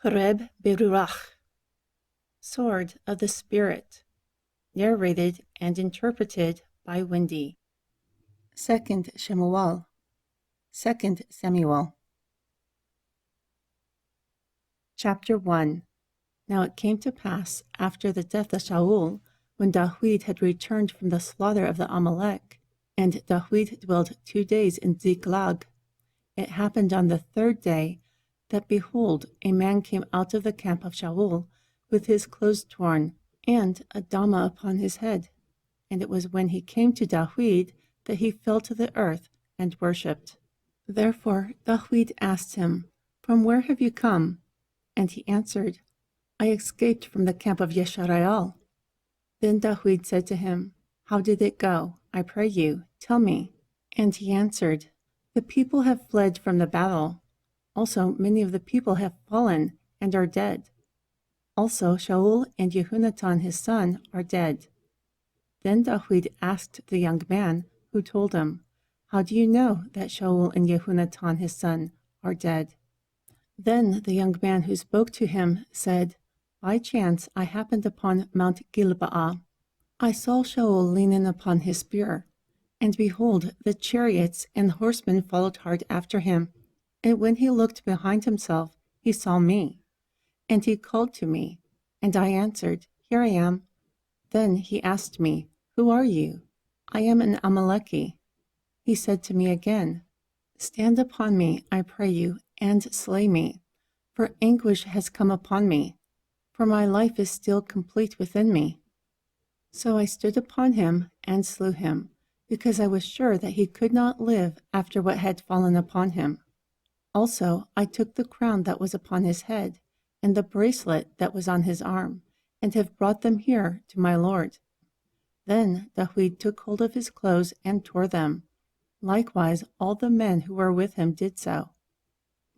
Horeb Berurach, Sword of the Spirit, narrated and interpreted by Wendy. 2 Shemuel, 2 Samuel. Chapter 1. Now it came to pass, after the death of Shaul, when David had returned from the slaughter of the Amalek, and David dwelt 2 days in Ziklag, it happened on the 3rd day, that behold, a man came out of the camp of Shaul, with his clothes torn, and a dama upon his head. And it was when he came to David that he fell to the earth and worshipped. Therefore David asked him, From where have you come? And he answered, I escaped from the camp of Yesharael. Then David said to him, How did it go? I pray you, tell me. And he answered, The people have fled from the battle. Also many of the people have fallen and are dead. Also Shaul and Jehonatan his son are dead. Then David asked the young man, who told him, How do you know that Shaul and Jehonatan his son are dead? Then the young man who spoke to him said, By chance I happened upon Mount Gilboa. I saw Shaul leaning upon his spear, and behold, the chariots and horsemen followed hard after him. And when he looked behind himself, he saw me. And he called to me, and I answered, Here I am. Then he asked me, Who are you? I am an Amaleki. He said to me again, Stand upon me, I pray you, and slay me, for anguish has come upon me, for my life is still complete within me. So I stood upon him and slew him, because I was sure that he could not live after what had fallen upon him. Also I took the crown that was upon his head, and the bracelet that was on his arm, and have brought them here to my lord. Then David took hold of his clothes and tore them. Likewise all the men who were with him did so.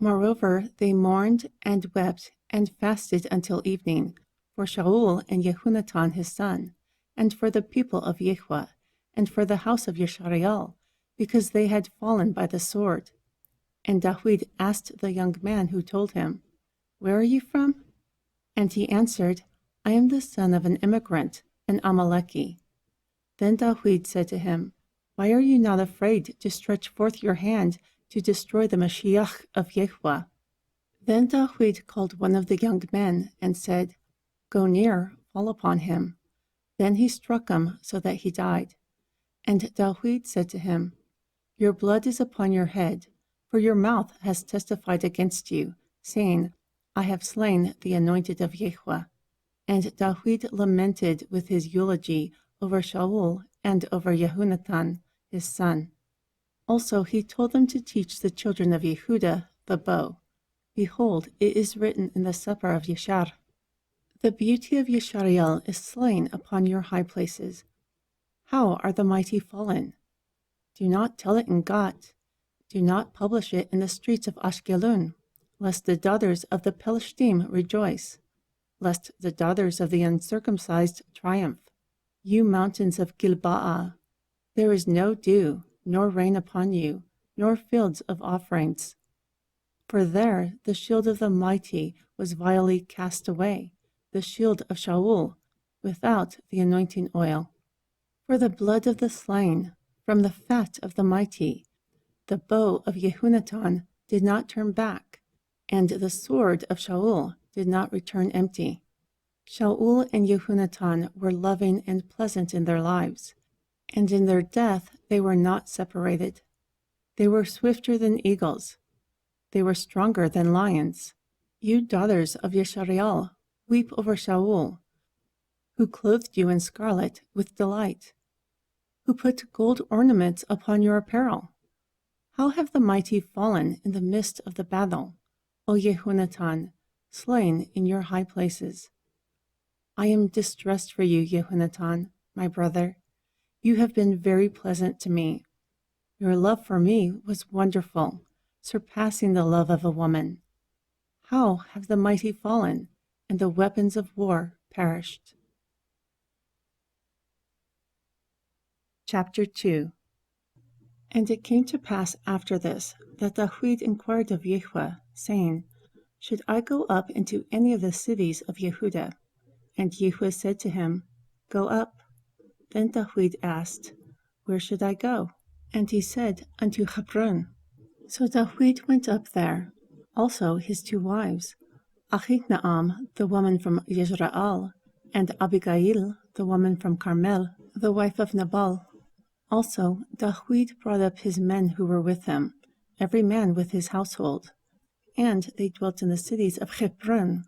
Moreover they mourned and wept and fasted until evening, for Shaul and Jehonatan his son, and for the people of Yehua, and for the house of Yesharael, because they had fallen by the sword. And David asked the young man who told him, Where are you from? And he answered, I am the son of an immigrant, an Amaleki. Then David said to him, Why are you not afraid to stretch forth your hand to destroy the Mashiach of Yehua? Then David called one of the young men and said, Go near, fall upon him. Then he struck him so that he died. And David said to him, Your blood is upon your head, for your mouth has testified against you, saying, I have slain the anointed of Yehua. And David lamented with his eulogy over Shaul and over Jehonatan his son. Also he told them to teach the children of Yehuda the bow. Behold, it is written in the Sefer of Yeshar, The beauty of Yeshariel is slain upon your high places. How are the mighty fallen? Do not tell it in Gat. Do not publish it in the streets of Ashkelon, lest the daughters of the Pelishtim rejoice, lest the daughters of the uncircumcised triumph. You mountains of Gilboa, there is no dew, nor rain upon you, nor fields of offerings. For there the shield of the mighty was vilely cast away, the shield of Shaul, without the anointing oil. For the blood of the slain, from the fat of the mighty, the bow of Jehonatan did not turn back, and the sword of Shaul did not return empty. Shaul and Jehonatan were loving and pleasant in their lives, and in their death they were not separated. They were swifter than eagles. They were stronger than lions. You daughters of Yeshariel, weep over Shaul, who clothed you in scarlet with delight, who put gold ornaments upon your apparel. How have the mighty fallen in the midst of the battle, O Jehonatan, slain in your high places. I am distressed for you, Jehonatan, my brother. You have been very pleasant to me. Your love for me was wonderful, surpassing the love of a woman. How have the mighty fallen, and the weapons of war perished? Chapter 2. And it came to pass after this, that David inquired of Yehua, saying, should I go up into any of the cities of Yehudah? And Yehu said to him, Go up. Then David asked, Where should I go? And he said, Unto Hebron. So David went up there, also his 2 wives, Achinoam, the woman from Jezreel, and Abigail, the woman from Carmel, the wife of Nabal. Also David brought up his men who were with him, every man with his household. And they dwelt in the cities of Hebron.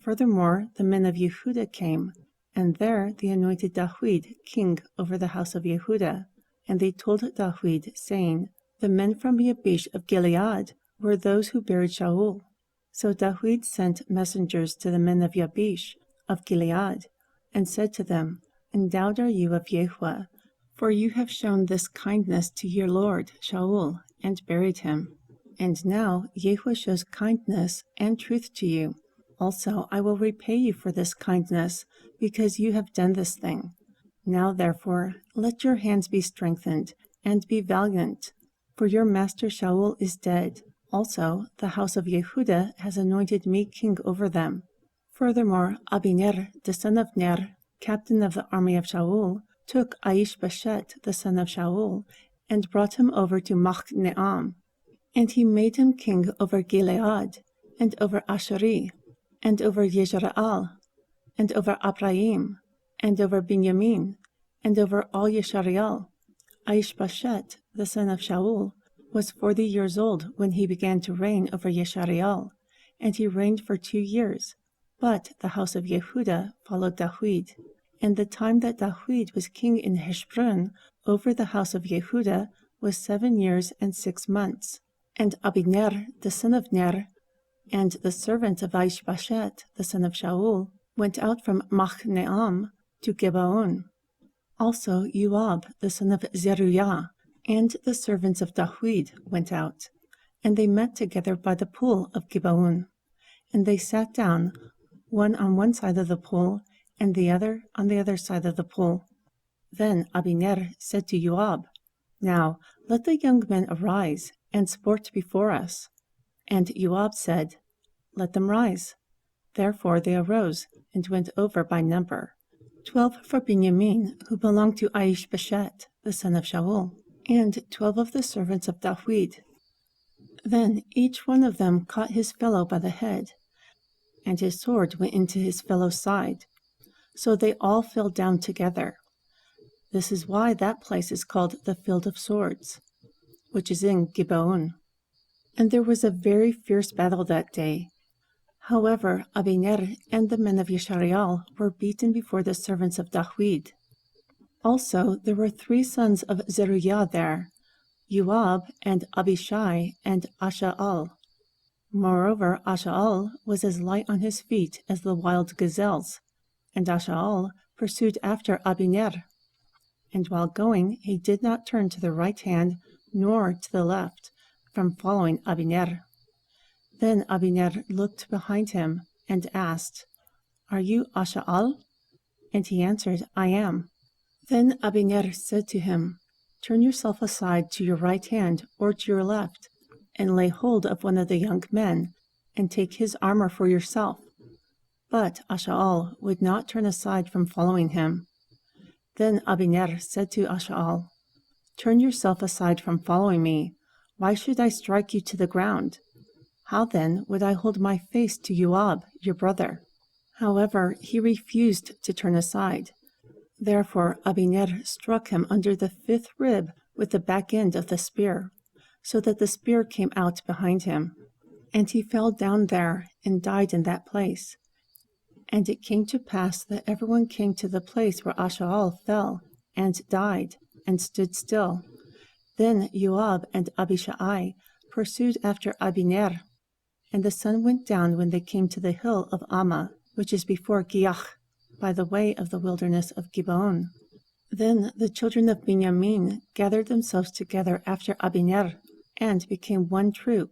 Furthermore, the men of Yehudah came, and there they anointed David king over the house of Yehudah. And they told David, saying, The men from Yabesh of Gilead were those who buried Shaul. So David sent messengers to the men of Yabesh of Gilead, and said to them, Endowed are you of Yehuah, for you have shown this kindness to your lord Shaul, and buried him. And now Yehuah shows kindness and truth to you. Also I will repay you for this kindness, because you have done this thing. Now therefore let your hands be strengthened, and be valiant, for your master Shaul is dead. Also the house of Yehudah has anointed me king over them. Furthermore, Abiner, the son of Ner, captain of the army of Shaul, took Ishbosheth, the son of Shaul, and brought him over to Machneam. And he made him king over Gilead, and over Asheri, and over Yezreel, and over Ephraim, and over Benjamin, and over all Yisrael. Ishbosheth, the son of Shaul, was 40 years old when he began to reign over Yisrael, and he reigned for 2 years. But the house of Yehudah followed David. And the time that David was king in Heshbon over the house of Yehudah was 7 years and 6 months. And Abiner, the son of Ner, and the servant of Ishbosheth, the son of Shaul, went out from Machneam to Gebaon. Also Joab, the son of Zeruiah, and the servants of David went out, and they met together by the pool of Gebaon. And they sat down, one on one side of the pool, and the other on the other side of the pool. Then Abiner said to Joab, Now let the young men arise, and sport before us. And Joab said, Let them rise. Therefore they arose, and went over by number, 12 for Benjamin, who belonged to Ishbosheth, the son of Shaul, and 12 of the servants of David. Then each one of them caught his fellow by the head, and his sword went into his fellow's side. So they all fell down together. This is why that place is called the Field of Swords, which is in Gibeon. And there was a very fierce battle that day. However, Abiner and the men of Yisrael were beaten before the servants of David. Also there were 3 sons of Zeruiah there, Joab and Abishai and Ashaal. Moreover, Ashaal was as light on his feet as the wild gazelles, and Ashaal pursued after Abiner. And while going, he did not turn to the right hand nor to the left from following Abiner. Then Abiner looked behind him and asked, Are you Ashaal? And he answered, I am. Then Abiner said to him, Turn yourself aside to your right hand or to your left, and lay hold of one of the young men, and take his armor for yourself. But Ashaal would not turn aside from following him. Then Abiner said to Ashaal, Turn yourself aside from following me. Why should I strike you to the ground? How then would I hold my face to Joab, your brother? However, he refused to turn aside. Therefore Abiner struck him under the 5th rib with the back end of the spear, so that the spear came out behind him. And he fell down there and died in that place. And it came to pass that everyone came to the place where Ashaal fell, and died, and stood still. Then Joab and Abishai pursued after Abiner, and the sun went down when they came to the hill of Ammah, which is before Giach, by the way of the wilderness of Gibeon. Then the children of Benjamin gathered themselves together after Abiner, and became one troop,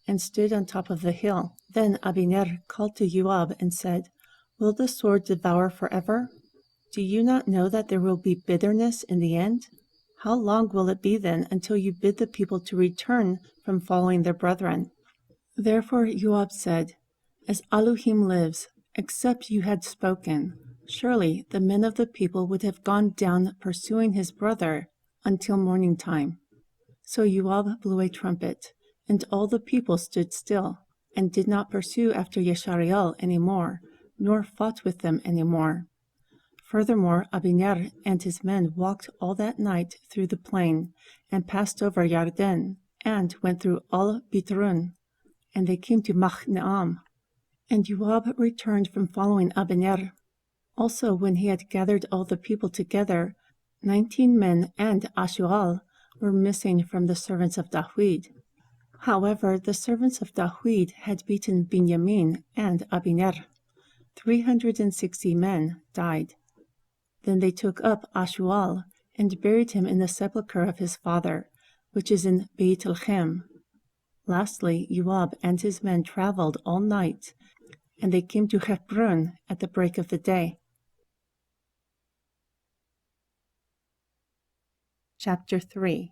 and stood on top of the hill. Then Abiner called to Joab and said, Will the sword devour forever? Do you not know that there will be bitterness in the end? How long will it be then until you bid the people to return from following their brethren? Therefore Joab said, As Elohim lives, except you had spoken, surely the men of the people would have gone down pursuing his brother until morning time. So Joab blew a trumpet, and all the people stood still, and did not pursue after Yeshariel any more, nor fought with them any more. Furthermore, Abiner and his men walked all that night through the plain, and passed over Yarden, and went through all Bitrun, and they came to Machnaam. And Joab returned from following Abiner. Also, when he had gathered all the people together, 19 men and Ashual were missing from the servants of Dawid. However, the servants of Dawid had beaten Binyamin and Abiner. 360 men died. Then they took up Ashual and buried him in the sepulchre of his father, which is in Beit Lechem. Lastly, Joab and his men traveled all night, and they came to Hebron at the break of the day. Chapter 3.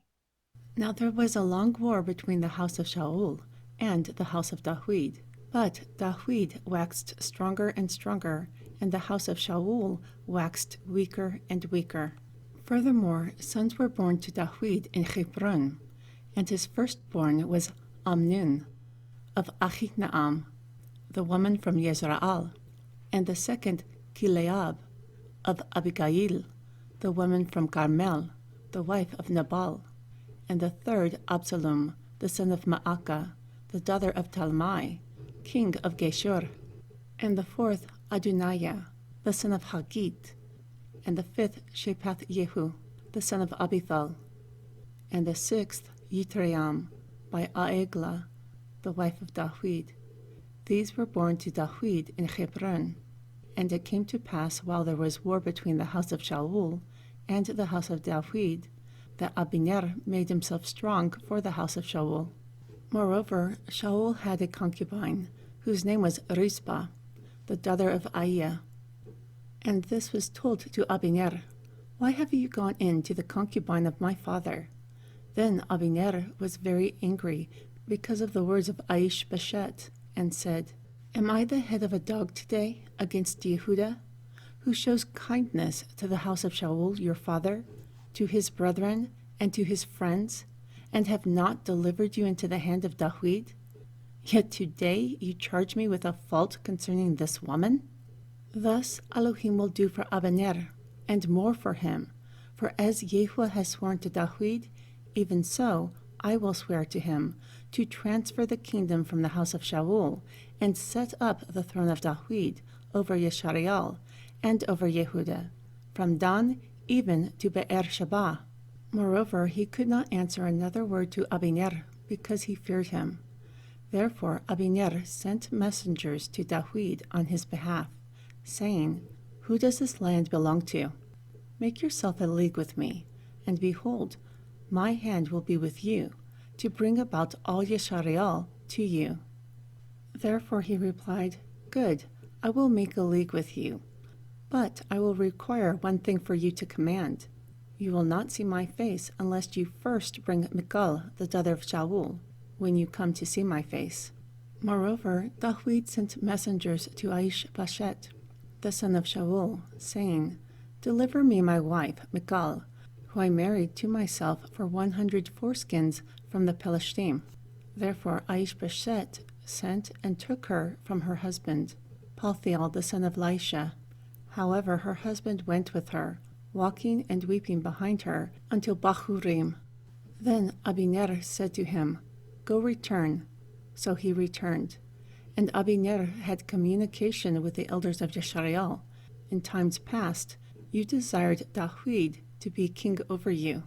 Now there was a long war between the house of Shaul and the house of Dawid. But Dawid waxed stronger and stronger, and the house of Shaul waxed weaker and weaker. Furthermore, sons were born to Dawid in Hebron, and his firstborn was Amnon of Achiknaam, the woman from Yezra'al, and the second Kileab of Abigail, the woman from Carmel, the wife of Nabal, and the third Absalom, the son of Maacah, the daughter of Talmai, king of Geshur, and the fourth Adoniah, the son of Haggit, and the fifth Shepath Yehu, the son of Abithal, and the sixth Yitream, by Aeglah, the wife of Dawid. These were born to Dawid in Hebron. And it came to pass, while there was war between the house of Shaul and the house of Dawid, that Abiner made himself strong for the house of Shaul. Moreover, Shaul had a concubine, whose name was Rizpah, the daughter of Aiah. And this was told to Abiner, "Why have you gone in to the concubine of my father?" Then Abiner was very angry because of the words of Ish-Bashet, and said, "Am I the head of a dog today against Yehudah, who shows kindness to the house of Shaul your father, to his brethren, and to his friends, and have not delivered you into the hand of Dawid? Yet today you charge me with a fault concerning this woman? Thus Elohim will do for Abner, and more for him, for as Yehudah has sworn to Dawid, even so I will swear to him, to transfer the kingdom from the house of Shaul, and set up the throne of Dawid over Yeshariel, and over Yehudah, from Dan even to Be'er Sheba." Moreover, he could not answer another word to Abiner, because he feared him. Therefore Abiner sent messengers to Dawid on his behalf, saying, "Who does this land belong to? Make yourself a league with me, and behold, my hand will be with you, to bring about all Yeshariel to you." Therefore he replied, "Good, I will make a league with you. But I will require one thing for you to command. You will not see my face unless you first bring Michal, the daughter of Shaul, when you come to see my face." Moreover, Dawid sent messengers to Ish-Bashet, the son of Shaul, saying, "Deliver me my wife, Michal, who I married to myself for 100 foreskins from the Pelishtim." Therefore Ish-Bashet sent and took her from her husband, Palthiel, the son of Laisha. However, her husband went with her, walking and weeping behind her, until Bahurim. Then Abiner said to him, "Go return." So he returned. And Abiner had communication with the elders of Yeshariel. In times past, you desired Dawid to be king over you.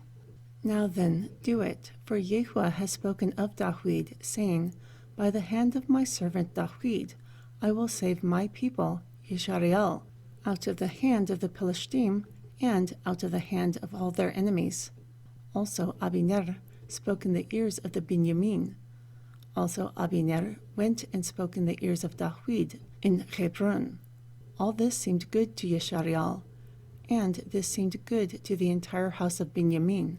Now then, do it, for Yehudah has spoken of Dawid, saying, "By the hand of my servant Dawid, I will save my people, Yeshariel, out of the hand of the Pelishtim, and out of the hand of all their enemies." Also Abiner spoke in the ears of the Binyamin. Also Abiner went and spoke in the ears of Dawid in Hebron. All this seemed good to Yeshariel, and this seemed good to the entire house of Binyamin.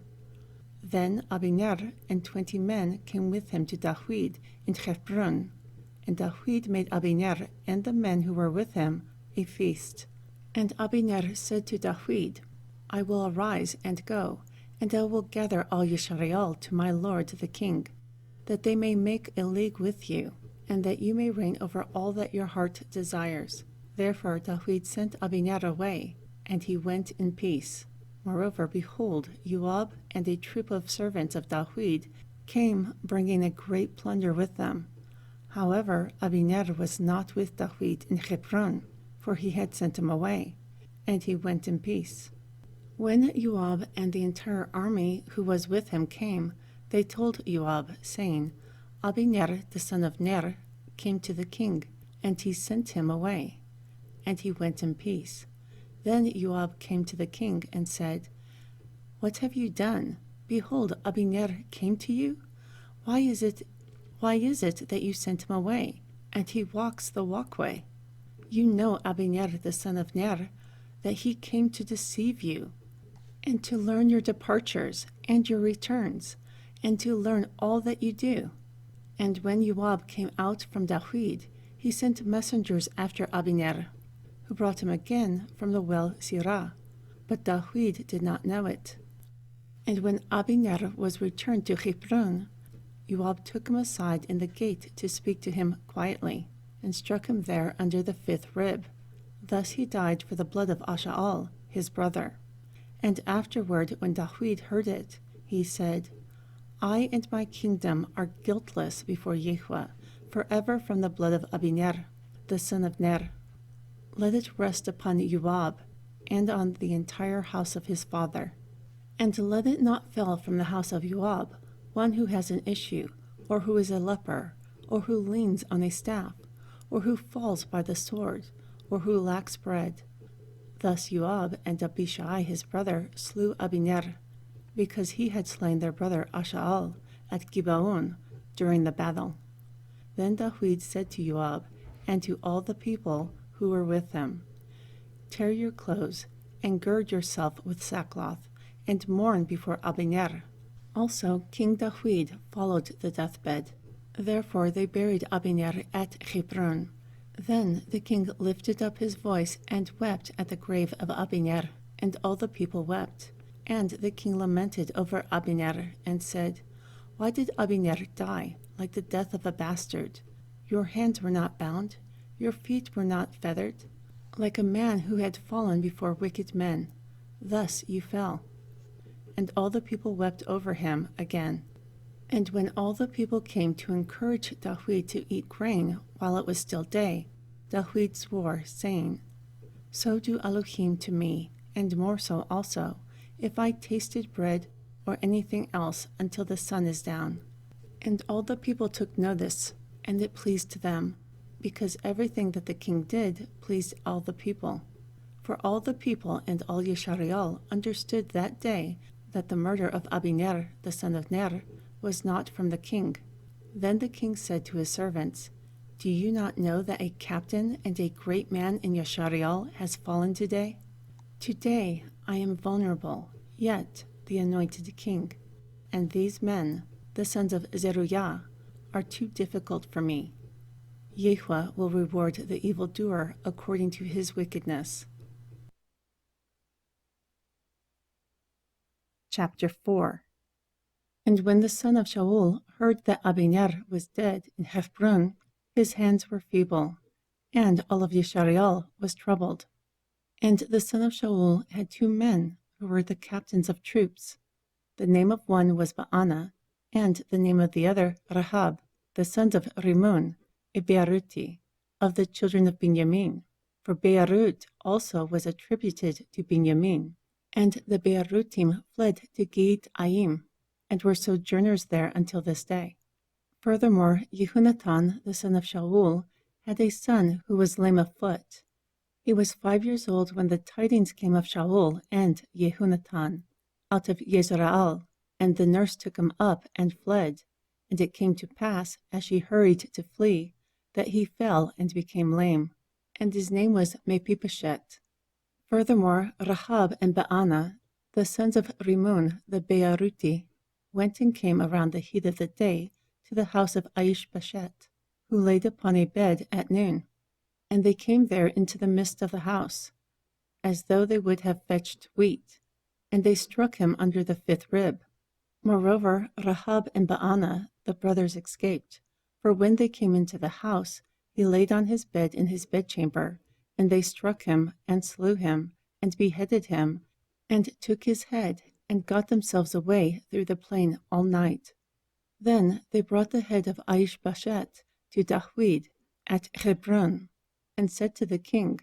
Then Abiner and 20 men came with him to Dawid in Hebron, and Dawid made Abiner and the men who were with him a feast. And Abiner said to Dawid, I will arise and go, and I will gather all Yisrael to my lord the king, that they may make a league with you, and that you may reign over all that your heart desires. Therefore Dawid sent Abiner away, and he went in peace. Moreover, behold, Joab and a troop of servants of Dawid came, bringing a great plunder with them. However, Abiner was not with Dawid in Hebron, for he had sent him away, and he went in peace. When Joab and the entire army who was with him came, they told Joab, saying, Abiner the son of Ner came to the king, and he sent him away, and he went in peace. Then Joab came to the king and said, What have you done? Behold, Abiner came to you. Why is it that you sent him away, and he walks the walkway? You know Abiner the son of Ner, that he came to deceive you, and to learn your departures and your returns, and to learn all that you do. And when Joab came out from Dawid, he sent messengers after Abiner, who brought him again from the well Sirah, but Dawid did not know it. And when Abiner was returned to Hebron, Joab took him aside in the gate to speak to him quietly, and struck him there under the 5th rib. Thus he died for the blood of Ashaal, his brother. And afterward, when Dawid heard it, he said, I and my kingdom are guiltless before Yahweh, forever from the blood of Abiner, the son of Ner. Let it rest upon Joab, and on the entire house of his father. And let it not fall from the house of Joab one who has an issue, or who is a leper, or who leans on a staff, or who falls by the sword, or who lacks bread. Thus Joab and Abishai his brother slew Abiner, because he had slain their brother Ashaal at Gibeon during the battle. Then Dawid said to Joab and to all the people who were with him, Tear your clothes, and gird yourself with sackcloth, and mourn before Abiner. Also King Dawid followed the deathbed. Therefore they buried Abiner at Hebron. Then the king lifted up his voice and wept at the grave of Abiner, and all the people wept. And the king lamented over Abiner, and said, Why did Abiner die, like the death of a bastard? Your hands were not bound, your feet were not feathered, like a man who had fallen before wicked men. Thus you fell. And all the people wept over him again. And when all the people came to encourage Dawid to eat grain while it was still day, Dawid swore, saying, So do Elohim to me, and more so also, if I tasted bread or anything else until the sun is down. And all the people took notice, and it pleased them, because everything that the king did pleased all the people. For all the people and all Yisrael understood that day that the murder of Abiner, the son of Ner, was not from the king. Then the king said to his servants, Do you not know that a captain and a great man in Yisrael has fallen today? Today I am vulnerable, yet the anointed king, and these men, the sons of Zeruiah, are too difficult for me. Yahweh will reward the evildoer according to his wickedness. Chapter 4. And when the son of Shaul heard that Abiner was dead in Hebron, his hands were feeble, and all of Yisrael was troubled. And the son of Shaul had 2 men who were the captains of troops. The name of one was Baana, and the name of the other Rahab, the sons of Rimmon, a Beeruti, of the children of Benjamin. For Beerut also was attributed to Benjamin. And the Beerutim fled to Gid Aim, and were sojourners there until this day. Furthermore, Jehonatan, the son of Shaul, had a son who was lame of foot. He was 5 years old when the tidings came of Shaul and Jehonatan out of Yezreel, and the nurse took him up and fled. And it came to pass, as she hurried to flee, that he fell and became lame, and his name was Mephibosheth. Furthermore, Rahab and Baana, the sons of Rimmon the Beeruti, went and came around the heat of the day to the house of Ishbosheth. who laid upon a bed at noon. And they came there into the midst of the house, as though they would have fetched wheat, and they struck him under the fifth rib. Moreover, Rahab and Baanah, the brothers, escaped, for when they came into the house, he laid on his bed in his bedchamber, and they struck him, and slew him, and beheaded him, and took his head, and got themselves away through the plain all night. Then they brought the head of Ishbosheth to Dawid at Hebron, and said to the king,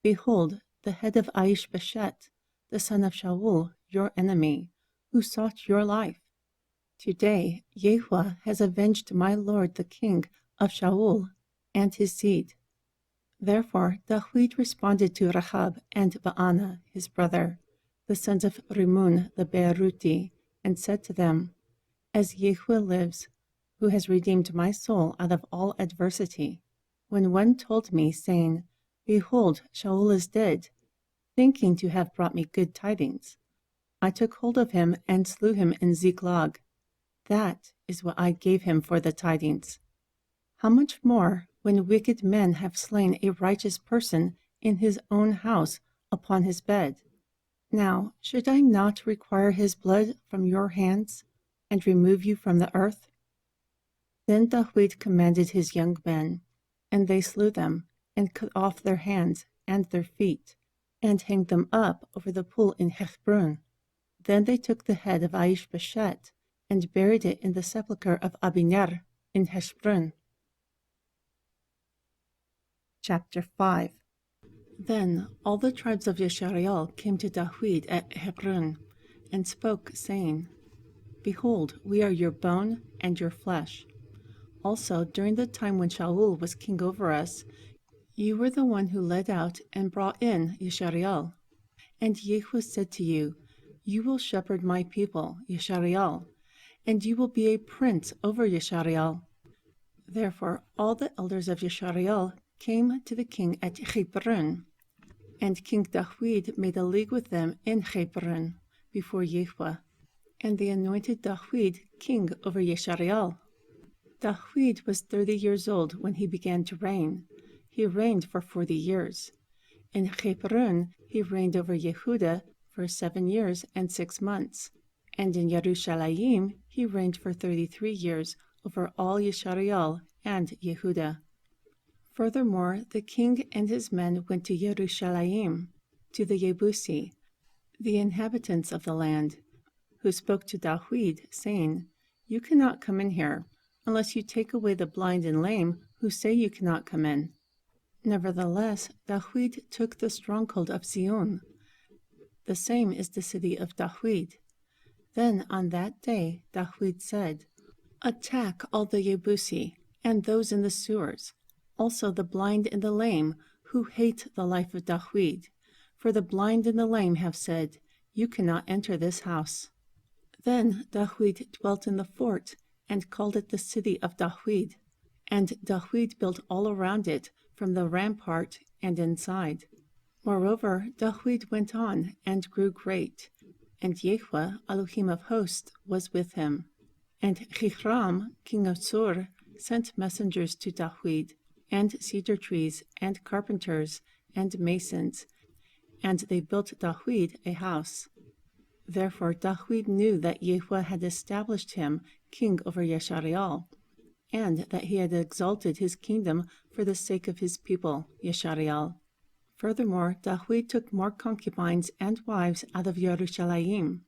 Behold, the head of Ishbosheth, the son of Shaul, your enemy, who sought your life. Today Yehovah has avenged my lord the king of Shaul and his seed. Therefore Dawid responded to Rahab and Baanah his brother, the sons of Rimmon the Beerothi, and said to them, As Yehovah lives, who has redeemed my soul out of all adversity, when one told me, saying, Behold, Shaul is dead, thinking to have brought me good tidings, I took hold of him and slew him in Ziklag. That is what I gave him for the tidings. How much more when wicked men have slain a righteous person in his own house upon his bed? Now, should I not require his blood from your hands and remove you from the earth? Then Dawid commanded his young men, and they slew them, and cut off their hands and their feet, and hanged them up over the pool in Hebron. Then they took the head of Ishbosheth and buried it in the sepulchre of Abiner in Hebron. Chapter 5. Then all the tribes of Yisrael came to Dawid at Hebron, and spoke, saying, Behold, we are your bone and your flesh. Also, during the time when Shaul was king over us, you were the one who led out and brought in Yisrael. And Yehovah said to you, You will shepherd my people, Yisrael, and you will be a prince over Yisrael. Therefore all the elders of Yisrael came to the king at Hebron, and King Dawid made a league with them in Hebron before Yehovah, and they anointed Dawid king over Yisrael. Dawid was 30 years old when he began to reign. He reigned for 40 years. In Hebron he reigned over Yehudah for 7 years and 6 months, and in Yerushalayim he reigned for 33 years over all Yisrael and Yehudah. Furthermore, the king and his men went to Yerushalayim, to the Yebusi, the inhabitants of the land, who spoke to Dawid, saying, You cannot come in here, unless you take away the blind and lame who say you cannot come in. Nevertheless, Dawid took the stronghold of Zion. The same is the city of Dawid. Then on that day Dawid said, Attack all the Yebusi, and those in the sewers, also the blind and the lame, who hate the life of Dawid. For the blind and the lame have said, You cannot enter this house. Then Dawid dwelt in the fort, and called it the city of Dawid. And Dawid built all around it, from the rampart and inside. Moreover, Dawid went on, and grew great, and Yehovah, Elohim of hosts, was with him. And Hiram, king of Sur, sent messengers to Dawid, and cedar trees, and carpenters, and masons, and they built Dawid a house. Therefore Dawid knew that Yehovah had established him king over Yisrael, and that he had exalted his kingdom for the sake of his people, Yisrael. Furthermore, Dawid took more concubines and wives out of Yerushalayim,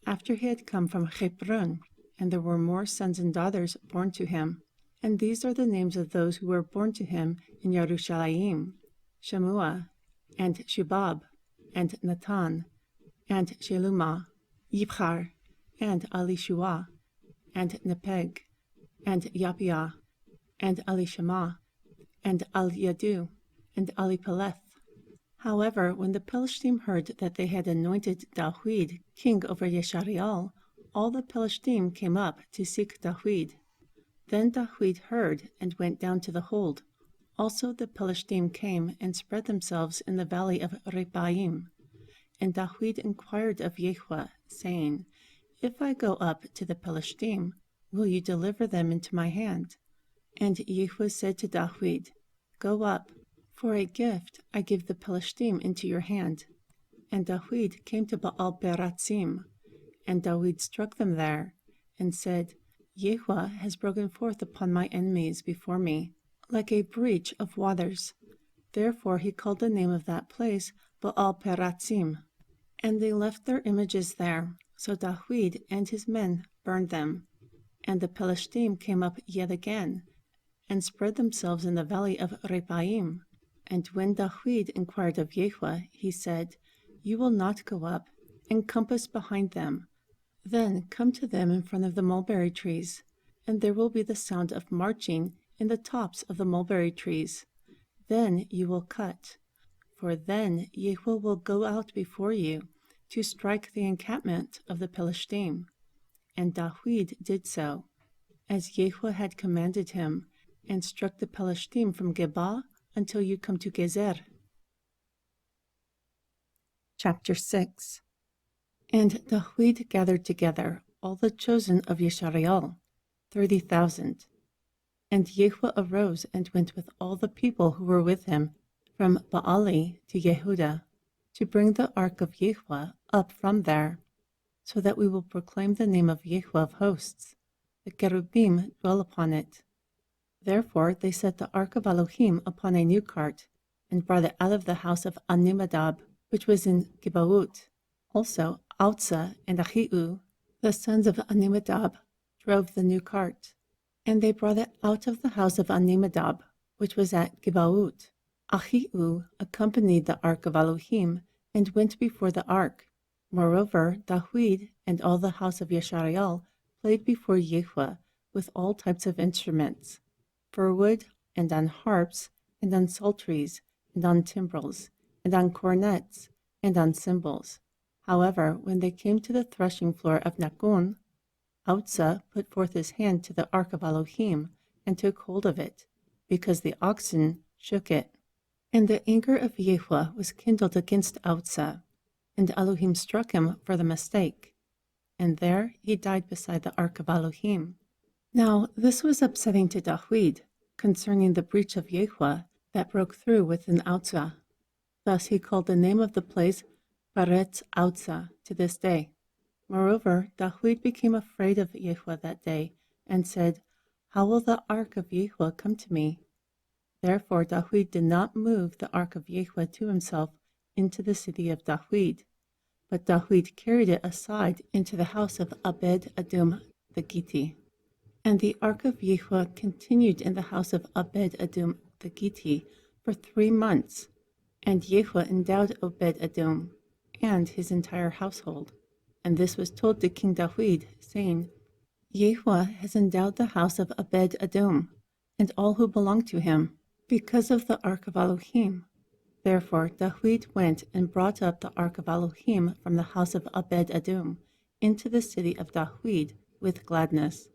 after he had come from Hebron, and there were more sons and daughters born to him. And these are the names of those who were born to him in Yerushalayim: Shemua, and Shubab, and Natan, and Shelumah, Yibchar, and Elishua, and Nepeg, and Yapiah, and Elishama, and Eliadu, and Elipeleth. However, when the Philistine heard that they had anointed Dawid king over Yisrael, all the Philistine came up to seek Dawid. Then Dawid heard and went down to the hold. Also the Philistine came and spread themselves in the valley of Rephaim. And Dawid inquired of Yehovah, saying, If I go up to the Philistine, will you deliver them into my hand? And Yehu said to Dawid, Go up, for a gift I give the Pelishtim into your hand. And Dawid came to Baal Peratzim, and Dawid struck them there, and said, Yehu has broken forth upon my enemies before me, like a breach of waters. Therefore he called the name of that place Baal Peratzim. And they left their images there. So Dawid and his men burned them. And the Pelishtim came up yet again, and spread themselves in the valley of Rephaim. And when Dawid inquired of Yehu, he said, You will not go up, encompass behind them. Then come to them in front of the mulberry trees, and there will be the sound of marching in the tops of the mulberry trees. Then you will cut, for then Yehu will go out before you to strike the encampment of the Pelishtim. And Dawid did so, as Yehu had commanded him, and struck the Pelishtim from Geba until you come to Gezer. Chapter 6. And Dawid gathered together all the chosen of Yeshareal, 30,000. And Yehu arose and went with all the people who were with him from Baali to Yehuda, to bring the ark of Yehu up from there, so that we will proclaim the name of Yehu of hosts. The cherubim dwell upon it. Therefore they set the ark of Elohim upon a new cart, and brought it out of the house of Amminadab, which was in Gibaut. Also Outza and Ahiu, the sons of Amminadab, drove the new cart. And they brought it out of the house of Amminadab, which was at Gibaut. Ahiu accompanied the ark of Elohim, and went before the ark. Moreover, Dawid and all the house of Yeshareal played before Yehu with all types of instruments, for wood, and on harps, and on psalteries, and on timbrels, and on cornets, and on cymbals. However, when they came to the threshing floor of Nakun, Outza put forth his hand to the ark of Elohim, and took hold of it, because the oxen shook it. And the anger of Yehu was kindled against Outza, and Elohim struck him for the mistake. And there he died beside the ark of Elohim. Now this was upsetting to Dawid, concerning the breach of Yehu that broke through within Outza. Thus he called the name of the place Paretz Outza to this day. Moreover, Dawid became afraid of Yehu that day, and said, How will the ark of Yehu come to me? Therefore Dawid did not move the ark of Yehu to himself into the city of Dawid, but Dawid carried it aside into the house of Obed-Edom the Gitti. And the ark of Yehu continued in the house of Obed-Edom the Gitti for 3 months, and Yehu endowed Obed-Edom and his entire household. And this was told to King Dawid, saying, Yehu has endowed the house of Obed-Edom, and all who belong to him, because of the ark of Elohim. Therefore Dawid went and brought up the ark of Elohim from the house of Obed-Edom into the city of Dawid with gladness.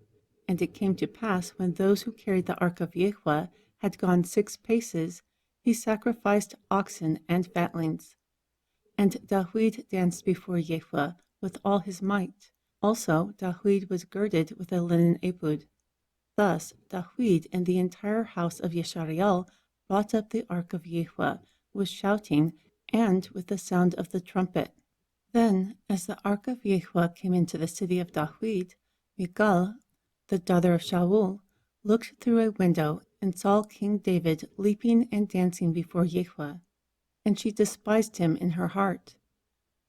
And it came to pass, when those who carried the ark of Yehu had gone 6 paces, he sacrificed oxen and fatlings. And Dawid danced before Yehu with all his might. Also Dawid was girded with a linen ephod. Thus Dawid and the entire house of Yeshareal brought up the ark of Yehu with shouting and with the sound of the trumpet. Then, as the ark of Yehu came into the city of Dawid, Michal, the daughter of Shaul, looked through a window and saw King David leaping and dancing before Yehu, and she despised him in her heart.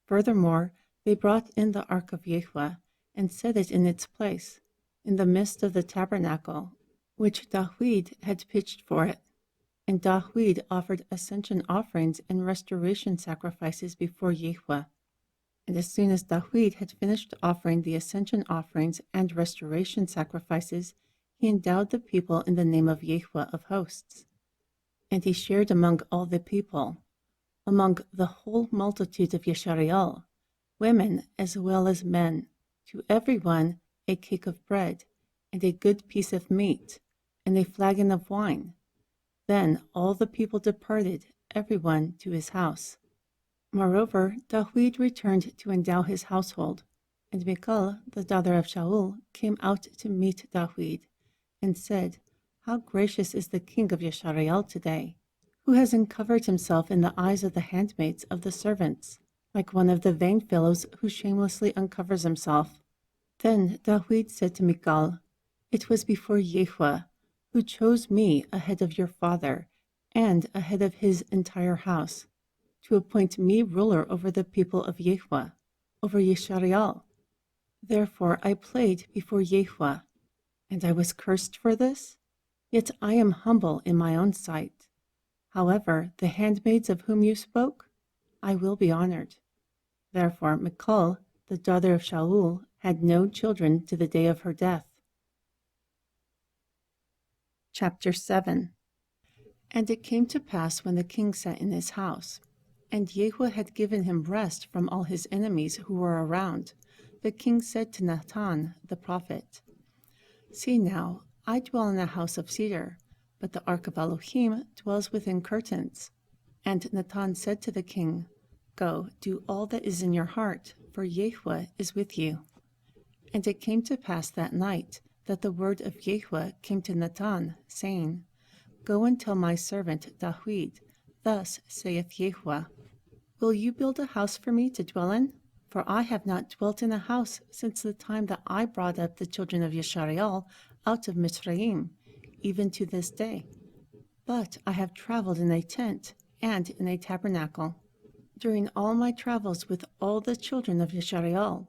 Furthermore, they brought in the ark of Yehu and set it in its place, in the midst of the tabernacle, which Dawid had pitched for it. And Dawid offered ascension offerings and restoration sacrifices before Yehu. And as soon as Dawid had finished offering the ascension offerings and restoration sacrifices, he endowed the people in the name of Yehu of hosts. And he shared among all the people, among the whole multitude of Yeshareal, women as well as men, to every one a cake of bread, and a good piece of meat, and a flagon of wine. Then all the people departed, every one to his house. Moreover, Dawid returned to endow his household, and Michal, the daughter of Shaul, came out to meet Dawid, and said, How gracious is the king of Yashariel today, who has uncovered himself in the eyes of the handmaids of the servants, like one of the vain fellows who shamelessly uncovers himself. Then Dawid said to Michal, "It was before Yahweh, who chose me ahead of your father and ahead of his entire house, to appoint me ruler over the people of Yahweh, over Yeshariel. Therefore I played before Yahweh, and I was cursed for this? Yet I am humble in my own sight. However, the handmaids of whom you spoke, I will be honored." Therefore Michal, the daughter of Shaul, had no children to the day of her death. Chapter 7. And it came to pass when the king sat in his house, and Jehu had given him rest from all his enemies who were around, the king said to Nathan the prophet, "See now, I dwell in a house of cedar, but the ark of Elohim dwells within curtains." And Nathan said to the king, "Go, do all that is in your heart, for Yahweh is with you." And it came to pass that night that the word of Yahweh came to Nathan, saying, "Go and tell my servant Dawid, thus saith Yahweh, Will you build a house for me to dwell in? For I have not dwelt in a house since the time that I brought up the children of Yeshariel out of Mitzrayim, even to this day. But I have traveled in a tent and in a tabernacle. During all my travels with all the children of Yeshariel,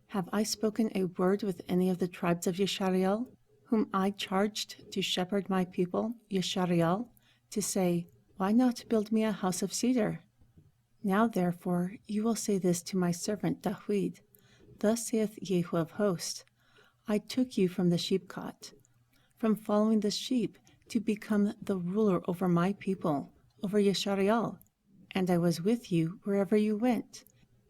have I spoken a word with any of the tribes of Yeshariel, whom I charged to shepherd my people, Yeshariel, to say, Why not build me a house of cedar? Now therefore you will say this to my servant Dawid, Thus saith Jehu of hosts, I took you from the sheepcot, from following the sheep, to become the ruler over my people, over Yeshariel, and I was with you wherever you went,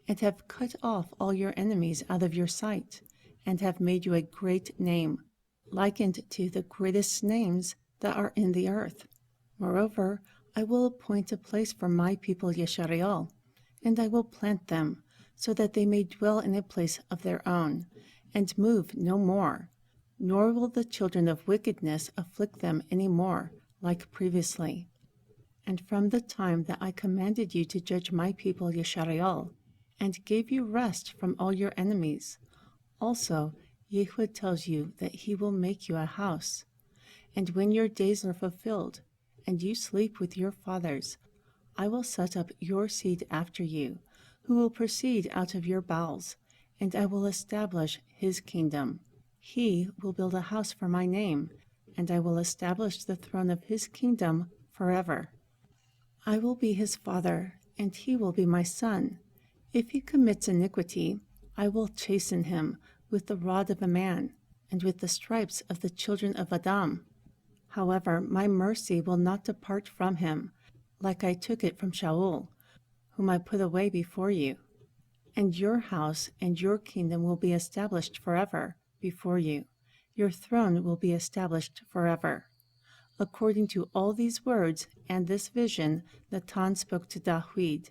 and have cut off all your enemies out of your sight, and have made you a great name, likened to the greatest names that are in the earth. Moreover, I will appoint a place for my people Yeshariel, and I will plant them, so that they may dwell in a place of their own, and move no more, nor will the children of wickedness afflict them any more, like previously. And from the time that I commanded you to judge my people Yeshariel, and gave you rest from all your enemies, also Yahweh tells you that he will make you a house. And when your days are fulfilled, and you sleep with your fathers, I will set up your seed after you, who will proceed out of your bowels, and I will establish his kingdom. He will build a house for my name, and I will establish the throne of his kingdom forever. I will be his father, and he will be my son. If he commits iniquity, I will chasten him with the rod of a man, and with the stripes of the children of Adam. However, my mercy will not depart from him, like I took it from Shaul, whom I put away before you. And your house and your kingdom will be established forever before you. Your throne will be established forever. According to all these words and this vision, Nathan spoke to Dawid.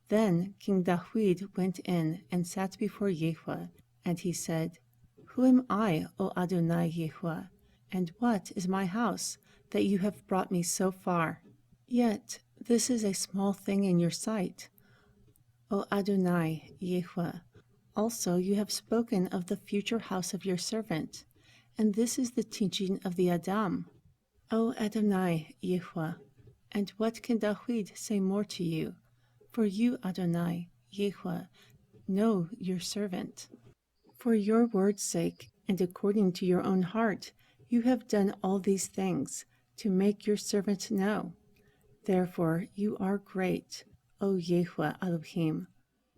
Then King Dawid went in and sat before Yahweh, and he said, Who am I, O Adonai Yahweh? And what is my house, that you have brought me so far? Yet this is a small thing in your sight, O Adonai Yahweh. Also you have spoken of the future house of your servant, and this is the teaching of the Adam. O Adonai Yahweh, and what can Dawid say more to you? For you, Adonai Yahweh, know your servant. For your word's sake, and according to your own heart, you have done all these things, to make your servant know. Therefore you are great, O Yahweh Elohim,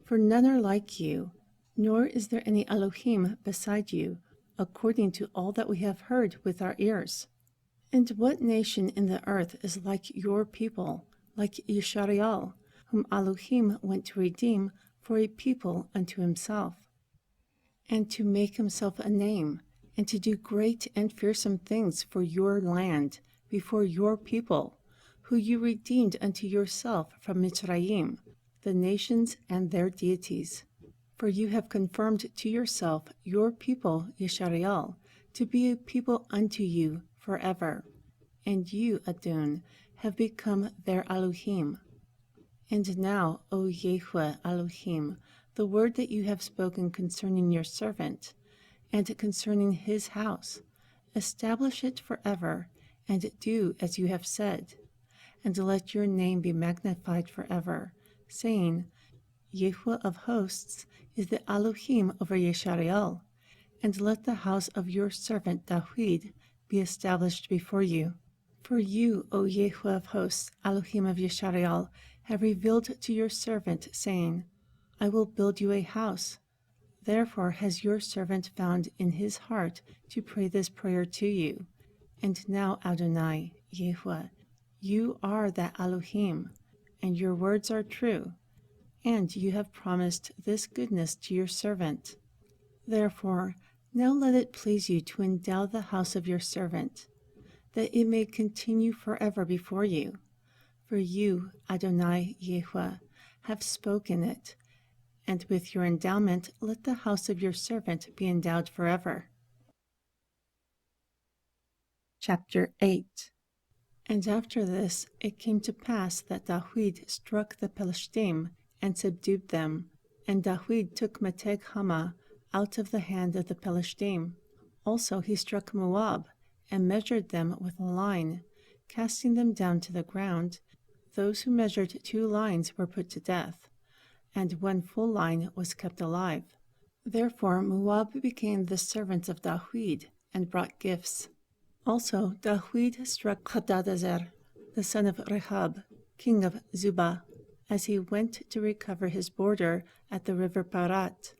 for none are like you, nor is there any Elohim beside you, according to all that we have heard with our ears. And what nation in the earth is like your people, like Yeshariel, whom Elohim went to redeem for a people unto himself, and to make himself a name, and to do great and fearsome things for your land before your people, who you redeemed unto yourself from Mitzrayim, the nations and their deities. For you have confirmed to yourself your people Yeshariel, to be a people unto you forever. and you, Adon, have become their Elohim. And now, O Yahweh Elohim, the word that you have spoken concerning your servant, and concerning his house, establish it forever, and do as you have said. And let your name be magnified forever, saying, Yahweh of hosts is the Elohim over Yeshariel, and let the house of your servant David be established before you. For you, O Yahweh of hosts, Elohim of Yeshariel, have revealed to your servant, saying, I will build you a house. Therefore has your servant found in his heart to pray this prayer to you. And now, Adonai, Yahweh, you are that Elohim, and your words are true, and you have promised this goodness to your servant. Therefore, now let it please you to endow the house of your servant, that it may continue forever before you. For you, Adonai, Yahweh, have spoken it, and with your endowment let the house of your servant be endowed forever. Chapter 8. And after this it came to pass that David struck the Pelishtim and subdued them, and David took Meteg Hama out of the hand of the Pelishtim. Also he struck Moab, and measured them with a line, casting them down to the ground. Those who measured 2 lines were put to death, and 1 full line was kept alive. Therefore Moab became the servants of David, and brought gifts. Also David struck Hadadezer, the son of Rehab, king of Zubah, as he went to recover his border at the river Parat.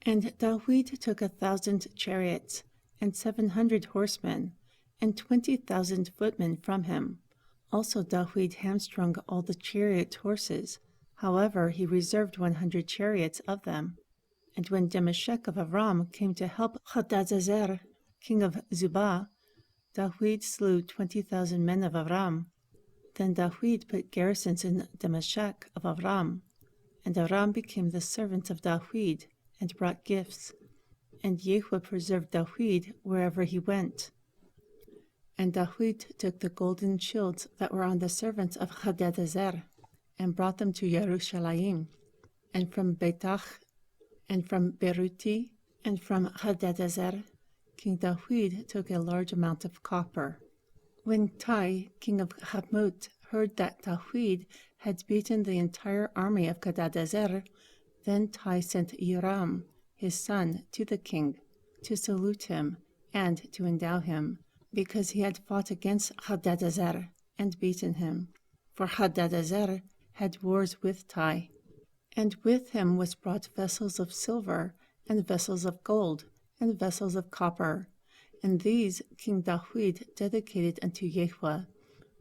And David took 1,000 chariots, and 700 horsemen, and 20,000 footmen from him. Also David hamstrung all the chariot horses. However, he reserved 100 chariots of them. And when Demeshek of Aram came to help Hadadezer, king of Zubah, David slew 20,000 men of Aram. Then David put garrisons in Demeshek of Aram, and Aram became the servants of David, and brought gifts. And Yahweh preserved David wherever he went. And David took the golden shields that were on the servants of Hadadezer, and brought them to Jerusalem, and from Betach, and from Beruti, and from Hadadezer, King David took a large amount of copper. When Tai, king of Hamath, heard that David had beaten the entire army of Hadadezer, then Tai sent Hiram, his son, to the king, to salute him and to endow him, because he had fought against Hadadezer and beaten him. For Hadadezer had wars with Tai. And with him was brought vessels of silver, and vessels of gold, and vessels of copper. And these King David dedicated unto Yahweh,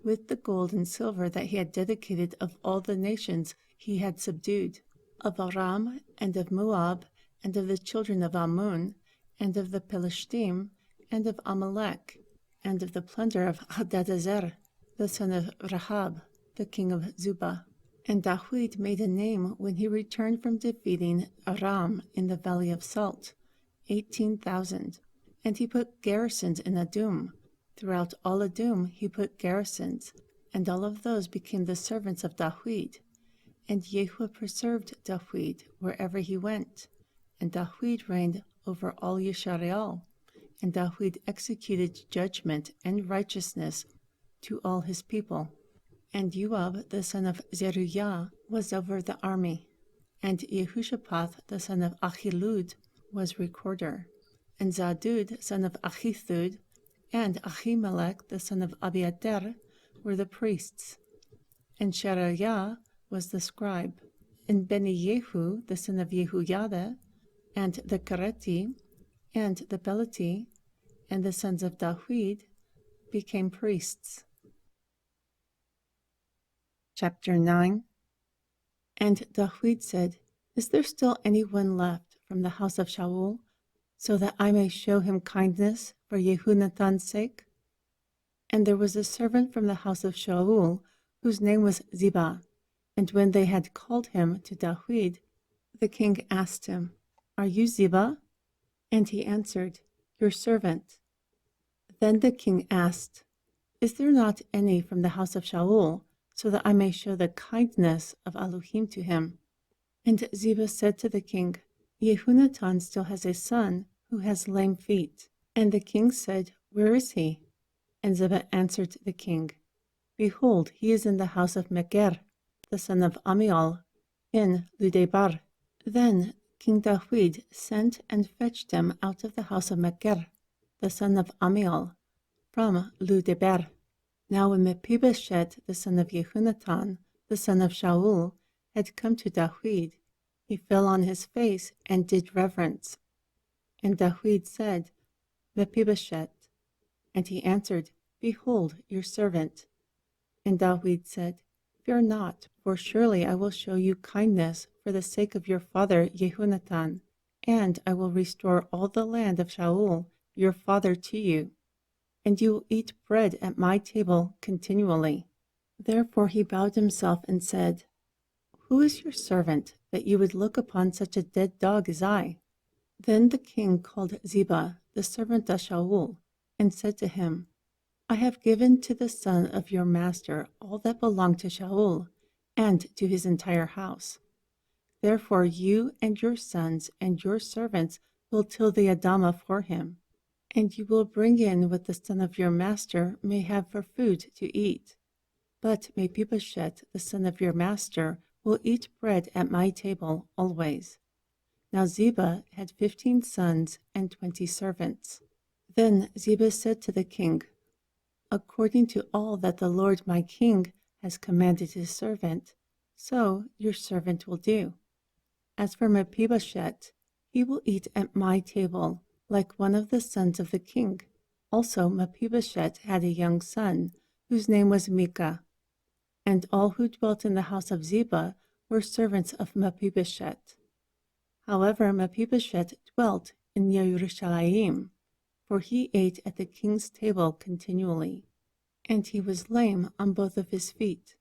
with the gold and silver that he had dedicated of all the nations he had subdued, of Aram, and of Moab, and of the children of Ammon, and of the Pelishtim, and of Amalek, and of the plunder of Hadadezer, the son of Rahab, the king of Zubah. And David made a name when he returned from defeating Aram in the valley of Salt, 18,000. And he put garrisons in Adum. Throughout all Adum he put garrisons, and all of those became the servants of David. And Yahweh preserved David wherever he went. And David reigned over all Yeshariel. And David executed judgment and righteousness to all his people. And Joab the son of Zeruiah was over the army. And Jehoshaphat the son of Ahilud was recorder. And Zadud son of Achithud and Ahimelech the son of Abiater were the priests. And Sheraiah was the scribe. And Beni-Yehu the son of Yehoiada, and the Kereti, and the Peleti, and the sons of David became priests. Chapter 9. And David said, Is there still anyone left from the house of Shaul, so that I may show him kindness for Jehonathan's sake? And there was a servant from the house of Shaul, whose name was Ziba. And when they had called him to David, the king asked him, Are you Ziba? And he answered, Your servant. Then the king asked, Is there not any from the house of Shaul, so that I may show the kindness of Elohim to him? And Ziba said to the king, Yehunatan still has a son who has lame feet. And the king said, Where is he? And Ziba answered the king, Behold, he is in the house of Meker, the son of Amiel, in Ludebar. Then King Dawid sent and fetched him out of the house of Meker, the son of Amiel, from Ludebar. Now when Mephibosheth, the son of Yehunatan, the son of Shaul, had come to Dawid, he fell on his face and did reverence. And Dawid said, Mephibosheth. And he answered, Behold, your servant. And Dawid said, Fear not, for surely I will show you kindness for the sake of your father Yehunatan, and I will restore all the land of Shaul, your father, to you, and you will eat bread at my table continually. Therefore he bowed himself and said, Who is your servant, that you would look upon such a dead dog as I? Then the king called Ziba, the servant of Shaul, and said to him, I have given to the son of your master all that belonged to Shaul, and to his entire house. Therefore you and your sons and your servants will till the Adamah for him, and you will bring in what the son of your master may have for food to eat. But Mephibosheth, the son of your master, will eat bread at my table always. Now Ziba had 15 sons and 20 servants. Then Ziba said to the king, According to all that the Lord my king has commanded his servant, so your servant will do. As for Mephibosheth, he will eat at my table, like one of the sons of the king. Also Mephibosheth had a young son, whose name was Micah. And all who dwelt in the house of Ziba were servants of Mephibosheth. However, Mephibosheth dwelt in Yerushalayim, for he ate at the king's table continually, and he was lame on both of his feet.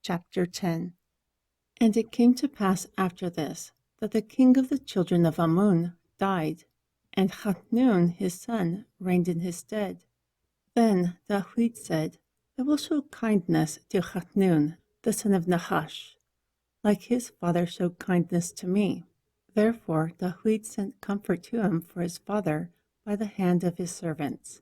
Chapter 10. And it came to pass after this, that the king of the children of Ammon died, and Hanun his son reigned in his stead. Then Dawid said, I will show kindness to Hanun, the son of Nahash, like his father showed kindness to me. Therefore Dawid sent comfort to him for his father by the hand of his servants.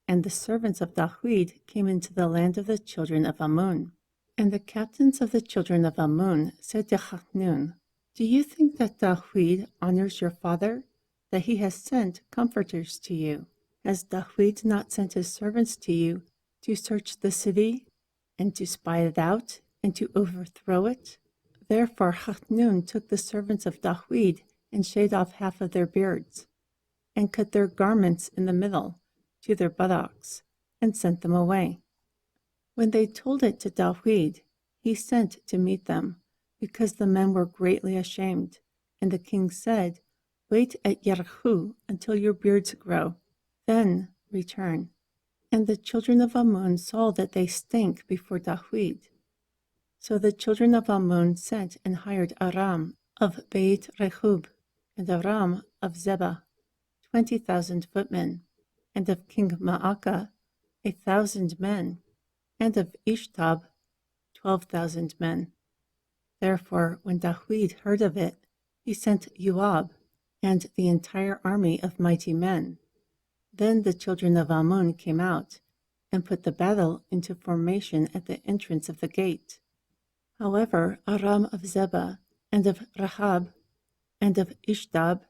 And the servants of Dawid came into the land of the children of Ammon. And the captains of the children of Ammon said to Hanun, Do you think that Dawid honors your father, that he has sent comforters to you? Has Dawid not sent his servants to you to search the city, and to spy it out, and to overthrow it? Therefore Hanun took the servants of Dawid and shaved off half of their beards, and cut their garments in the middle to their buttocks, and sent them away. When they told it to Dawid, he sent to meet them, because the men were greatly ashamed. And the king said, Wait at Yericho until your beards grow, then return. And the children of Ammon saw that they stank before Dawid. So the children of Ammon sent and hired Aram of Beit Rehub, and Aram of Zebah, 20,000 footmen, and of King Maacah 1,000 men, and of Ishtab 12,000 men. Therefore, when Dawid heard of it, he sent Joab and the entire army of mighty men. Then the children of Ammon came out and put the battle into formation at the entrance of the gate. However, Aram of Zebah, and of Rahab, and of Ishtab,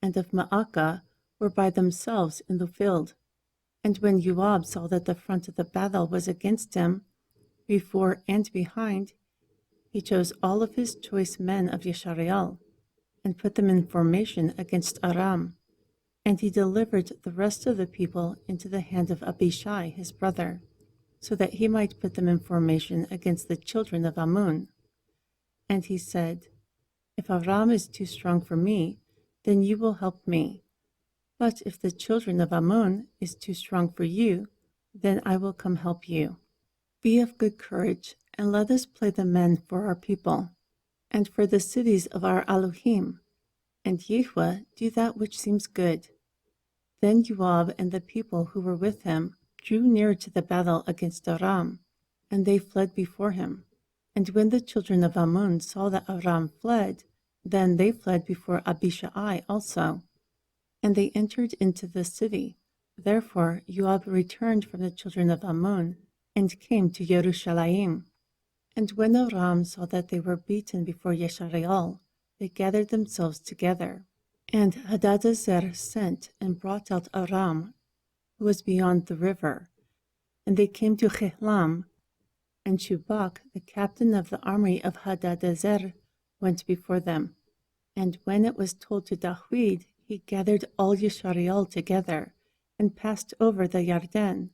and of Maacah were by themselves in the field. And when Joab saw that the front of the battle was against him, before and behind, he chose all of his choice men of Yeshareel, and put them in formation against Aram. And he delivered the rest of the people into the hand of Abishai his brother, so that he might put them in formation against the children of Ammon. And he said, If Aram is too strong for me, then you will help me. But if the children of Ammon is too strong for you, then I will come help you. Be of good courage, and let us play the men for our people, and for the cities of our Elohim, and Yahweh do that which seems good. Then Joab and the people who were with him drew near to the battle against Aram, and they fled before him. And when the children of Ammon saw that Aram fled, then they fled before Abishai also, and they entered into the city. Therefore Joab returned from the children of Ammon, and came to Jerusalem. And when Aram saw that they were beaten before Yeshareal, they gathered themselves together. And Hadadezer sent and brought out Aram, who was beyond the river. And they came to Chehlam, and Shubak, the captain of the army of Hadadezer, went before them. And when it was told to Dawid, he gathered all Yisrael together, and passed over the Yarden,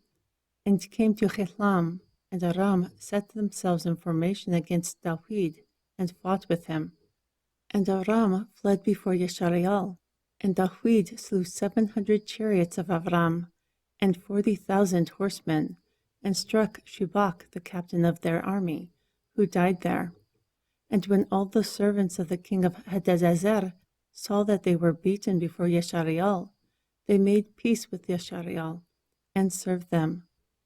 and came to Chehlam, and Aram set themselves in formation against Dawid, and fought with him. And Aram fled before Yisrael, and Dawid slew 700 chariots of Aram, and 40,000 horsemen, and struck Shubak, the captain of their army, who died there. And when all the servants of the king of Hadadezer saw that they were beaten before Yeshareal, they made peace with Yeshareal, and served them.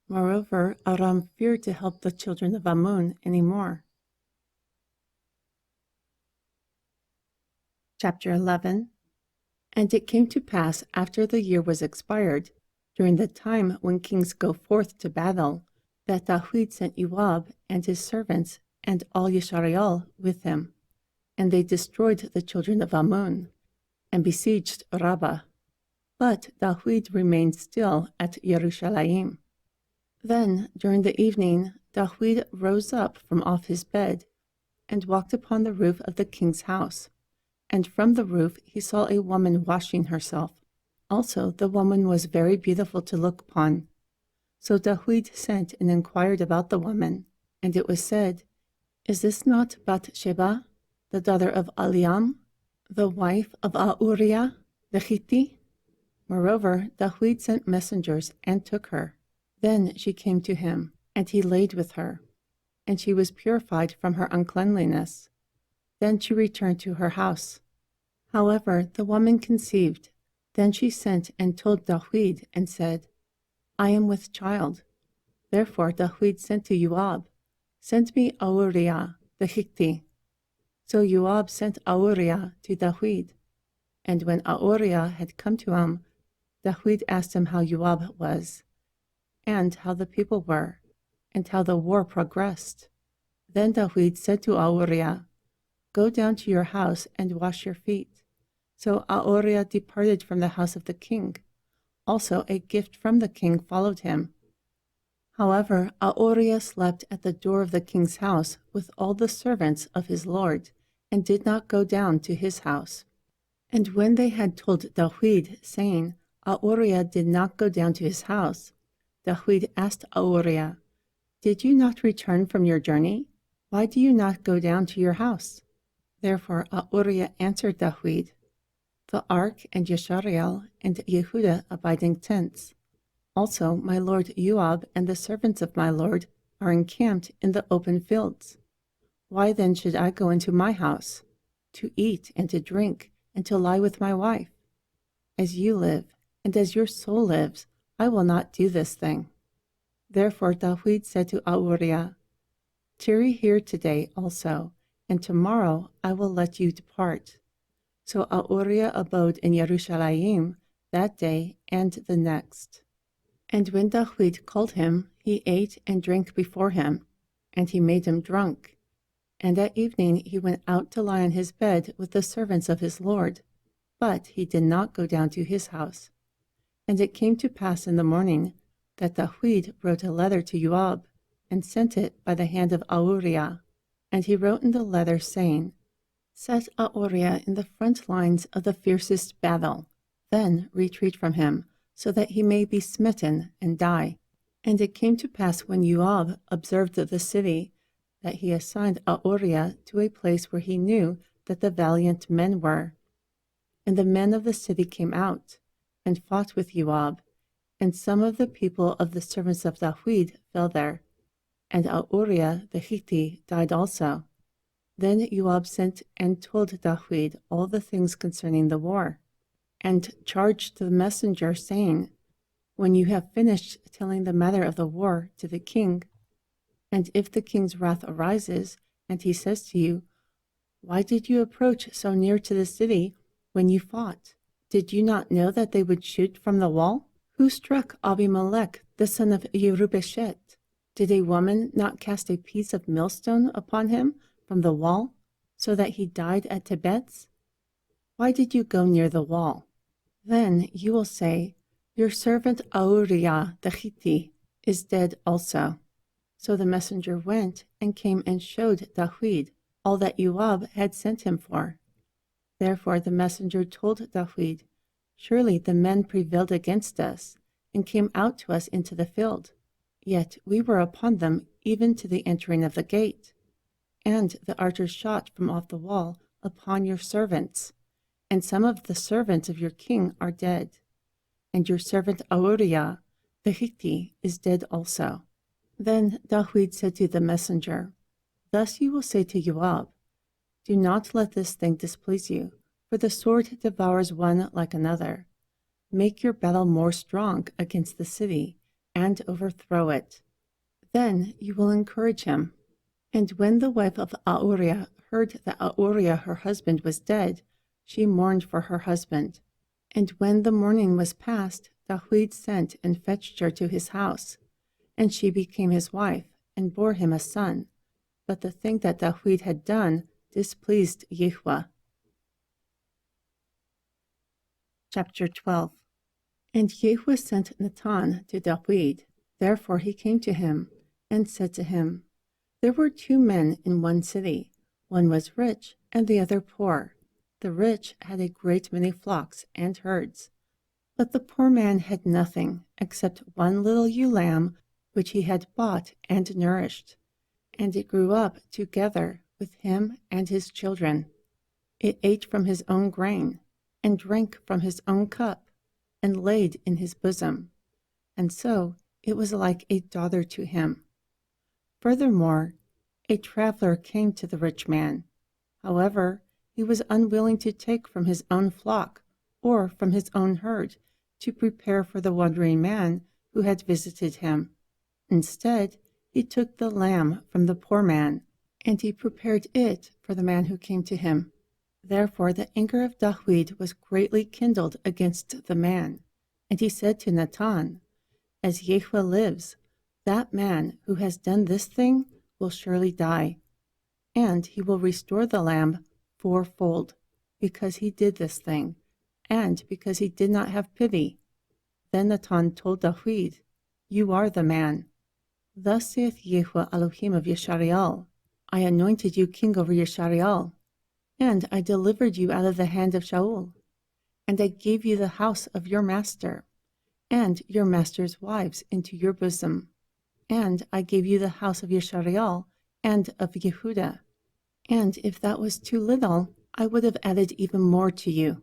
Moreover, Aram feared to help the children of Ammon any more. Chapter 11. And it came to pass after the year was expired, during the time when kings go forth to battle, that Dawid sent Joab and his servants and all Yisrael with him. And they destroyed the children of Ammon, and besieged Rabbah. But Dawid remained still at Jerusalem. Then, during the evening, Dawid rose up from off his bed, and walked upon the roof of the king's house. And from the roof he saw a woman washing herself. Also the woman was very beautiful to look upon. So Dawid sent and inquired about the woman, and it was said, "Is this not Bathsheba, the daughter of Eliam, the wife of Uriah the Hittite?" Moreover, Dawid sent messengers and took her. Then she came to him, and he laid with her, and she was purified from her uncleanliness. Then she returned to her house. However, the woman conceived. Then she sent and told Dawid, and said, "I am with child." Therefore Dawid sent to Joab, "Send me Uriah the Hittite." So Joab sent Uriah to Dawid. And when Uriah had come to him, Dawid asked him how Joab was, and how the people were, and how the war progressed. Then Dawid said to Uriah, "Go down to your house and wash your feet." So Uriah departed from the house of the king. Also a gift from the king followed him. However, Uriah slept at the door of the king's house with all the servants of his lord, and did not go down to his house. And when they had told Dawid, saying, Uriah did not go down to his house, Dawid asked Uriah, "Did you not return from your journey? Why do you not go down to your house?" Therefore Uriah answered Dawid, "The ark and Yeshareal and Yehuda abide in tents. Also my lord Joab and the servants of my lord are encamped in the open fields. Why then should I go into my house, to eat and to drink, and to lie with my wife? As you live, and as your soul lives, I will not do this thing." Therefore Dawid said to Uriah, "Tarry here today also, and tomorrow I will let you depart." So Uriah abode in Jerusalem that day and the next. And when Dawid called him, he ate and drank before him, and he made him drunk. And at evening he went out to lie on his bed with the servants of his lord, but he did not go down to his house. And it came to pass in the morning that Dawid wrote a letter to Joab, and sent it by the hand of Uriah. And he wrote in the letter, saying, "Set Uriah in the front lines of the fiercest battle, then retreat from him, so that he may be smitten and die." And it came to pass when Joab observed the city, that he assigned Uriah to a place where he knew that the valiant men were. And the men of the city came out, and fought with Joab, and some of the people of the servants of Dawid fell there, and Uriah the Hittite died also. Then Joab sent and told Dawid all the things concerning the war. and charged the messenger, saying, "When you have finished telling the matter of the war to the king, and if the king's wrath arises, and he says to you, 'Why did you approach so near to the city when you fought? Did you not know that they would shoot from the wall? Who struck Abimelech, the son of Yerubeshet? Did a woman not cast a piece of millstone upon him from the wall, so that he died at Tebetz? Why did you go near the wall?' Then you will say, 'Your servant Uriah the Hittite is dead also.'" So the messenger went and came and showed Dawid all that Joab had sent him for. Therefore the messenger told Dawid, "Surely the men prevailed against us, and came out to us into the field. Yet we were upon them even to the entering of the gate. And the archers shot from off the wall upon your servants, and some of the servants of your king are dead. And your servant Uriah the Hittite is dead also." Then Dawid said to the messenger, "Thus you will say to Joab, 'Do not let this thing displease you, for the sword devours one like another. Make your battle more strong against the city, and overthrow it. Then you will encourage him.'" And when the wife of Uriah heard that Uriah her husband was dead, she mourned for her husband. And when the mourning was past, Dawid sent and fetched her to his house. And she became his wife, and bore him a son. But the thing that Dawid had done displeased Yahweh. Chapter 12. And Yahweh sent Natan to Dawid. Therefore he came to him, and said to him, "There were 2 men in one city. One was rich, and the other poor. The rich had a great many flocks and herds. But the poor man had nothing, except one little ewe lamb, which he had bought and nourished. And it grew up together with him and his children. It ate from his own grain, and drank from his own cup, and laid in his bosom. And so it was like a daughter to him. Furthermore, a traveler came to the rich man. However, he was unwilling to take from his own flock or from his own herd to prepare for the wandering man who had visited him. Instead, he took the lamb from the poor man, and he prepared it for the man who came to him. Therefore the anger of Dawid was greatly kindled against the man. And he said to Natan, "As Yahweh lives, that man who has done this thing will surely die, and he will restore the lamb 4-fold, because he did this thing, and because he did not have pity." Then Natan told Dawid, "You are the man. Thus saith Yahweh Elohim of Yeshariel, I anointed you king over Yeshariel, and I delivered you out of the hand of Shaul, and I gave you the house of your master, and your master's wives into your bosom, and I gave you the house of Yeshariel and of Yehuda. And if that was too little, I would have added even more to you.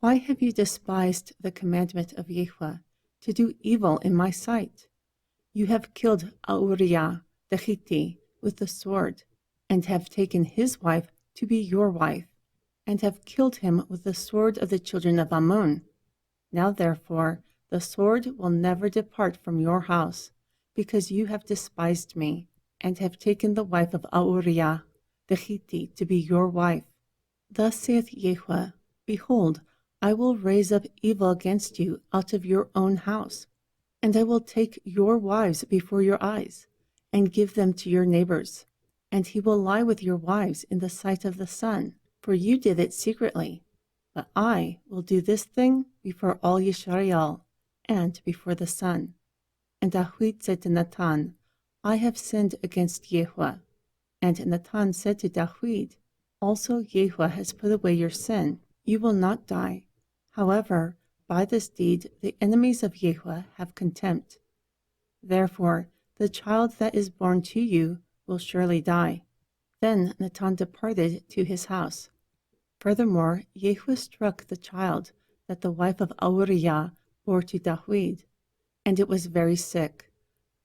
Why have you despised the commandment of Yahweh to do evil in my sight? You have killed Uriah the Hittite with the sword, and have taken his wife to be your wife, and have killed him with the sword of the children of Ammon. Now therefore the sword will never depart from your house, because you have despised me, and have taken the wife of Uriah the Hittite to be your wife. Thus saith Yahweh, Behold, I will raise up evil against you out of your own house, and I will take your wives before your eyes, and give them to your neighbors. And he will lie with your wives in the sight of the sun, for you did it secretly. But I will do this thing before all Yeshariel, and before the sun." And Dawid said to Natan, "I have sinned against Yahweh." And Natan said to Dawid, "Also Yahweh has put away your sin. You will not die. However, by this deed the enemies of Yahweh have contempt. Therefore the child that is born to you will surely die." Then Natan departed to his house. Furthermore, Yahweh struck the child that the wife of Uriah bore to Dawid, and it was very sick.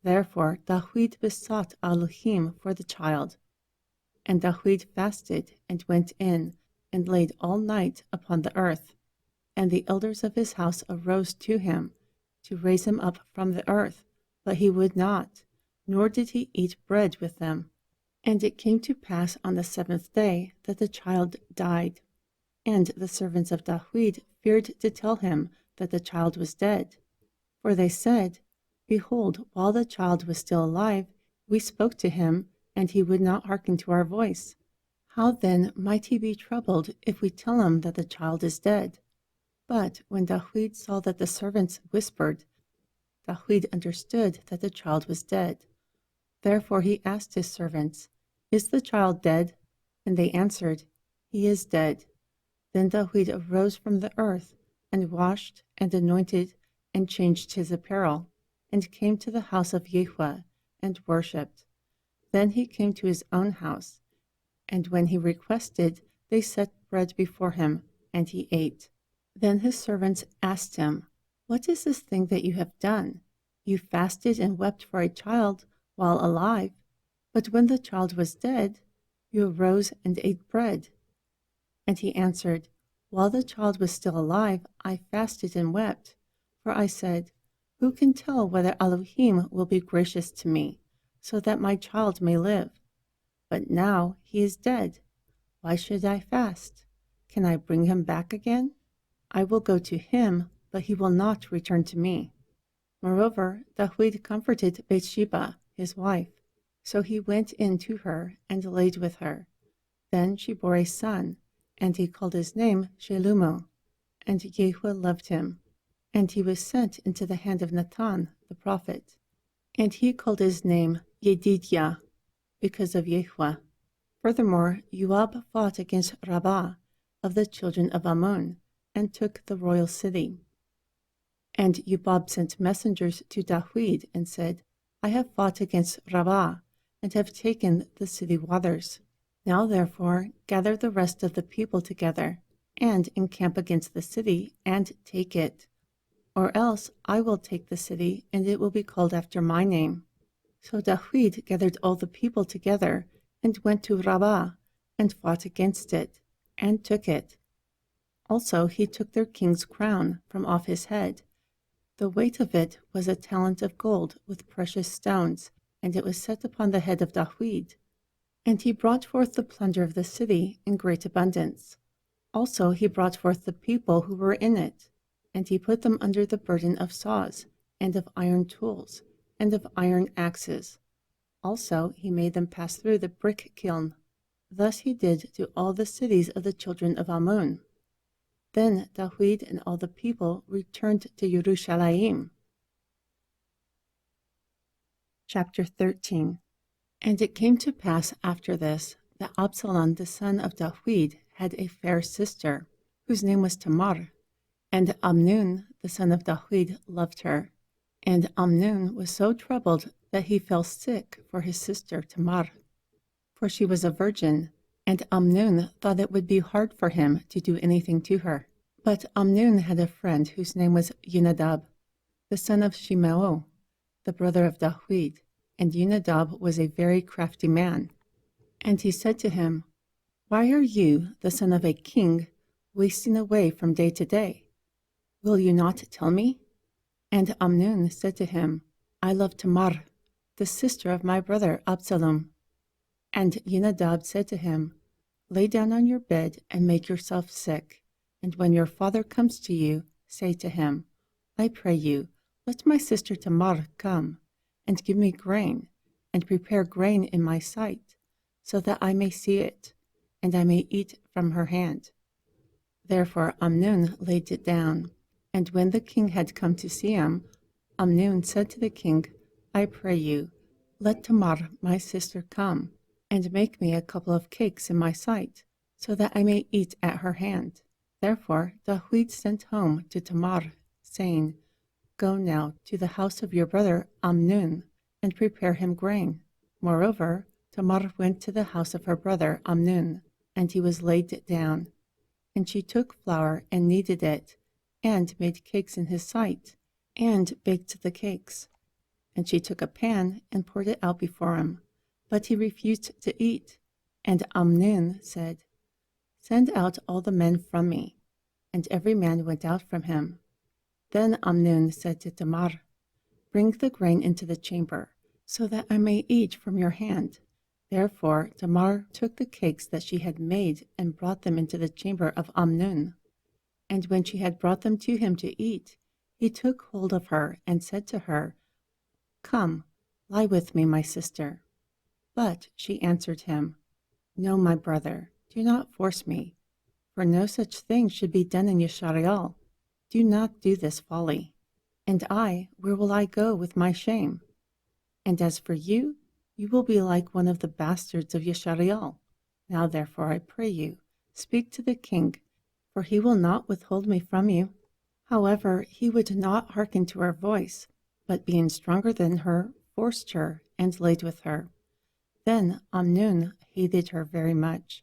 Therefore Dawid besought Elohim for the child. And Dawid fasted and went in and laid all night upon the earth. And the elders of his house arose to him to raise him up from the earth, but he would not, nor did he eat bread with them. And it came to pass on the 7th day that the child died. And the servants of Dawid feared to tell him that the child was dead. For they said, Behold, while the child was still alive, we spoke to him, and he would not hearken to our voice. How then might he be troubled if we tell him that the child is dead? But when Dawid saw that the servants whispered, Dawid understood that the child was dead. Therefore he asked his servants, Is the child dead? And they answered, He is dead. Then Dawid arose from the earth, and washed, and anointed, and changed his apparel, and came to the house of Yahweh, and worshipped. Then he came to his own house, and when he requested, they set bread before him, and he ate. Then his servants asked him, What is this thing that you have done? You fasted and wept for a child while alive, but when the child was dead, you arose and ate bread. And he answered, While the child was still alive, I fasted and wept, for I said, Who can tell whether Elohim will be gracious to me, so that my child may live? But now he is dead. Why should I fast? Can I bring him back again? I will go to him, but he will not return to me. Moreover, Dawid comforted Bathsheba, his wife. So he went in to her and laid with her. Then she bore a son, and he called his name Shelumo. And Yahweh loved him. And he was sent into the hand of Nathan the prophet. And he called his name Yedidiah, because of Yahweh. Furthermore, Joab fought against Rabbah of the children of Ammon, and took the royal city. And Joab sent messengers to Dawid, and said, I have fought against Rabbah, and have taken the city waters. Now therefore gather the rest of the people together, and encamp against the city, and take it. Or else I will take the city, and it will be called after my name. So Dawid gathered all the people together, and went to Rabbah, and fought against it, and took it. Also he took their king's crown from off his head. The weight of it was a talent of gold with precious stones, and it was set upon the head of Dawid. And he brought forth the plunder of the city in great abundance. Also he brought forth the people who were in it, and he put them under the burden of saws, and of iron tools, and of iron axes. Also he made them pass through the brick kiln. Thus he did to all the cities of the children of Ammon. Then Dawid and all the people returned to Jerusalem. Chapter 13. And it came to pass after this, that Absalom the son of Dawid had a fair sister, whose name was Tamar. And Amnon the son of Dawid loved her. And Amnon was so troubled that he fell sick for his sister Tamar. For she was a virgin, and Amnon thought it would be hard for him to do anything to her. But Amnon had a friend whose name was Yonadab, the son of Shimeo, the brother of Dawid, and Yonadab was a very crafty man. And he said to him, Why are you, the son of a king, wasting away from day to day? Will you not tell me? And Amnon said to him, I love Tamar, the sister of my brother Absalom. And Yonadab said to him, Lay down on your bed and make yourself sick, and when your father comes to you, say to him, I pray you, let my sister Tamar come, and give me grain, and prepare grain in my sight, so that I may see it, and I may eat from her hand. Therefore Amnon laid it down, and when the king had come to see him, Amnon said to the king, I pray you, let Tamar my sister come, and make me a couple of cakes in my sight, so that I may eat at her hand. Therefore Dawid sent home to Tamar, saying, Go now to the house of your brother Amnon, and prepare him grain. Moreover, Tamar went to the house of her brother Amnon, and he was laid down. And she took flour and kneaded it, and made cakes in his sight, and baked the cakes. And she took a pan and poured it out before him. But he refused to eat. And Amnon said, Send out all the men from me. and every man went out from him. Then Amnon said to Tamar, "Bring the grain into the chamber, so that I may eat from your hand." Therefore Tamar took the cakes that she had made and brought them into the chamber of Amnon. And when she had brought them to him to eat, he took hold of her and said to her, "Come, lie with me, my sister." But she answered him, "No, my brother, do not force me, for no such thing should be done in Yisrael. Do not do this folly. And I, where will I go with my shame? And as for you, you will be like one of the bastards of Yisrael. Now therefore, I pray you, speak to the king, for he will not withhold me from you." However, he would not hearken to her voice, but being stronger than her, forced her and laid with her. Then Amnon hated her very much,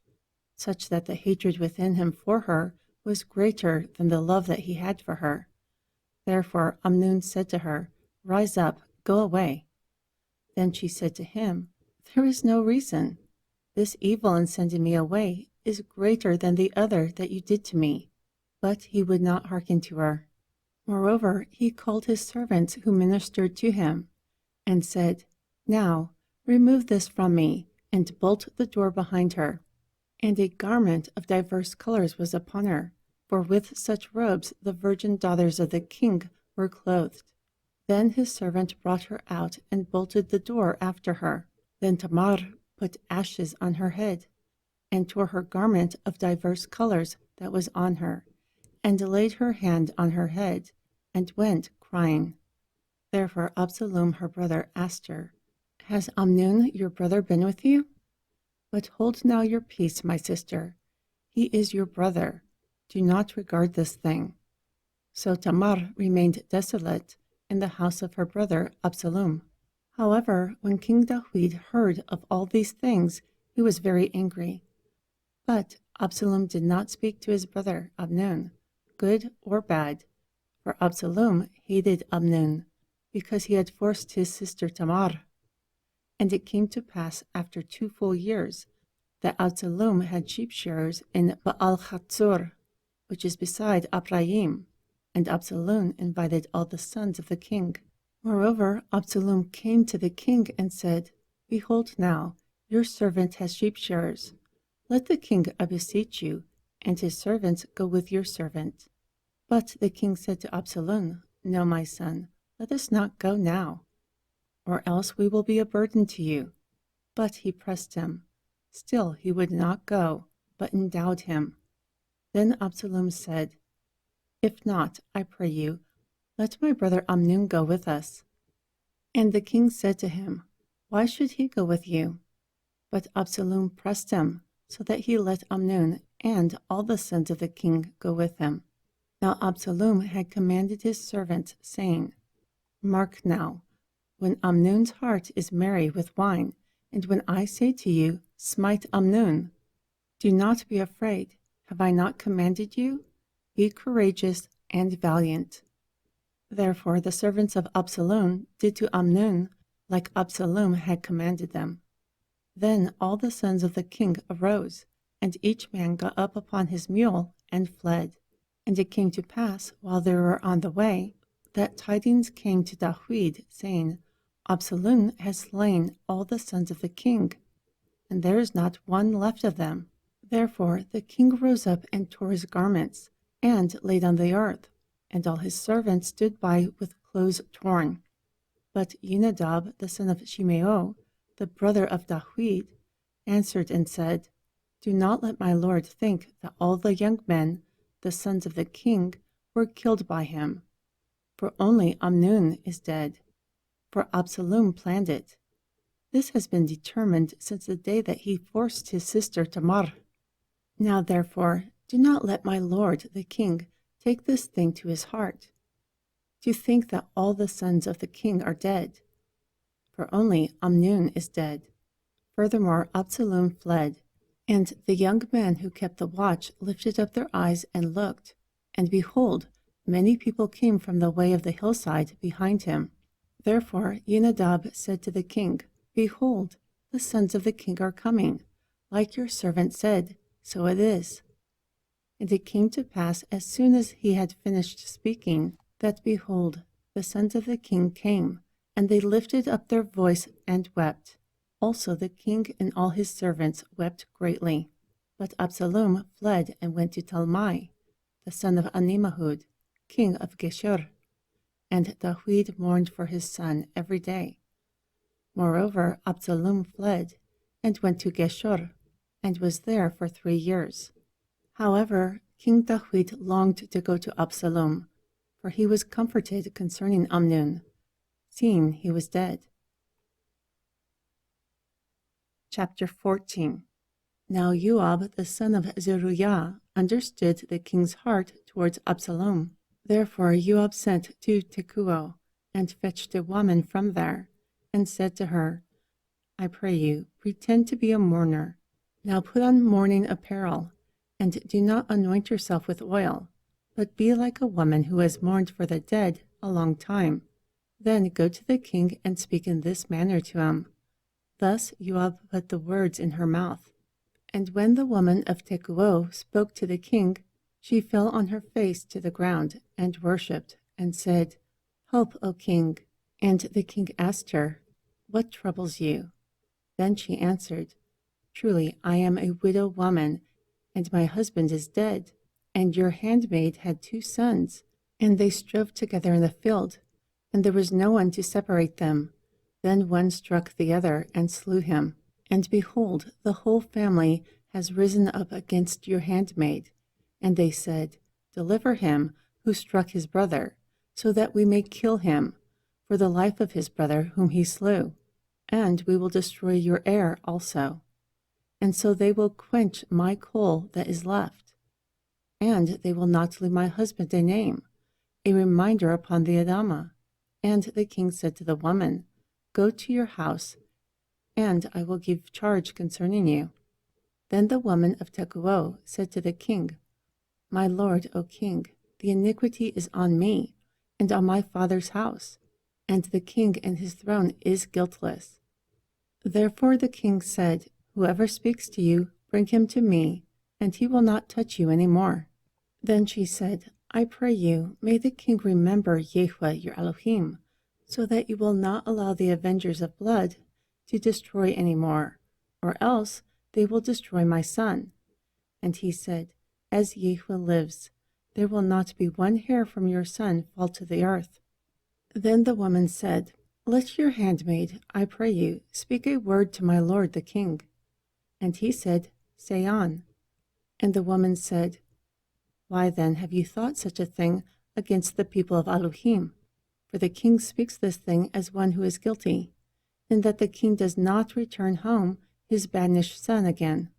such that the hatred within him for her was greater than the love that he had for her. Therefore Amnon said to her, "Rise up, go away." Then she said to him, "There is no reason. This evil in sending me away is greater than the other that you did to me." But he would not hearken to her. Moreover, he called his servants who ministered to him, and said, "Now remove this from me, and bolt the door behind her." And a garment of diverse colors was upon her, for with such robes the virgin daughters of the king were clothed. Then his servant brought her out and bolted the door after her. Then Tamar put ashes on her head, and tore her garment of diverse colors that was on her, and laid her hand on her head, and went crying. Therefore Absalom her brother asked her, "Has Amnon your brother been with you? But hold now your peace, my sister. He is your brother. Do not regard this thing." So Tamar remained desolate in the house of her brother Absalom. However, when King David heard of all these things, he was very angry. But Absalom did not speak to his brother Amnon, good or bad, for Absalom hated Amnon, because he had forced his sister Tamar. And it came to pass after 2 full years that Absalom had sheep shearers in Baal Chatzor, which is beside Ephraim, and Absalom invited all the sons of the king. Moreover, Absalom came to the king and said, "Behold now, your servant has sheep shearers. Let the king, I beseech you, and his servants go with your servant." But the king said to Absalom, "No, my son, let us not go now, or else we will be a burden to you." But he pressed him. Still he would not go, but endowed him. Then Absalom said, "If not, I pray you, let my brother Amnon go with us." And the king said to him, "Why should he go with you?" But Absalom pressed him, so that he let Amnon and all the sons of the king go with him. Now Absalom had commanded his servants, saying, "Mark now, when Amnon's heart is merry with wine, and when I say to you, 'Smite Amnon,' do not be afraid. Have I not commanded you? Be courageous and valiant." Therefore the servants of Absalom did to Amnon like Absalom had commanded them. Then all the sons of the king arose, and each man got up upon his mule and fled. And it came to pass, while they were on the way, that tidings came to David, saying, "Absalom has slain all the sons of the king, and there is not one left of them." Therefore the king rose up and tore his garments, and laid on the earth, and all his servants stood by with clothes torn. But Jonadab, the son of Shimeo, the brother of David, answered and said, "Do not let my lord think that all the young men, the sons of the king, were killed by him. For only Amnon is dead, for Absalom planned it. This has been determined since the day that he forced his sister Tamar. Now therefore, do not let my lord the king take this thing to his heart, to think that all the sons of the king are dead, for only Amnon is dead." Furthermore, Absalom fled, and the young men who kept the watch lifted up their eyes and looked, and behold, many people came from the way of the hillside behind him. Therefore Jonadab said to the king, "Behold, the sons of the king are coming. Like your servant said, so it is." And it came to pass, as soon as he had finished speaking, that, behold, the sons of the king came, and they lifted up their voice and wept. Also the king and all his servants wept greatly. But Absalom fled and went to Talmai, the son of Animahud, king of Geshur. And Dawid mourned for his son every day. Moreover, Absalom fled and went to Geshur, and was there for 3 years. However, King Dawid longed to go to Absalom, for he was comforted concerning Amnon, seeing he was dead. Chapter 14. Now Joab, the son of Zeruiah, understood the king's heart towards Absalom. Therefore Joab sent to Tekoa, and fetched a woman from there, and said to her, I pray you, pretend to be a mourner. Now put on mourning apparel, and do not anoint yourself with oil, but be like a woman who has mourned for the dead a long time. Then go to the king and speak in this manner to him. Thus Joab put the words in her mouth. And when the woman of Tekoa spoke to the king, she fell on her face to the ground and worshipped, and said, Help, O king. And the king asked her, What troubles you? Then she answered, Truly, I am a widow woman, and my husband is dead. And your handmaid had 2 sons, and they strove together in the field, and there was no one to separate them. Then one struck the other and slew him. And behold, the whole family has risen up against your handmaid. And they said, Deliver him who struck his brother, so that we may kill him, for the life of his brother whom he slew. And we will destroy your heir also. And so they will quench my coal that is left. And they will not leave my husband a name, a reminder upon the Adamah. And the king said to the woman, Go to your house, and I will give charge concerning you. Then the woman of Tekoa said to the king, My lord, O king, the iniquity is on me, and on my father's house, and the king and his throne is guiltless. Therefore the king said, Whoever speaks to you, bring him to me, and he will not touch you any more. Then she said, I pray you, may the king remember Yahweh your Elohim, so that you will not allow the avengers of blood to destroy any more, or else they will destroy my son. And he said, As Yahweh lives, there will not be one hair from your son fall to the earth. Then the woman said, Let your handmaid, I pray you, speak a word to my lord the king. And he said, Say on. And the woman said, Why then have you thought such a thing against the people of Elohim? For the king speaks this thing as one who is guilty, and that the king does not return home his banished son again.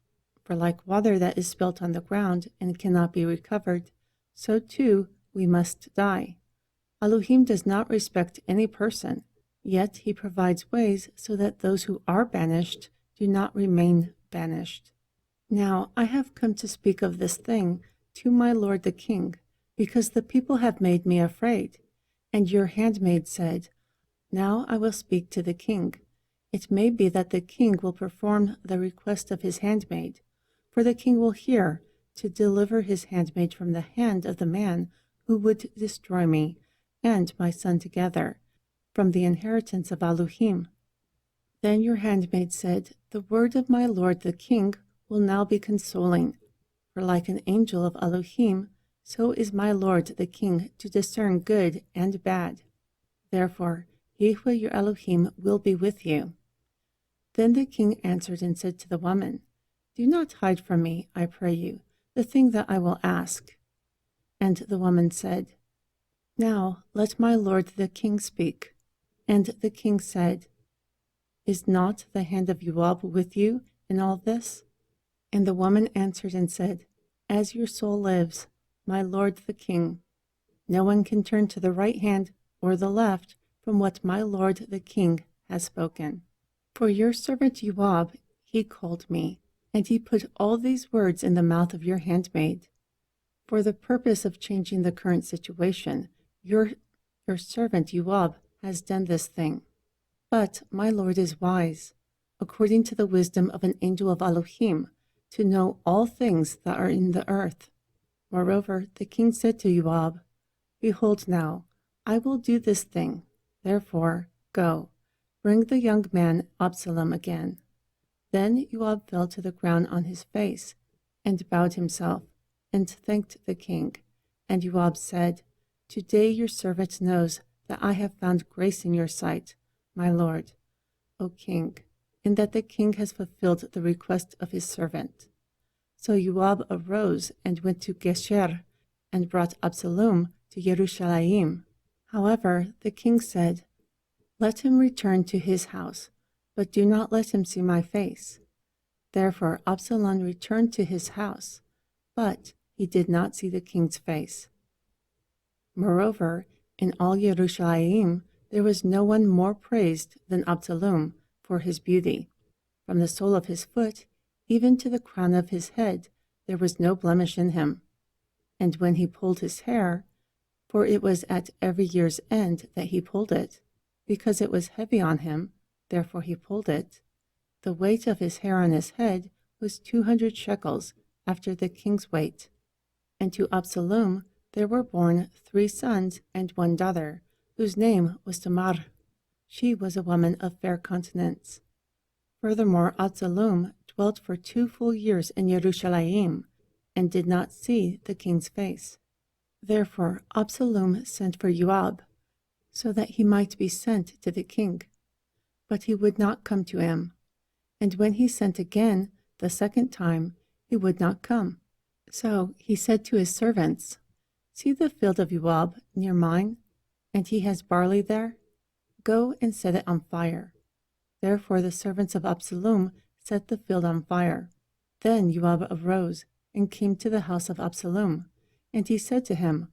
For like water that is spilt on the ground and cannot be recovered, so too we must die. Elohim does not respect any person, yet he provides ways so that those who are banished do not remain banished. Now I have come to speak of this thing to my lord the king, because the people have made me afraid. And your handmaid said, Now I will speak to the king. It may be that the king will perform the request of his handmaid, for the king will hear to deliver his handmaid from the hand of the man who would destroy me and my son together from the inheritance of Elohim. Then your handmaid said, The word of my lord the king will now be consoling, for like an angel of Elohim, so is my lord the king to discern good and bad. Therefore, Yahweh your Elohim will be with you. Then the king answered and said to the woman, Do not hide from me, I pray you, the thing that I will ask. And the woman said, Now let my lord the king speak. And the king said, Is not the hand of Joab with you in all this? And the woman answered and said, As your soul lives, my lord the king, no one can turn to the right hand or the left from what my lord the king has spoken. For your servant Joab, he called me, and he put all these words in the mouth of your handmaid. For the purpose of changing the current situation, your servant Joab has done this thing. But my lord is wise, according to the wisdom of an angel of Elohim, to know all things that are in the earth. Moreover, the king said to Joab, Behold now, I will do this thing. Therefore, go, bring the young man Absalom again. Then Joab fell to the ground on his face, and bowed himself, and thanked the king. And Joab said, Today your servant knows that I have found grace in your sight, my lord, O king, in that the king has fulfilled the request of his servant. So Joab arose and went to Gesher, and brought Absalom to Jerusalem. However, the king said, Let him return to his house, but do not let him see my face. Therefore Absalom returned to his house, but he did not see the king's face. Moreover, in all Jerusalem there was no one more praised than Absalom for his beauty. From the sole of his foot even to the crown of his head there was no blemish in him. And when he pulled his hair, for it was at every year's end that he pulled it, because it was heavy on him, therefore he pulled it, the weight of his hair on his head was 200 shekels, after the king's weight. And to Absalom there were born 3 sons and 1 daughter, whose name was Tamar. She was a woman of fair countenance. Furthermore, Absalom dwelt for 2 full years in Jerusalem, and did not see the king's face. Therefore Absalom sent for Joab, so that he might be sent to the king. But he would not come to him. And when he sent again, the second time, he would not come. So he said to his servants, See the field of Joab near mine, and he has barley there? Go and set it on fire. Therefore the servants of Absalom set the field on fire. Then Joab arose and came to the house of Absalom, and he said to him,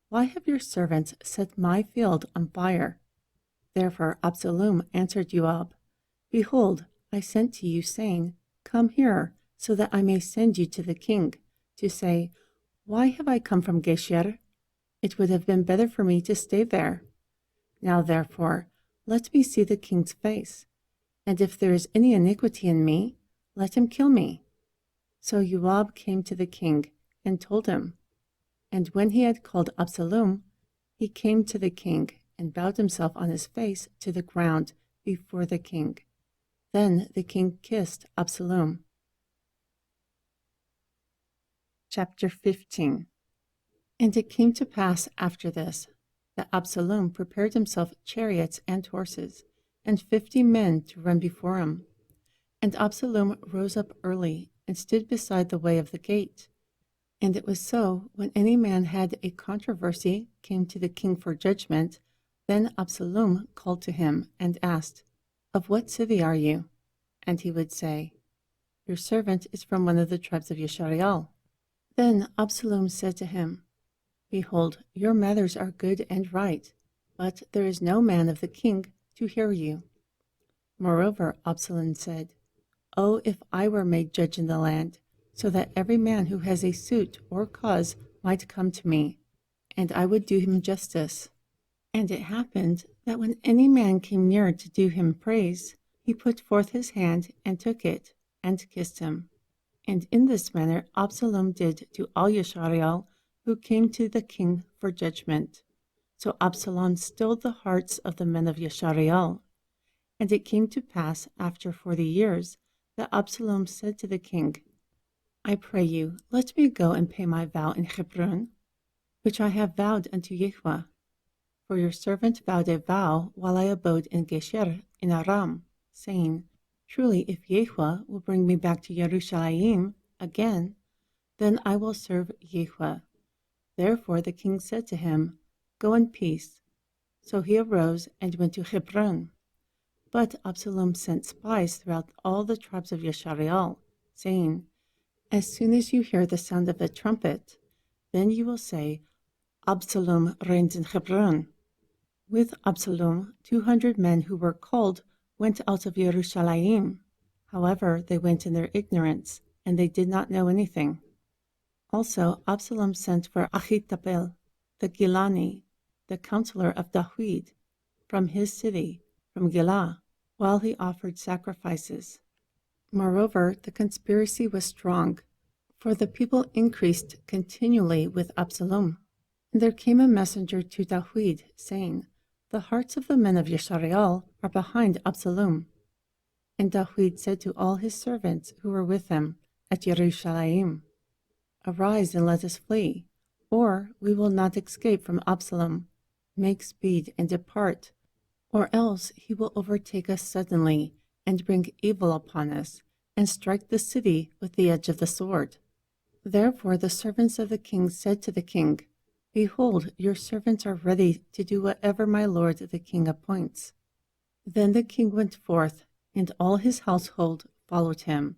Why have your servants set my field on fire? Therefore Absalom answered Joab, Behold, I sent to you, saying, Come here, so that I may send you to the king, to say, Why have I come from Gesher? It would have been better for me to stay there. Now therefore, let me see the king's face, and if there is any iniquity in me, let him kill me. So Joab came to the king, and told him. And when he had called Absalom, he came to the king, and bowed himself on his face to the ground before the king. Then the king kissed Absalom. Chapter 15. And it came to pass after this, that Absalom prepared himself chariots and horses, and 50 men to run before him. And Absalom rose up early, and stood beside the way of the gate. And it was so, when any man had a controversy, came to the king for judgment, then Absalom called to him, and asked, Of what city are you? And he would say, Your servant is from one of the tribes of Yisrael. Then Absalom said to him, Behold, your matters are good and right, but there is no man of the king to hear you. Moreover, Absalom said, Oh, if I were made judge in the land, so that every man who has a suit or cause might come to me, and I would do him justice. And it happened that when any man came near to do him praise, he put forth his hand and took it, and kissed him. And in this manner Absalom did to all Yisrael who came to the king for judgment. So Absalom stilled the hearts of the men of Yisrael. And it came to pass after 40 years that Absalom said to the king, I pray you, let me go and pay my vow in Hebron, which I have vowed unto Yahweh. For your servant vowed a vow while I abode in Gesher in Aram, saying, Truly, if Yahweh will bring me back to Jerusalem again, then I will serve Yahweh. Therefore the king said to him, Go in peace. So he arose and went to Hebron. But Absalom sent spies throughout all the tribes of Yisrael, saying, As soon as you hear the sound of a trumpet, then you will say, Absalom reigns in Hebron. With Absalom 200 men who were called went out of Jerusalem. However, they went in their ignorance, and they did not know anything. Also Absalom sent for Ahithophel, the Gilani, the counselor of David, from his city, from Gilah, while he offered sacrifices. Moreover, the conspiracy was strong, for the people increased continually with Absalom. And there came a messenger to Dawid, saying, The hearts of the men of Yisrael are behind Absalom. And Dawid said to all his servants who were with him at Jerusalem, Arise and let us flee, or we will not escape from Absalom. Make speed and depart, or else he will overtake us suddenly and bring evil upon us, and strike the city with the edge of the sword. Therefore the servants of the king said to the king, Behold, your servants are ready to do whatever my lord the king appoints. Then the king went forth, and all his household followed him.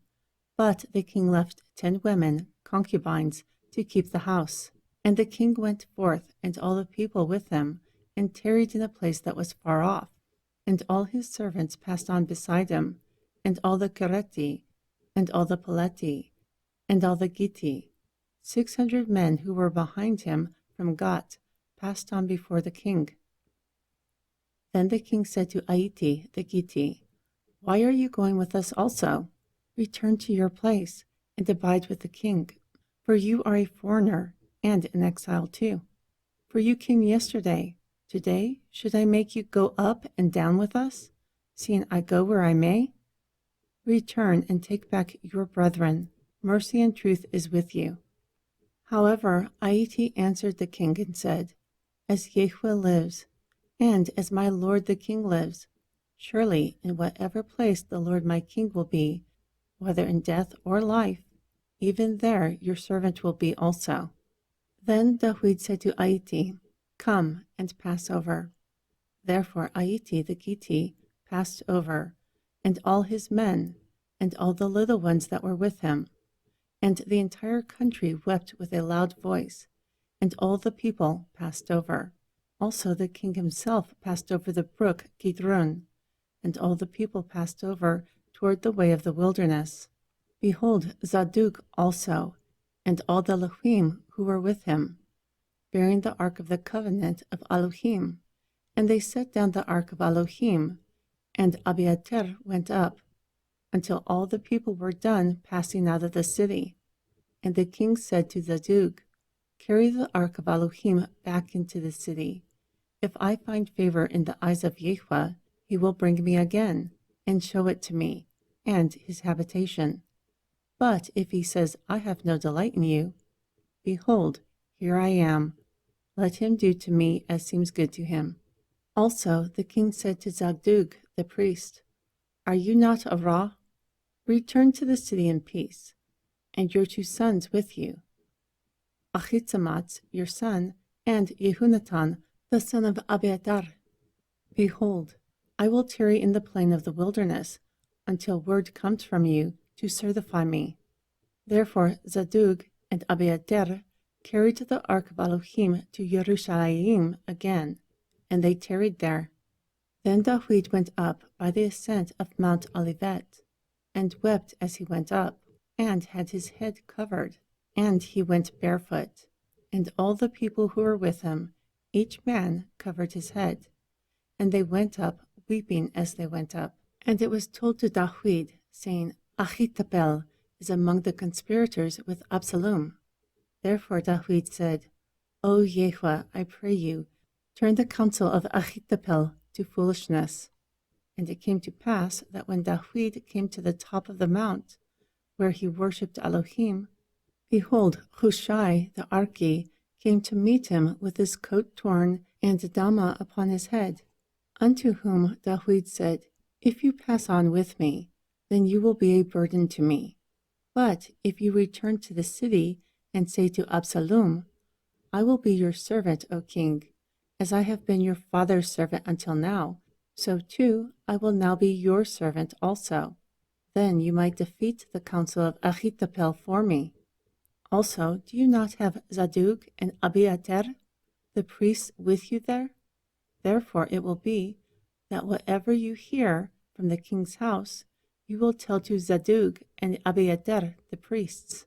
But the king left 10 women, concubines, to keep the house. And the king went forth, and all the people with him, and tarried in a place that was far off. And all his servants passed on beside him, and all the Kereti, and all the Peleti, and all the Gitti. 600 men who were behind him from Gat passed on before the king. Then the king said to Aiti the Gitti, Why are you going with us also? Return to your place and abide with the king, for you are a foreigner and an exile too. For you came yesterday. Today should I make you go up and down with us, seeing I go where I may? Return and take back your brethren. Mercy and truth is with you. However, Aiti answered the king and said, As Yahweh lives, and as my lord the king lives, surely in whatever place the Lord my king will be, whether in death or life, even there your servant will be also. Then Dawid said to Aiti, Come and pass over. Therefore Aiti the Gitti passed over, and all his men, and all the little ones that were with him. And the entire country wept with a loud voice, and all the people passed over. Also the king himself passed over the brook Kidron, and all the people passed over toward the way of the wilderness. Behold, Zadok also, and all the Elohim who were with him, bearing the ark of the covenant of Elohim. And they set down the ark of Elohim, and Abiathar went up, until all the people were done passing out of the city. And the king said to Zadok, Carry the ark of Elohim back into the city. If I find favor in the eyes of Yahweh, he will bring me again, and show it to me, and his habitation. But if he says, I have no delight in you, behold, here I am. Let him do to me as seems good to him. Also the king said to Zadok the priest, Are you not a Ra? Return to the city in peace, and your 2 sons with you, Achitzamat, your son, and Yehunatan, the son of Abiathar. Behold, I will tarry in the plain of the wilderness until word comes from you to certify me. Therefore Zadok and Abiathar carried the ark of Elohim to Jerusalem again, and they tarried there. Then Dawid went up by the ascent of Mount Olivet, and wept as he went up, and had his head covered, and he went barefoot. And all the people who were with him, each man covered his head. And they went up, weeping as they went up. And it was told to Dawid, saying, Ahithophel is among the conspirators with Absalom. Therefore Dawid said, O Yahweh, I pray you, turn the counsel of Ahithophel to foolishness. And it came to pass that when Dawid came to the top of the mount, where he worshipped Elohim, behold, Hushai the Archi came to meet him with his coat torn and dama upon his head, unto whom Dawid said, If you pass on with me, then you will be a burden to me. But if you return to the city and say to Absalom, I will be your servant, O king, as I have been your father's servant until now, so too I will now be your servant also. Then you might defeat the counsel of Ahithophel for me. Also, do you not have Zadok and Abiathar, the priests, with you there? Therefore it will be that whatever you hear from the king's house, you will tell to Zadok and Abiathar, the priests.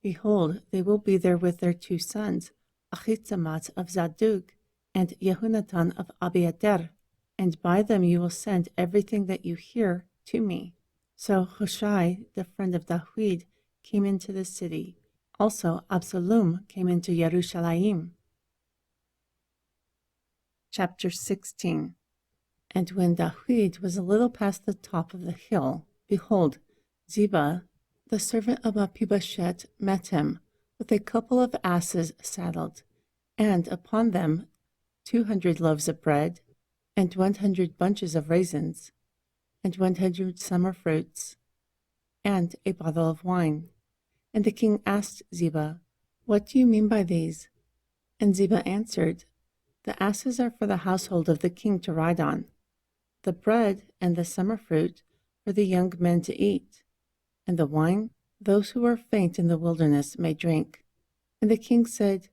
Behold, they will be there with their 2 sons, Achitzamat of Zadok and Yehunatan of Abiathar, and by them you will send everything that you hear to me. So Hushai, the friend of Dawid, came into the city. Also Absalom came into Yerushalayim. Chapter 16. And when David was a little past the top of the hill, behold, Ziba, the servant of Mephibosheth, met him, with a couple of asses saddled, and upon them 200 loaves of bread, and 100 bunches of raisins, and 100 summer fruits, and a bottle of wine. And the king asked Ziba, What do you mean by these? And Ziba answered, The asses are for the household of the king to ride on, the bread and the summer fruit for the young men to eat, and the wine those who are faint in the wilderness may drink. And the king said,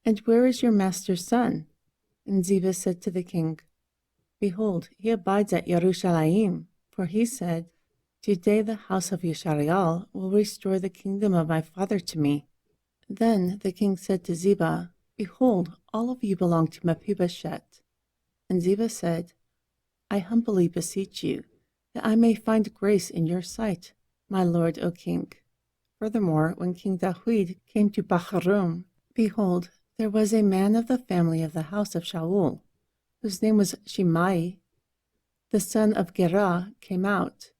And where is your master's son? And Ziba said to the king, Behold, he abides at Yerushalayim, for he said, Today the house of Yishariel will restore the kingdom of my father to me. Then the king said to Ziba, Behold, all of you belong to Mephibosheth. And Ziba said, I humbly beseech you, that I may find grace in your sight, my lord, O king. Furthermore, when King David came to Baharum, behold, there was a man of the family of the house of Shaul, whose name was Shimei, the son of Gerah, came out.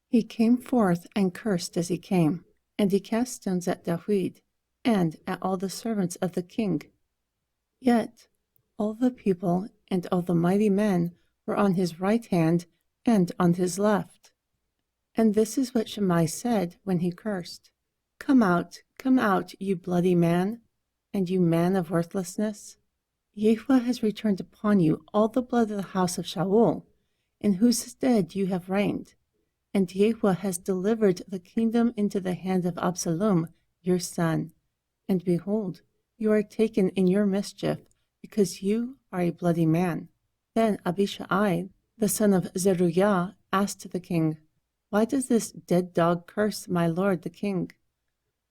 He came forth and cursed as he came, and he cast stones at David, and at all the servants of the king. Yet all the people and all the mighty men were on his right hand and on his left. And this is what Shimei said when he cursed. Come out, you bloody man, and you man of worthlessness. Yahweh has returned upon you all the blood of the house of Shaul, in whose stead you have reigned. And Yahweh has delivered the kingdom into the hand of Absalom, your son. And behold, you are taken in your mischief, because you are a bloody man. Then Abishai, the son of Zeruiah, asked the king, Why does this dead dog curse my lord the king?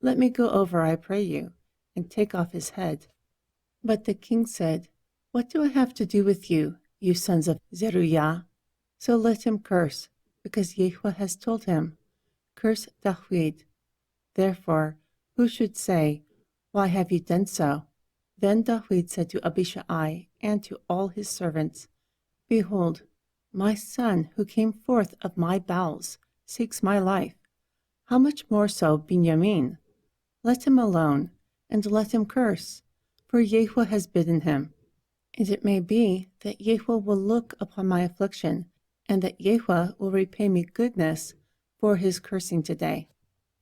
Let me go over, I pray you, and take off his head. But the king said, What do I have to do with you, you sons of Zeruiah? So let him curse, because Yahweh has told him, Curse David. Therefore, who should say, Why have you done so? Then David said to Abishai and to all his servants, Behold, my son who came forth of my bowels seeks my life. How much more so Benjamin? Let him alone, and let him curse, for Yahweh has bidden him. And it may be that Yahweh will look upon my affliction, and that Yahweh will repay me goodness for his cursing today.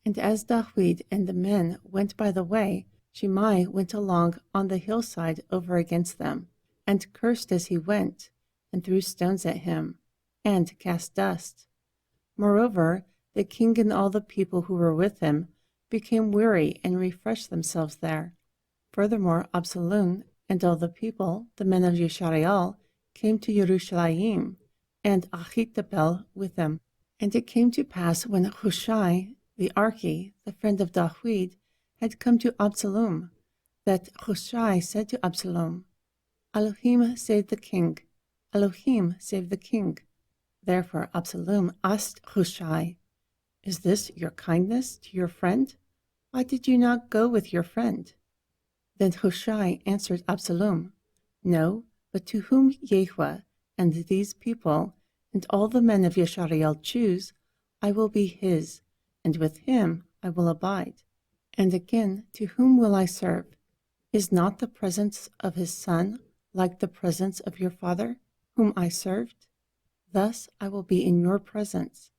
And as David and the men went by the way, Shimei went along on the hillside over against them, and cursed as he went, and threw stones at him, and cast dust. Moreover, the king and all the people who were with him became weary and refreshed themselves there. Furthermore, Absalom and all the people, the men of Yishariel, came to Yerushalayim, and Ahithophel with them. And it came to pass when Hushai, the Archi, the friend of David, had come to Absalom, that Hushai said to Absalom, Elohim save the king, Elohim save the king. Therefore Absalom asked Hushai, Is this your kindness to your friend? Why did you not go with your friend? Then Hushai answered Absalom, No, but to whom Yahweh and these people and all the men of Yishariel choose, I will be his, and with him I will abide. And again, to whom will I serve? Is not the presence of his son like the presence of your father, whom I served? Thus I will be in your presence.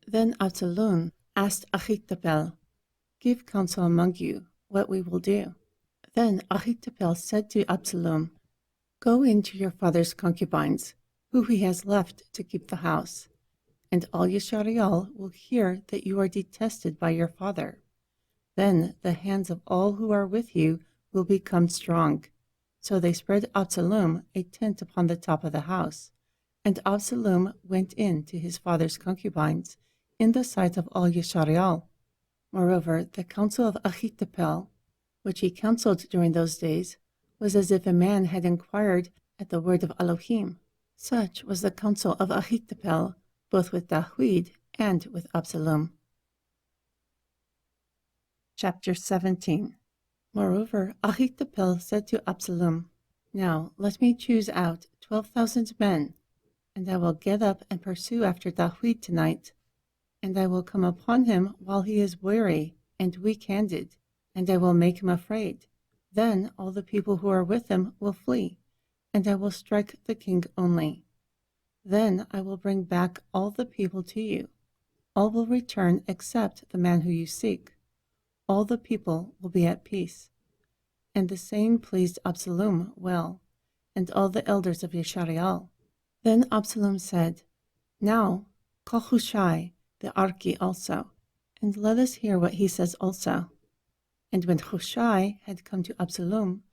Then Absalom asked Ahithophel, Give counsel among you what we will do. Then Ahithophel said to Absalom, Go in to your father's concubines, who he has left to keep the house, and all Yishariel will hear that you are detested by your father. Then the hands of all who are with you will become strong. So they spread Absalom a tent upon the top of the house, and Absalom went in to his father's concubines in the sight of all Yishariel. Moreover, the counsel of Ahithophel, which he counseled during those days, was as if a man had inquired at the word of Elohim. Such was the counsel of Ahithophel, both with David and with Absalom. Chapter 17. Moreover, Ahithophel said to Absalom, "Now let me choose out 12,000 men, and I will get up and pursue after David tonight. And I will come upon him while he is weary and weak-handed, and I will make him afraid. Then all the people who are with him will flee, and I will strike the king only. Then I will bring back all the people to you. All will return except the man who you seek. All the people will be at peace." And the saying pleased Absalom well, and all the elders of Yeshariel. Then Absalom said, "Now call Hushai the Archi also, and let us hear what he says also." And when Hushai had come to Absalom,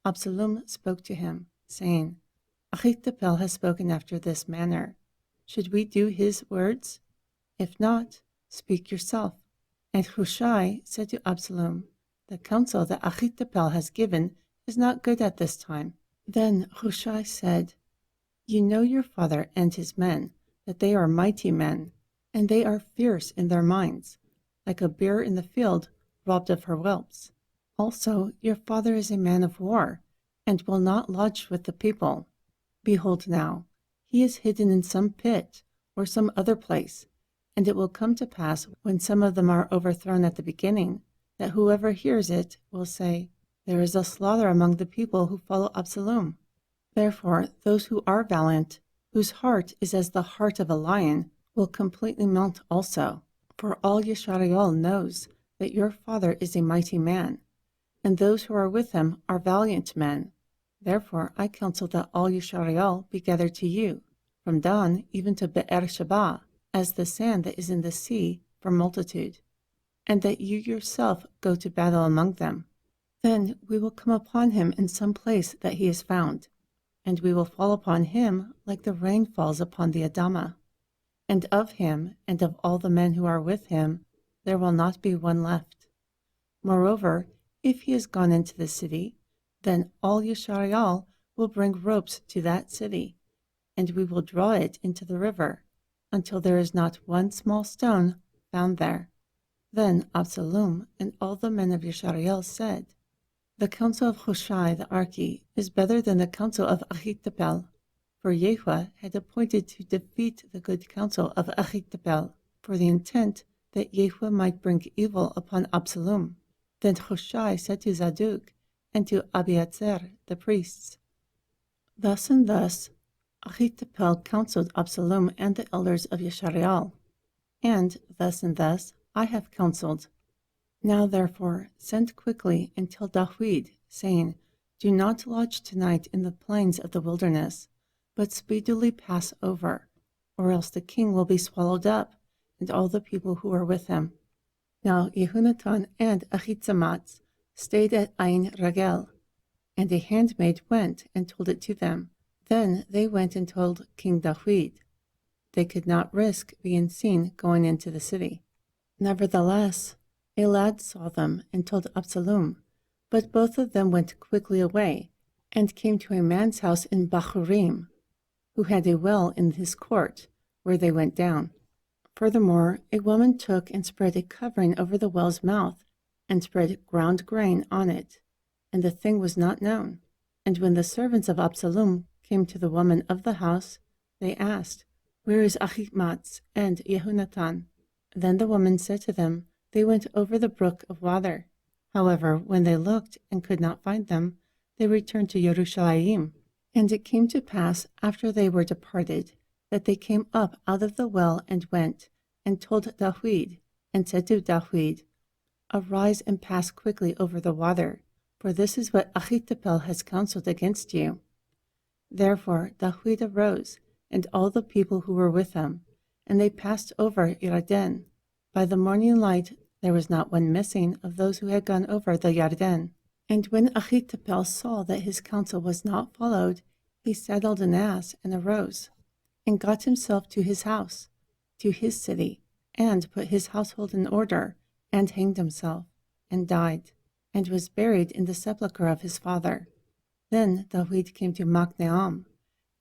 Absalom spoke to him, saying, "Ahithophel has spoken after this manner. Should we do his words? If not, speak yourself." And Hushai said to Absalom, "The counsel that Ahithophel has given is not good at this time." Then Hushai said, "You know your father and his men, that they are mighty men, and they are fierce in their minds, like a bear in the field robbed of her whelps. Also, your father is a man of war, and will not lodge with the people. Behold now, he is hidden in some pit or some other place, and it will come to pass when some of them are overthrown at the beginning, that whoever hears it will say, 'There is a slaughter among the people who follow Absalom.' Therefore, those who are valiant, whose heart is as the heart of a lion, will completely melt also. For all Yeshariel knows that your father is a mighty man, and those who are with him are valiant men. Therefore, I counsel that all Yeshariel be gathered to you, from Dan even to Be'er-sheba, as the sand that is in the sea for multitude, and that you yourself go to battle among them. Then we will come upon him in some place that he is found, and we will fall upon him like the rain falls upon the Adamah. And of him and of all the men who are with him, there will not be one left. Moreover, if he has gone into the city, then all Yeshariel will bring ropes to that city, and we will draw it into the river, until there is not one small stone found there." Then Absalom and all the men of Yeshariel said, "The counsel of Hushai the Archi is better than the counsel of Ahithophel." For Yehuah had appointed to defeat the good counsel of Ahithophel, for the intent that Yehuah might bring evil upon Absalom. Then Hushai said to Zadok and to Abiathar the priests, "Thus and thus Ahithophel counseled Absalom and the elders of Yeshariel, and thus I have counseled. Now therefore send quickly and tell David, saying, 'Do not lodge tonight in the plains of the wilderness, but speedily pass over, or else the king will be swallowed up, and all the people who are with him.'" Now Yehunatan and Achitzamatz stayed at Ain Ragel, and a handmaid went and told it to them. Then they went and told King David. They could not risk being seen going into the city. Nevertheless, a lad saw them and told Absalom, but both of them went quickly away and came to a man's house in Bahurim, who had a well in his court, where they went down. Furthermore, a woman took and spread a covering over the well's mouth and spread ground grain on it, and the thing was not known. And when the servants of Absalom came to the woman of the house, they asked, "Where is Ahimaaz and Yehunatan?" Then the woman said to them, "They went over the brook of water." However, when they looked and could not find them, they returned to Yerushalayim. And it came to pass, after they were departed, that they came up out of the well and went, and told David, and said to David, "Arise and pass quickly over the water, for this is what Ahithophel has counseled against you." Therefore David arose, and all the people who were with him, and they passed over Yarden. By the morning light there was not one missing of those who had gone over the Yarden. And when Ahithophel saw that his counsel was not followed, he saddled an ass and arose, and got himself to his house, to his city, and put his household in order, and hanged himself, and died, and was buried in the sepulchre of his father. Then David came to Machnaim,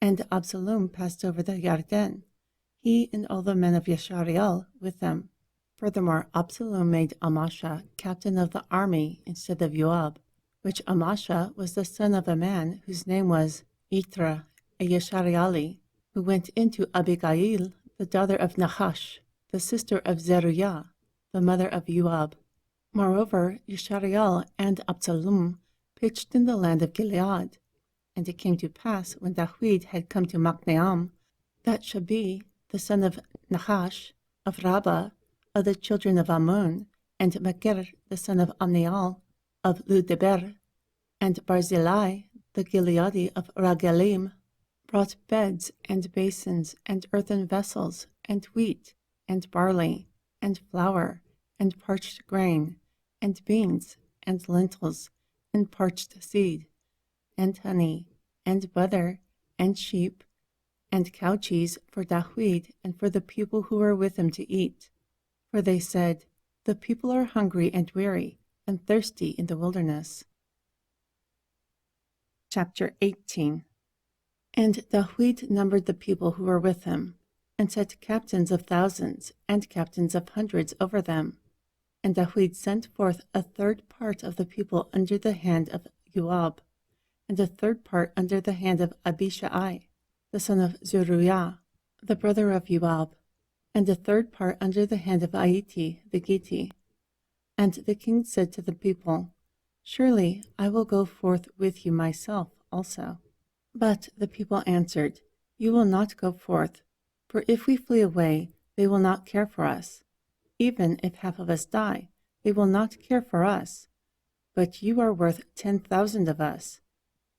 and Absalom passed over the Yarden, he and all the men of Yeshariel with him. Furthermore, Absalom made Amasa captain of the army instead of Joab, which Amasa was the son of a man whose name was Itra, a Yeshariali, who went into Abigail, the daughter of Nahash, the sister of Zeruiah, the mother of Joab. Moreover, Yeshariel and Absalom pitched in the land of Gilead. And it came to pass, when David had come to Machnaim, that Shabi, the son of Nahash, of Rabbah, of the children of Ammon, and Makir, the son of Amniel, of Ludeber, and Barzillai, the Gileadi of Ragalim, brought beds and basins and earthen vessels and wheat and barley and flour and parched grain and beans and lentils and parched seed and honey and butter and sheep and cow cheese for David and for the people who were with him to eat. For they said, "The people are hungry and weary and thirsty in the wilderness." Chapter 18. And David numbered the people who were with him, and set captains of thousands and captains of hundreds over them. And David sent forth a third part of the people under the hand of Joab, and a third part under the hand of Abishai, the son of Zeruiah, the brother of Joab, and a third part under the hand of Aiti the Gitti. And the king said to the people, "Surely I will go forth with you myself also." But the people answered, "You will not go forth, for if we flee away, they will not care for us. Even if half of us die, they will not care for us. But you are worth 10,000 of us.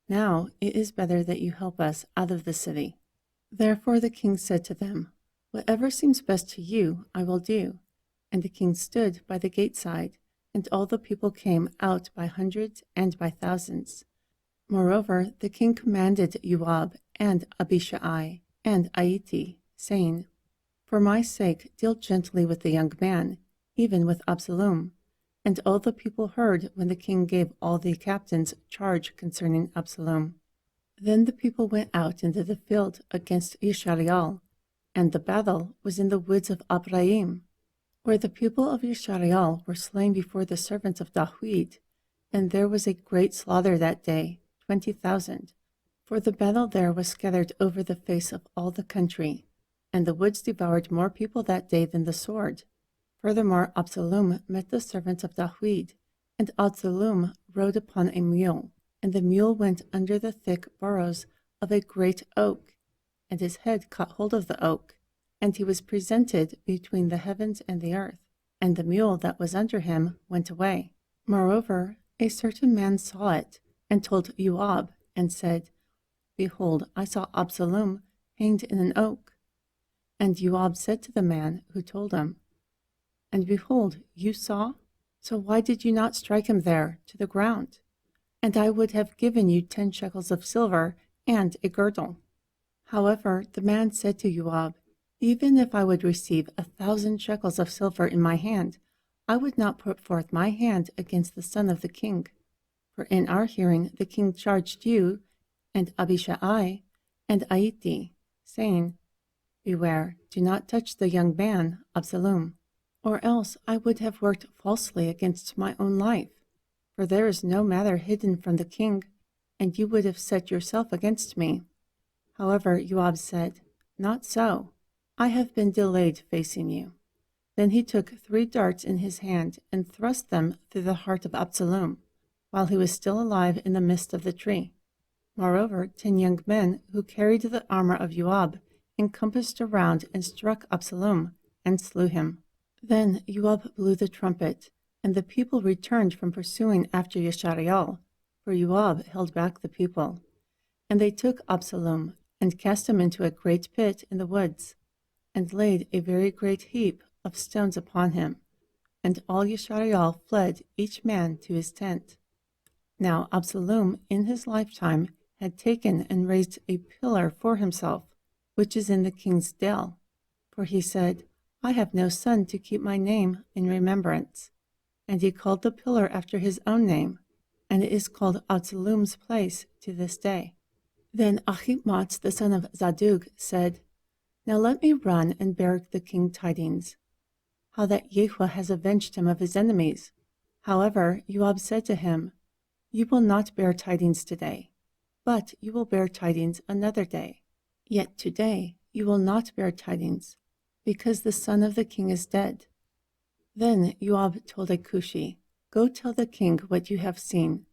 Now it is better that you help us out of the city." Therefore the king said to them, "Whatever seems best to you, I will do." And the king stood by the gate side, and all the people came out by hundreds and by thousands. Moreover, the king commanded Joab and Abishai and Aiti, saying, "For my sake deal gently with the young man, even with Absalom." And all the people heard when the king gave all the captains charge concerning Absalom. Then the people went out into the field against Yeshariel, and the battle was in the woods of Abraim, where the people of Yeshariel were slain before the servants of David, and there was a great slaughter that day, 20,000. For the battle there was scattered over the face of all the country, and the woods devoured more people that day than the sword. Furthermore, Absalom met the servants of David, and Absalom rode upon a mule, and the mule went under the thick burrows of a great oak, and his head caught hold of the oak, and he was presented between the heavens and the earth, and the mule that was under him went away. Moreover, a certain man saw it, and told Joab, and said, "Behold, I saw Absalom hanged in an oak." And Joab said to the man who told him, "And behold, you saw? So why did you not strike him there to the ground? And I would have given you 10 shekels of silver and a girdle." However, the man said to Joab, "Even if I would receive 1,000 shekels of silver in my hand, I would not put forth my hand against the son of the king. For in our hearing the king charged you and Abishai and Aiti, saying, 'Beware, do not touch the young man, Absalom, or else I would have worked falsely against my own life. For there is no matter hidden from the king, and you would have set yourself against me.' However, Joab said, 'Not so. I have been delayed facing you.' Then he took 3 darts in his hand and thrust them through the heart of Absalom, while he was still alive in the midst of the tree. Moreover, 10 young men who carried the armor of Joab encompassed around and struck Absalom and slew him. Then Joab blew the trumpet, and the people returned from pursuing after Yeshariel, for Joab held back the people. And they took Absalom and cast him into a great pit in the woods, and laid a very great heap of stones upon him. And all Yeshariel fled, each man to his tent. Now Absalom in his lifetime had taken and raised a pillar for himself, which is in the king's dell. For he said, 'I have no son to keep my name in remembrance.' And he called the pillar after his own name, and it is called Absalom's place to this day. Then Ahimaaz the son of Zadok said, 'Now let me run and bear the king tidings.' how that Yehuah has avenged him of his enemies. However, Joab said to him, You will not bear tidings today, but you will bear tidings another day. Yet today you will not bear tidings, because the son of the king is dead. Then Joab told a Cushi, Go tell the king what you have seen.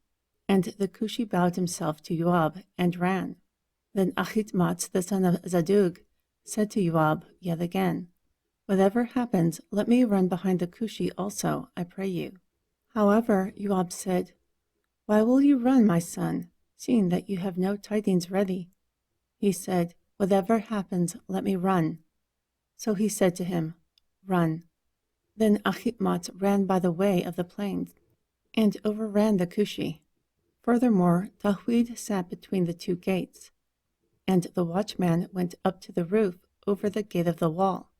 And the Cushi bowed himself to Joab and ran. Then Achitmatz, the son of Zadug, said to Joab yet again, Whatever happens, let me run behind the Cushi also, I pray you. However, Joab said, Why will you run, my son, seeing that you have no tidings ready? He said, Whatever happens, let me run. So he said to him, Run. Then Achitmatz ran by the way of the plains, and overran the Cushi. Furthermore, Dawid sat between the two gates, and the watchman went up to the roof over the gate of the wall,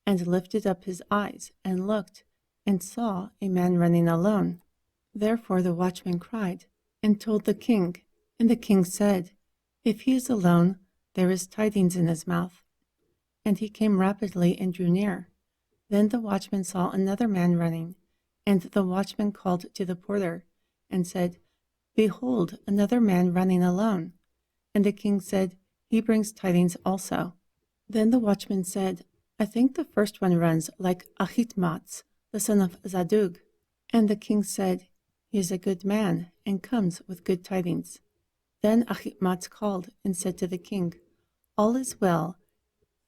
and lifted up his eyes, and looked, and saw a man running alone. Therefore the watchman cried, and told the king, and the king said, If he is alone, there is tidings in his mouth. And he came rapidly and drew near. Then the watchman saw another man running, and the watchman called to the porter, and said, Behold, another man running alone. And the king said, He brings tidings also. Then the watchman said, I think the first one runs like Achitmatz, the son of Zadug. And the king said, He is a good man, and comes with good tidings. Then Achitmatz called and said to the king, All is well.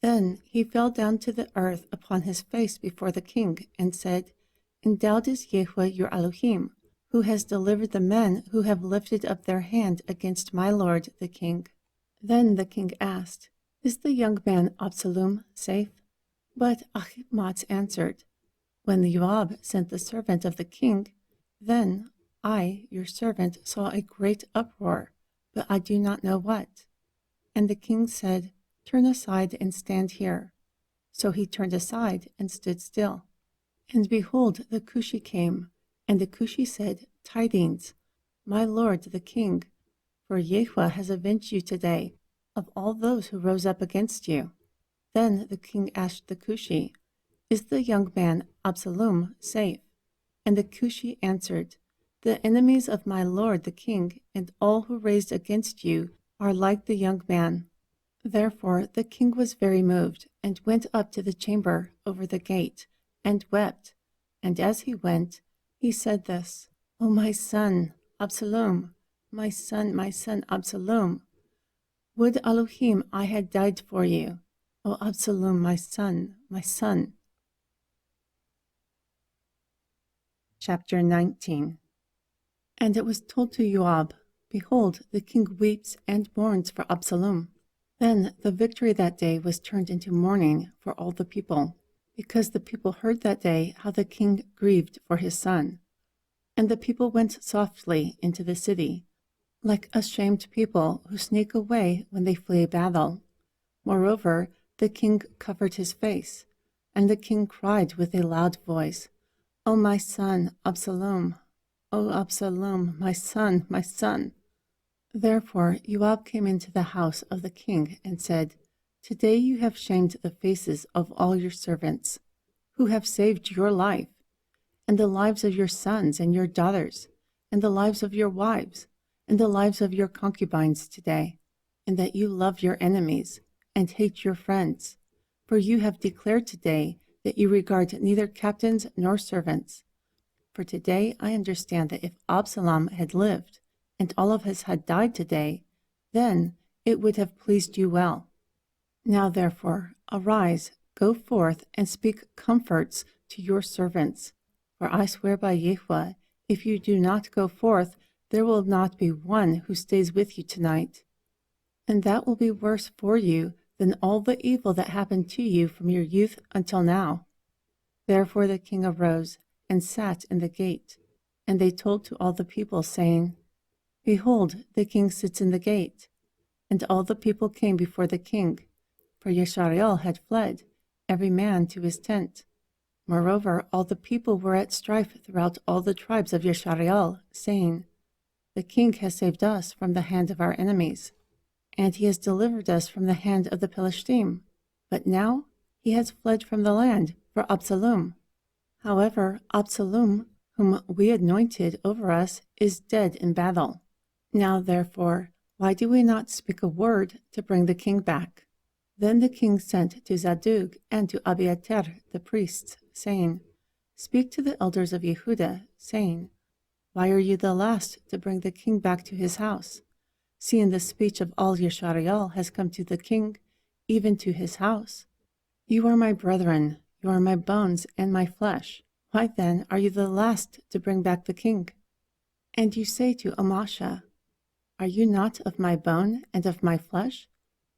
Then he fell down to the earth upon his face before the king, and said, Endowed is Yehuah your Elohim, who has delivered the men who have lifted up their hand against my lord the king. Then the king asked, Is the young man Absalom safe? But Achitmatz answered, When Joab sent the servant of the king, then I, your servant, saw a great uproar, but I do not know what. And the king said, Turn aside and stand here. So he turned aside and stood still. And behold, the Cushi came, and the Cushi said, Tidings, my lord the king, for Yehuah has avenged you today of all those who rose up against you. Then the king asked the Cushi, Is the young man Absalom safe? And the Cushi answered, The enemies of my lord the king and all who raised against you are like the young man. Therefore the king was very moved, and went up to the chamber over the gate, and wept. And as he went, he said this, O my son, Absalom, my son, Absalom. Would Elohim I had died for you, O Absalom, my son, my son. Chapter 19. And it was told to Joab, Behold, the king weeps and mourns for Absalom. Then the victory that day was turned into mourning for all the people, because the people heard that day how the king grieved for his son. And the people went softly into the city, like ashamed people who sneak away when they flee a battle. Moreover, the king covered his face, and the king cried with a loud voice, O my son, Absalom! O Absalom, my son, my son! Therefore Joab came into the house of the king and said, Today you have shamed the faces of all your servants, who have saved your life, and the lives of your sons and your daughters, and the lives of your wives, and the lives of your concubines today, and that you love your enemies and hate your friends. For you have declared today that you regard neither captains nor servants. For today I understand that if Absalom had lived, and all of us had died today, then it would have pleased you well. Now therefore, arise, go forth, and speak comforts to your servants. For I swear by Yehuah, if you do not go forth, there will not be one who stays with you tonight. And that will be worse for you than all the evil that happened to you from your youth until now. Therefore the king arose and sat in the gate, and they told to all the people, saying, Behold, the king sits in the gate. And all the people came before the king, for Yeshariel had fled, every man to his tent. Moreover, all the people were at strife throughout all the tribes of Yeshariel, saying, The king has saved us from the hand of our enemies, and he has delivered us from the hand of the Philistine. But now he has fled from the land for Absalom. However, Absalom, whom we anointed over us, is dead in battle. Now, therefore, why do we not speak a word to bring the king back?" Then the king sent to Zadok and to Abiathar the priests, saying, "Speak to the elders of Yehuda, saying, Why are you the last to bring the king back to his house? Seeing the speech of all Yeshariel has come to the king, even to his house. You are my brethren, you are my bones and my flesh. Why then are you the last to bring back the king?" And you say to Amasha, "Are you not of my bone and of my flesh?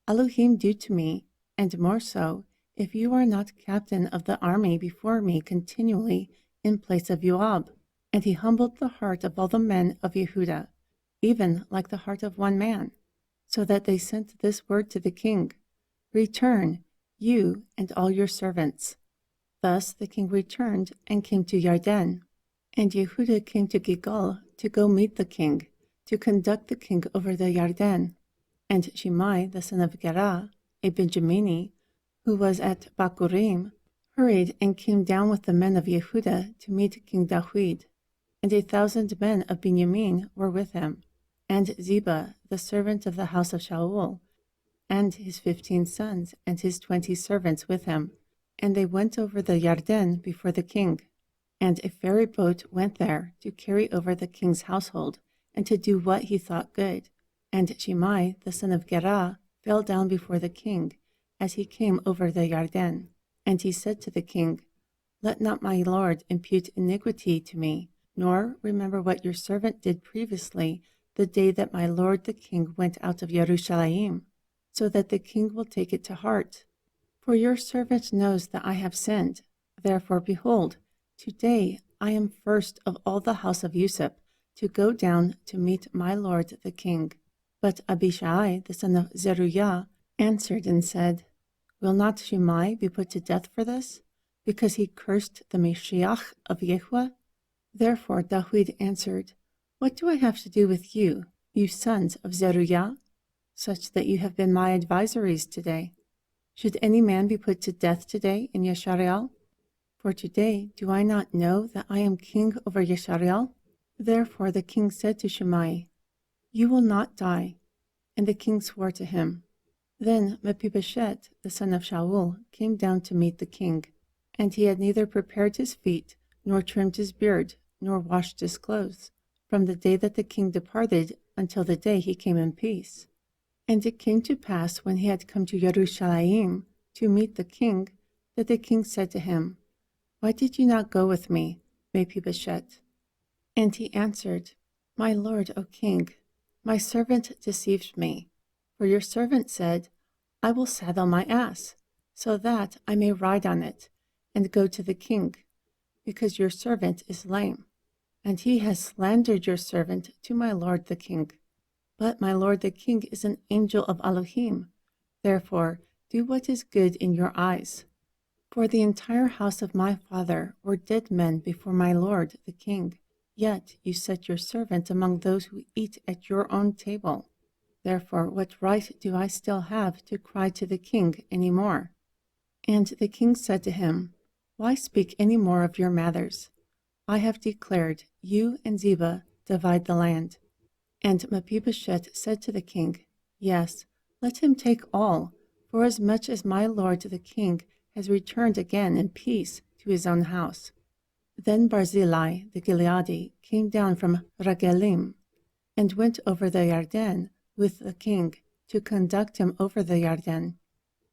Elohim do to me, and more so, if you are not captain of the army before me continually in place of Joab." And he humbled the heart of all the men of Yehuda, even like the heart of one man, so that they sent this word to the king, "Return, you and all your servants." Thus the king returned and came to Yarden. And Yehuda came to Gilgal to go meet the king, to conduct the king over the Yarden. And Shimei, the son of Gera, a Benjamini, who was at Bakurim, hurried and came down with the men of Yehuda to meet King Dawid. And 1,000 men of Benjamin were with him, and Ziba, the servant of the house of Shaul, and his 15 sons and his 20 servants with him. And they went over the Yarden before the king. And a ferry boat went there to carry over the king's household, and to do what he thought good. And Shimei, the son of Gera, fell down before the king, as he came over the Yarden. And he said to the king, "Let not my lord impute iniquity to me, nor remember what your servant did previously, the day that my lord the king went out of Jerusalem, so that the king will take it to heart. For your servant knows that I have sinned. Therefore, behold, today I am first of all the house of Yusuf to go down to meet my lord the king." But Abishai, the son of Zeruiah, answered and said, "Will not Shimei be put to death for this, because he cursed the Mashiach of Yahuwah?" Therefore Dawid answered, "What do I have to do with you, you sons of Zeruiah, such that you have been my advisaries today? Should any man be put to death today in Yeshariel? For today do I not know that I am king over Yeshariel?" Therefore the king said to Shimei, "You will not die." And the king swore to him. Then Mephibosheth, the son of Shaul, came down to meet the king. And he had neither prepared his feet, nor trimmed his beard, nor washed his clothes, from the day that the king departed until the day he came in peace. And it came to pass, when he had come to Jerusalem to meet the king, that the king said to him, "Why did you not go with me, Mephibosheth?" And he answered, "My lord, O king, my servant deceived me. For your servant said, I will saddle my ass, so that I may ride on it, and go to the king, because your servant is lame. And he has slandered your servant to my lord the king. But my lord the king is an angel of Elohim. Therefore, do what is good in your eyes. For the entire house of my father were dead men before my lord the king. Yet you set your servant among those who eat at your own table. Therefore, what right do I still have to cry to the king any more?" And the king said to him, "Why speak any more of your matters? I have declared, you and Ziba divide the land." And Mephibosheth said to the king, "Yes, let him take all, for as much as my lord the king has returned again in peace to his own house." Then Barzillai the Gileadi came down from Ragelim, and went over the Yarden with the king to conduct him over the Yarden.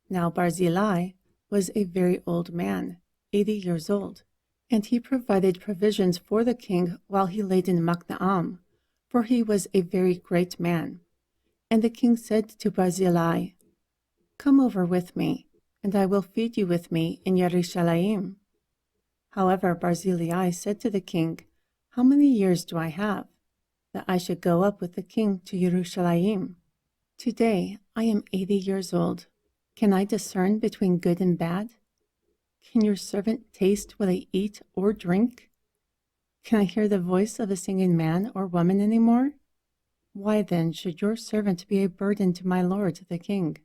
Now Barzillai was a very old man, 80 years old, and he provided provisions for the king while he laid in Maknaam, for he was a very great man. And the king said to Barzillai, "Come over with me, and I will feed you with me in Jerusalem." However, Barzillai said to the king, "How many years do I have, that I should go up with the king to Jerusalem? Today I am 80 years old. Can I discern between good and bad? Can your servant taste what I eat or drink? Can I hear the voice of a singing man or woman any more? Why then should your servant be a burden to my lord the king?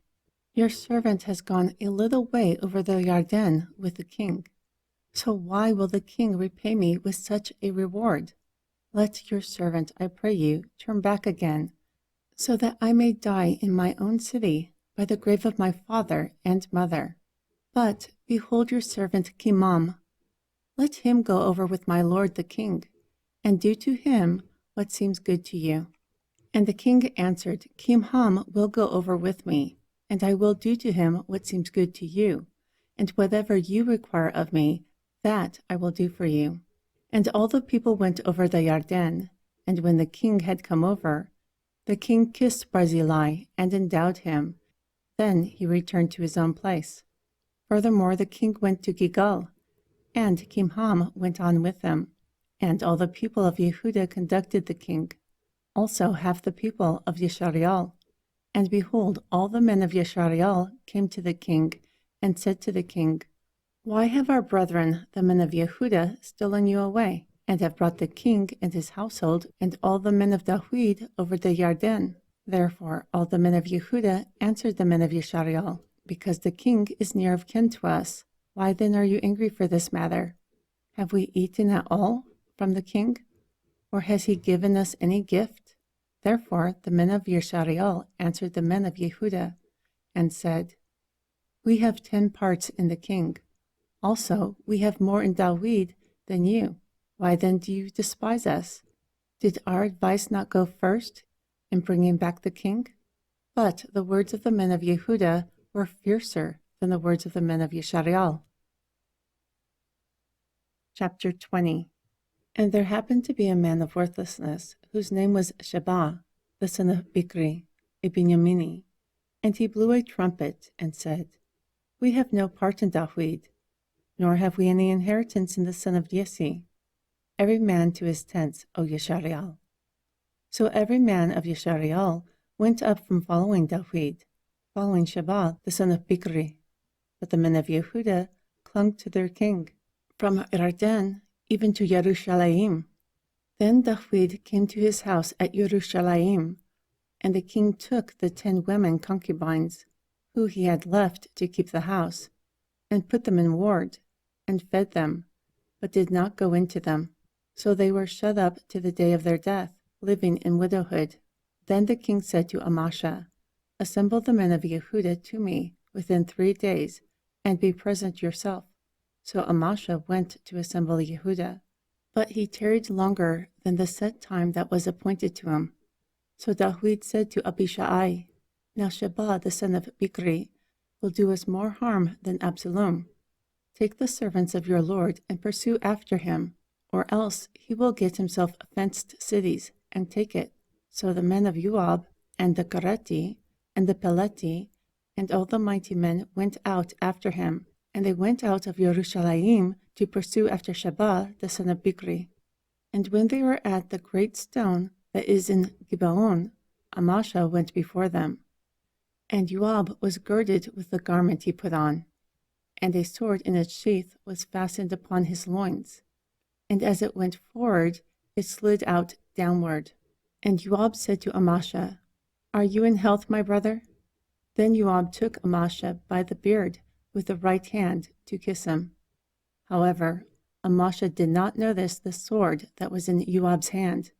Your servant has gone a little way over the Yarden with the king. So why will the king repay me with such a reward? Let your servant, I pray you, turn back again, so that I may die in my own city by the grave of my father and mother. But behold your servant Kimham. Let him go over with my lord the king, and do to him what seems good to you. And the king answered, Kimham will go over with me, and I will do to him what seems good to you, and whatever you require of me, that I will do for you. And all the people went over the Yarden, and when the king had come over, the king kissed Barzillai and endowed him. Then he returned to his own place. Furthermore, the king went to Gilgal, and Kimham went on with him, and all the people of Yehuda conducted the king, also half the people of Yeshariel. And behold, all the men of Yeshariel came to the king, and said to the king, Why have our brethren, the men of Yehuda, stolen you away, and have brought the king and his household, and all the men of Dawid over the Yarden? Therefore all the men of Yehuda answered the men of Yeshariel, Because the king is near of kin to us. Why then are you angry for this matter? Have we eaten at all from the king? Or has he given us any gift? Therefore the men of Yeshariel answered the men of Yehuda, and said, We have 10 parts in the king. Also, we have more in Dawid than you. Why then do you despise us? Did our advice not go first in bringing back the king? But the words of the men of Yehuda were fiercer than the words of the men of Yeshariel. Chapter 20. And there happened to be a man of worthlessness, whose name was Sheba, the son of Bikri, a Binyamini. And he blew a trumpet and said, We have no part in Dawid, nor have we any inheritance in the son of Yesi. Every man to his tents, O Yeshariel. So every man of Yeshariel went up from following Dawid, following Sheba, the son of Bikri. But the men of Yehuda clung to their king, from Yarden even to Yerushalayim. Then Dawid came to his house at Yerushalayim, and the king took the 10 women concubines, who he had left to keep the house, and put them in ward, and fed them, but did not go into them. So they were shut up to the day of their death, living in widowhood. Then the king said to Amasha, Assemble the men of Yehuda to me within 3 days, and be present yourself. So Amasha went to assemble Yehuda, but he tarried longer than the set time that was appointed to him. So Dawid said to Abishai, Now Sheba the son of Bikri will do us more harm than Absalom. Take the servants of your lord and pursue after him, or else he will get himself fenced cities and take it. So the men of Joab and the Kareti and the Peleti and all the mighty men went out after him, and they went out of Yerushalayim to pursue after Sheba the son of Bikri. And when they were at the great stone that is in Gibeon, Amasha went before them. And Joab was girded with the garment he put on, and a sword in its sheath was fastened upon his loins. And as it went forward, it slid out downward. And Joab said to Amasha, Are you in health, my brother? Then Joab took Amasha by the beard with the right hand to kiss him. However, Amasha did not notice the sword that was in Joab's hand,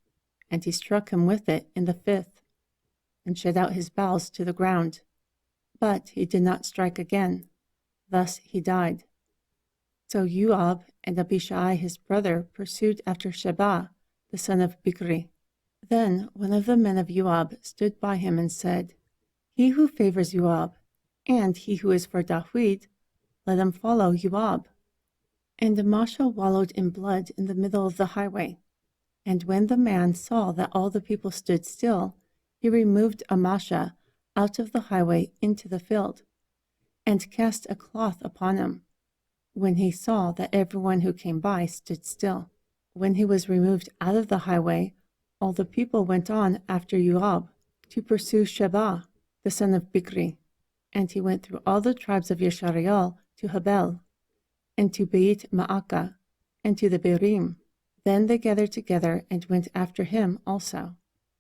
and he struck him with it in the 5th, and shed out his bowels to the ground. But he did not strike again. Thus he died. So Joab and Abishai his brother pursued after Sheba, the son of Bikri. Then one of the men of Joab stood by him and said, He who favors Joab, and he who is for Dawid, let him follow Joab. And Amasha wallowed in blood in the middle of the highway. And when the man saw that all the people stood still, he removed Amasha out of the highway into the field, and cast a cloth upon him, when he saw that everyone who came by stood still. When he was removed out of the highway, all the people went on after Joab to pursue Sheba, the son of Bikri. And he went through all the tribes of Yeshariel to Habel, and to Beit Maacah, and to the Berim. Then they gathered together and went after him also.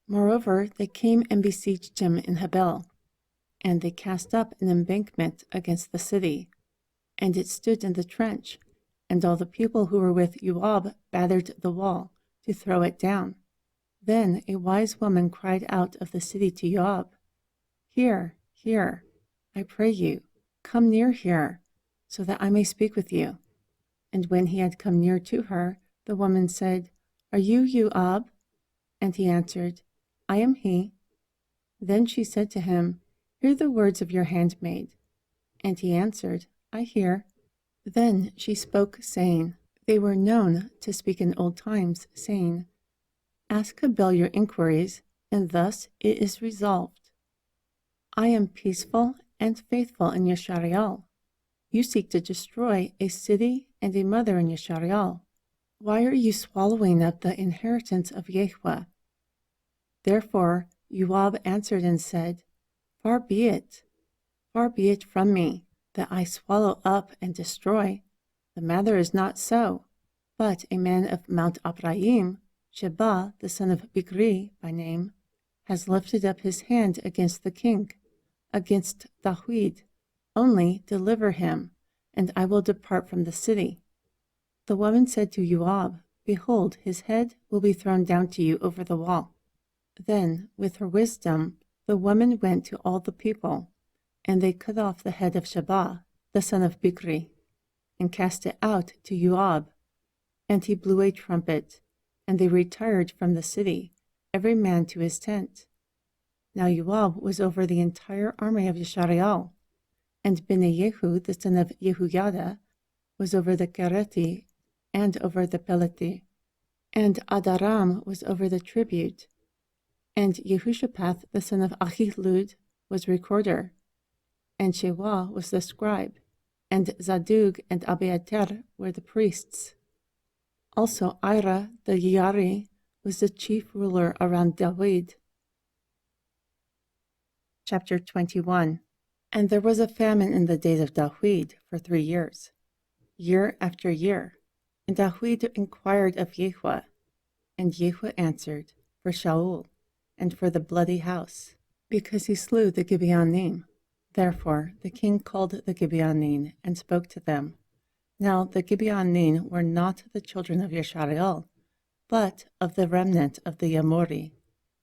Moreover, they came and besieged him in Habel, and they cast up an embankment against the city, and it stood in the trench, and all the people who were with Joab battered the wall to throw it down. Then a wise woman cried out of the city to Joab, "Here, here, I pray you, come near here, so that I may speak with you." And when he had come near to her, the woman said, "Are you Joab?" And he answered, "I am he." Then she said to him, "Hear the words of your handmaid." And he answered, "I hear." Then she spoke, saying, they were known to speak in old times, saying, "Ask Abel your inquiries, and thus it is resolved. I am peaceful and faithful in Yashariel. You seek to destroy a city and a mother in Yashariel. Why are you swallowing up the inheritance of Yahweh?" Therefore Joab answered and said, far be it from me, that I swallow up and destroy. The matter is not so. But a man of Mount Ephraim, Sheba, the son of Bichri by name, has lifted up his hand against the king, against Dawid. Only deliver him, and I will depart from the city. The woman said to Joab, "Behold, his head will be thrown down to you over the wall." Then, with her wisdom, the woman went to all the people, and they cut off the head of Sheba, the son of Bichri, and cast it out to Joab. And he blew a trumpet, and they retired from the city, every man to his tent. Now Joab was over the entire army of Yashariel, and Benayehu, the son of Yehoiada, was over the Kereti and over the Peleti, and Adaram was over the tribute, and Yehushapath, the son of Ahilud, was recorder, and Shewa was the scribe, and Zadug and Abiathar were the priests. Also Ira the Yari was the chief ruler around Dawid. Chapter 21. And there was a famine in the days of Dawid for 3 years, year after year. And Dawid inquired of Yahweh, and Yahweh answered, for Shaul, and for the bloody house, because he slew the Gibeonim. Therefore the king called the Gibeonim and spoke to them. Now the Gibeonim were not the children of Yashariel, but of the remnant of the Amori,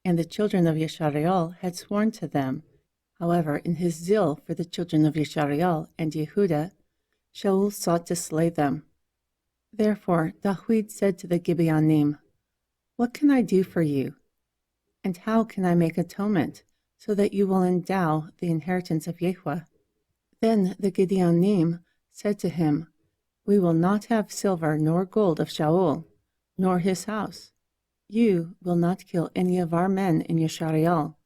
and the children of Yashariel had sworn to them. However, in his zeal for the children of Yashariel and Yehuda, Shaul sought to slay them. Therefore Dawid said to the Gibeonim, "What can I do for you? And how can I make atonement, so that you will endow the inheritance of Yahweh?" Then the Gibeonim said to him, "We will not have silver nor gold of Shaul, nor his house. You will not kill any of our men in Yashariel."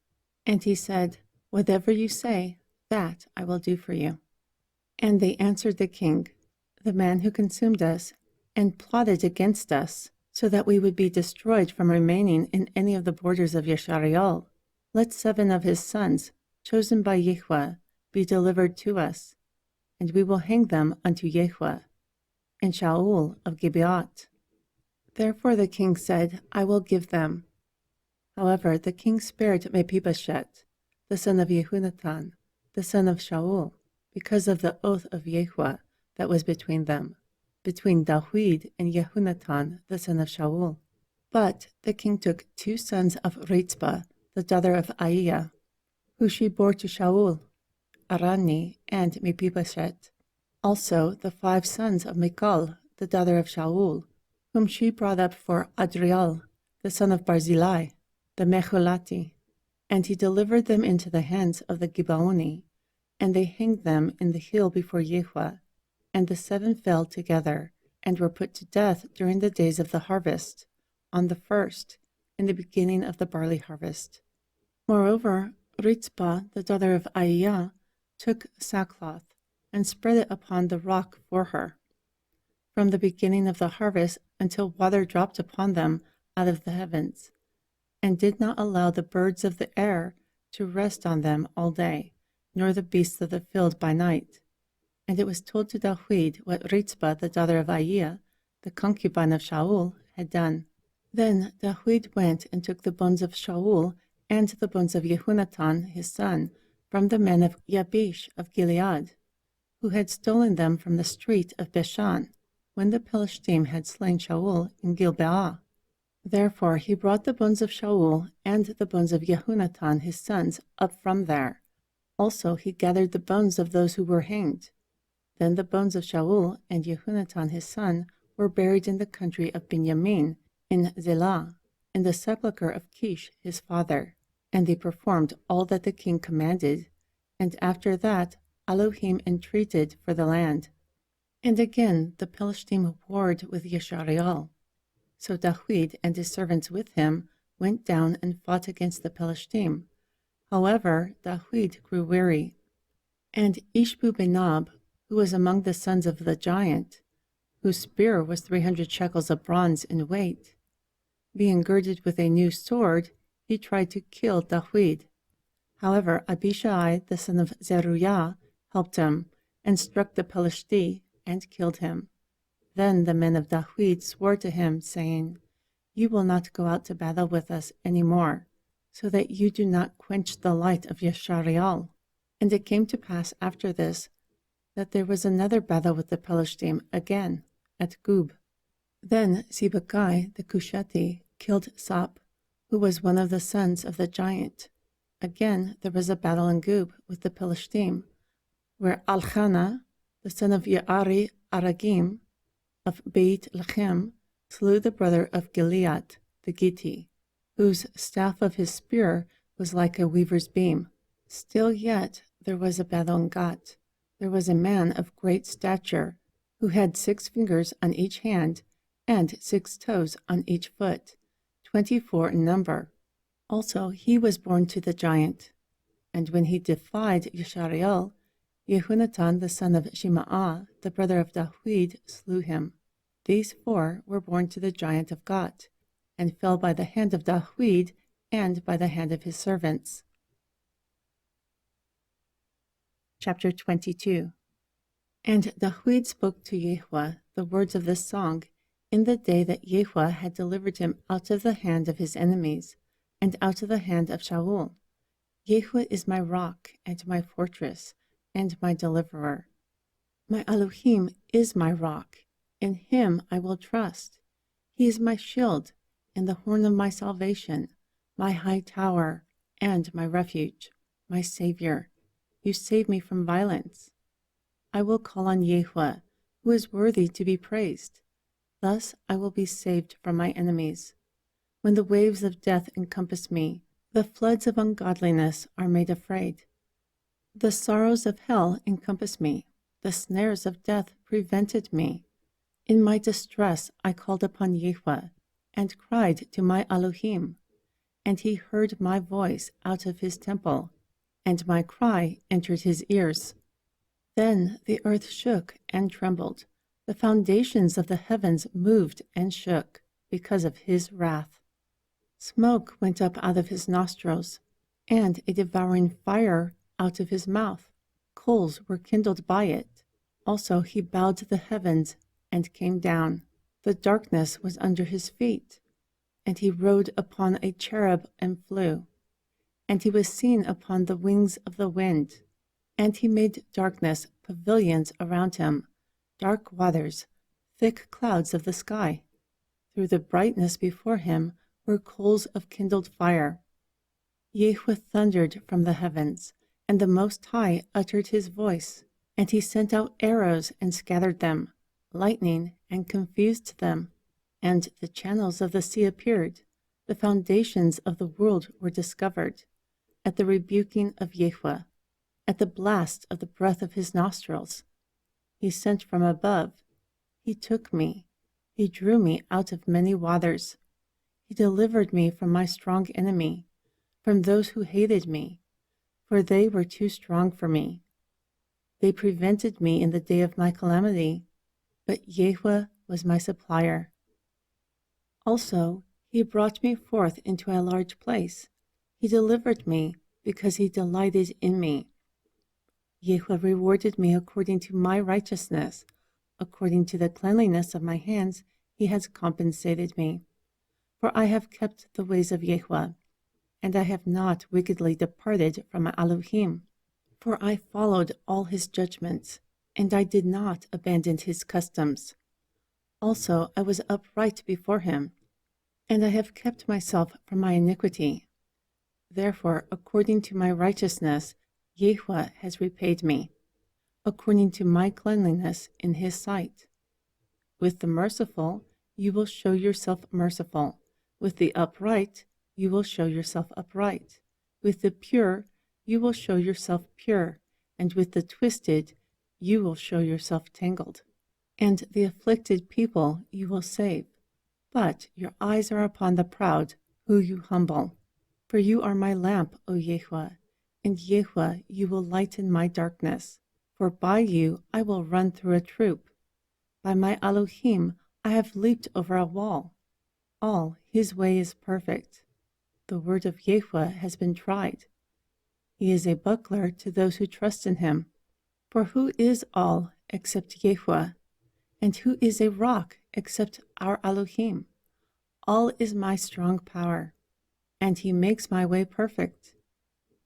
And he said, "Whatever you say, that I will do for you." And they answered the king, "The man who consumed us and plotted against us, so that we would be destroyed from remaining in any of the borders of Yashariel, let 7 of his sons, chosen by Yahweh, be delivered to us, and we will hang them unto Yahweh, and Shaul of Gibeot." Therefore the king said, "I will give them." However, the king spared Mephibosheth, the son of Yehunatan, the son of Shaul, because of the oath of Yahweh that was between them, between Dawid and Yehunatan, the son of Shaul. But the king took 2 sons of Ritzpah, the daughter of Aiah, who she bore to Shaul, Arani and Mephibosheth. Also the 5 sons of Michal, the daughter of Shaul, whom she brought up for Adriel, the son of Barzillai, the Mecholati. And he delivered them into the hands of the Gibeoni, and they hanged them in the hill before Yahweh. And the 7 fell together, and were put to death during the days of the harvest, on the first, in the beginning of the barley harvest. Moreover, Ritzpah, the daughter of Aiah, took sackcloth, and spread it upon the rock for her, from the beginning of the harvest until water dropped upon them out of the heavens, and did not allow the birds of the air to rest on them all day, nor the beasts of the field by night. And it was told to Dawid what Ritzpah, the daughter of Aiah, the concubine of Shaul, had done. Then Dawid went and took the bones of Shaul and the bones of Yehunatan his son from the men of Yabesh of Gilead, who had stolen them from the street of Beshan. when the Philistine had slain Shaul in Gibeah. Therefore he brought the bones of Shaul and the bones of Jehonatan his sons up from there. Also he gathered the bones of those who were hanged. Then the bones of Shaul and Jehonatan his son were buried in the country of Benjamin, in Zelah, in the sepulchre of Kish his father. And they performed all that the king commanded. And after that Elohim entreated for the land. And again the Philistine warred with Yeshariel. So David and his servants with him went down and fought against the Philistine. However, David grew weary. And Ishbu-Benob, who was among the sons of the giant, whose spear was 300 shekels of bronze in weight, being girded with a new sword, he tried to kill David. However, Abishai, the son of Zeruiah, helped him, and struck the Philistine, and killed him. Then the men of David swore to him, saying, "You will not go out to battle with us any more, so that you do not quench the light of Yeshariel." And it came to pass after this, that there was another battle with the Philistine again, at Gub. Then Sibbecai the Cushite killed Sop, who was one of the sons of the giant. Again there was a battle in Gub with the Philistine, where Elkanah, the son of Yaari Aragim, of Beit Lechem, slew the brother of Gilead, the Gitti, whose staff of his spear was like a weaver's beam. Still yet there was a battle in Gat. There was a man of great stature, who had 6 fingers on each hand, and 6 toes on each foot, 24 in number. Also he was born to the giant. And when he defied Yeshariel, Jehonatan the son of Shima'ah, the brother of David, slew him. These 4 were born to the giant of Gat, and fell by the hand of David and by the hand of his servants. Chapter 22. And David spoke to Yahweh the words of this song in the day that Yahweh had delivered him out of the hand of his enemies, and out of the hand of Shaul. Yahweh is my rock, and my fortress, and my deliverer. My Elohim is my rock, in him I will trust. He is my shield, and the horn of my salvation, my high tower, and my refuge, my Savior. You save me from violence. I will call on Yahweh, who is worthy to be praised. Thus I will be saved from my enemies. When the waves of death encompass me, the floods of ungodliness are made afraid. The sorrows of hell encompass me. The snares of death prevented me. In my distress I called upon Yahweh, and cried to my Elohim. And he heard my voice out of his temple, and my cry entered his ears. Then the earth shook and trembled. The foundations of the heavens moved and shook because of his wrath. Smoke went up out of his nostrils, and a devouring fire out of his mouth. Coals were kindled by it. Also he bowed to the heavens and came down. The darkness was under his feet, and he rode upon a cherub and flew. And he was seen upon the wings of the wind. And he made darkness pavilions around him, dark waters, thick clouds of the sky. Through the brightness before him were coals of kindled fire. Yahweh thundered from the heavens, and the Most High uttered his voice, and he sent out arrows and scattered them, lightning and confused them. And the channels of the sea appeared, the foundations of the world were discovered, at the rebuking of Yahweh, at the blast of the breath of his nostrils. He sent from above. He took me. He drew me out of many waters. He delivered me from my strong enemy, from those who hated me, for they were too strong for me. They prevented me in the day of my calamity, but Yahweh was my supplier. Also, he brought me forth into a large place. He delivered me because he delighted in me. Yahweh rewarded me according to my righteousness. According to the cleanliness of my hands, he has compensated me. For I have kept the ways of Yahweh, and I have not wickedly departed from my Elohim. For I followed all his judgments, and I did not abandon his customs. Also, I was upright before him, and I have kept myself from my iniquity. Therefore, according to my righteousness, Yahweh has repaid me, according to my cleanliness in his sight. With the merciful, you will show yourself merciful. With the upright, you will show yourself upright. With the pure, you will show yourself pure. And with the twisted, you will show yourself tangled. And the afflicted people you will save. But your eyes are upon the proud, who you humble. For you are my lamp, O Yahweh, and Yahweh, you will lighten my darkness. For by you I will run through a troop. By my Elohim I have leaped over a wall. All his way is perfect. The word of Yahweh has been tried. He is a buckler to those who trust in him. For who is all except Yahweh? And who is a rock except our Elohim? All is my strong power, and he makes my way perfect.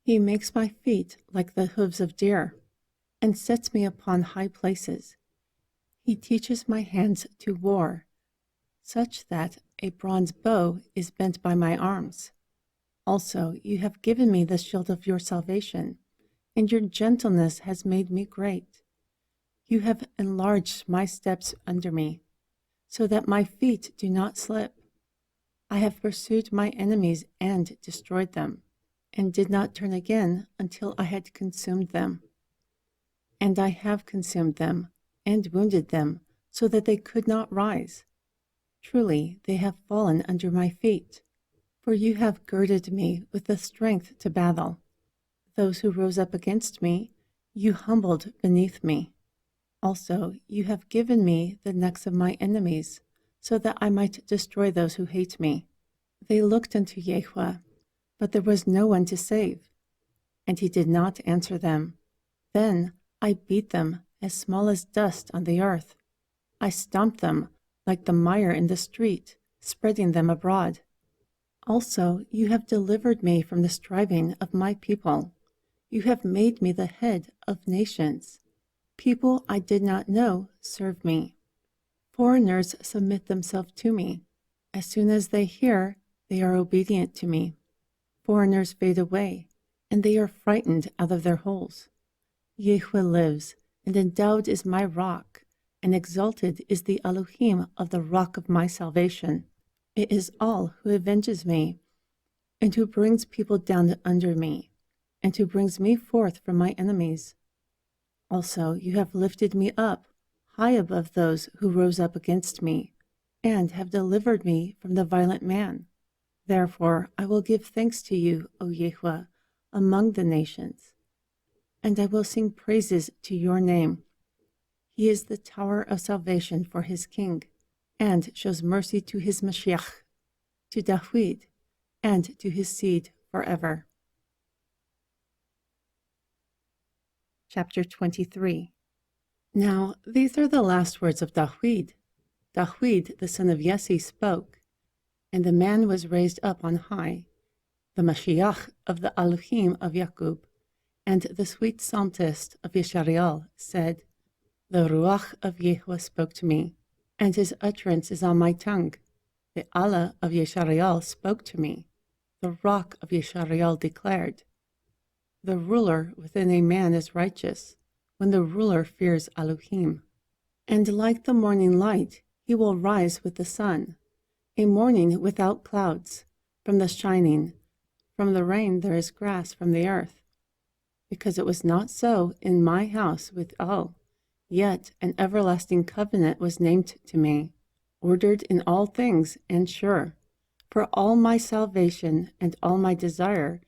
He makes my feet like the hooves of deer, and sets me upon high places. He teaches my hands to war, such that a bronze bow is bent by my arms. Also, you have given me the shield of your salvation, and your gentleness has made me great. You have enlarged my steps under me, so that my feet do not slip. I have pursued my enemies and destroyed them, and did not turn again until I had consumed them. And I have consumed them, and wounded them, so that they could not rise. Truly, they have fallen under my feet, for you have girded me with the strength to battle. Those who rose up against me, you humbled beneath me. Also, you have given me the necks of my enemies, so that I might destroy those who hate me. They looked unto Yahweh, but there was no one to save, and he did not answer them. Then I beat them as small as dust on the earth. I stomped them like the mire in the street, spreading them abroad. Also, you have delivered me from the striving of my people. You have made me the head of nations. People I did not know serve me. Foreigners submit themselves to me. As soon as they hear, they are obedient to me. Foreigners fade away, and they are frightened out of their holes. Yahweh lives, and endowed is my rock, and exalted is the Elohim of the rock of my salvation. It is all who avenges me, and who brings people down under me, and who brings me forth from my enemies. Also, you have lifted me up, high above those who rose up against me, and have delivered me from the violent man. Therefore, I will give thanks to you, O Yahweh, among the nations, and I will sing praises to your name. He is the tower of salvation for his king, and shows mercy to his Mashiach, to David, and to his seed forever. Chapter 23. Now these are the last words of David. David, the son of Yesse, spoke, and the man was raised up on high, the Mashiach of the Elohim of Jacob, and the sweet psalmist of Yeshariel said, The Ruach of Yahweh spoke to me, and his utterance is on my tongue. The Allah of Yeshariel spoke to me. The rock of Yeshariel declared, The ruler within a man is righteous, when the ruler fears Elohim. And like the morning light, he will rise with the sun, a morning without clouds, from the shining. From the rain there is grass from the earth. Because it was not so in my house with all, yet an everlasting covenant was named to me, ordered in all things and sure, for all my salvation and all my desire,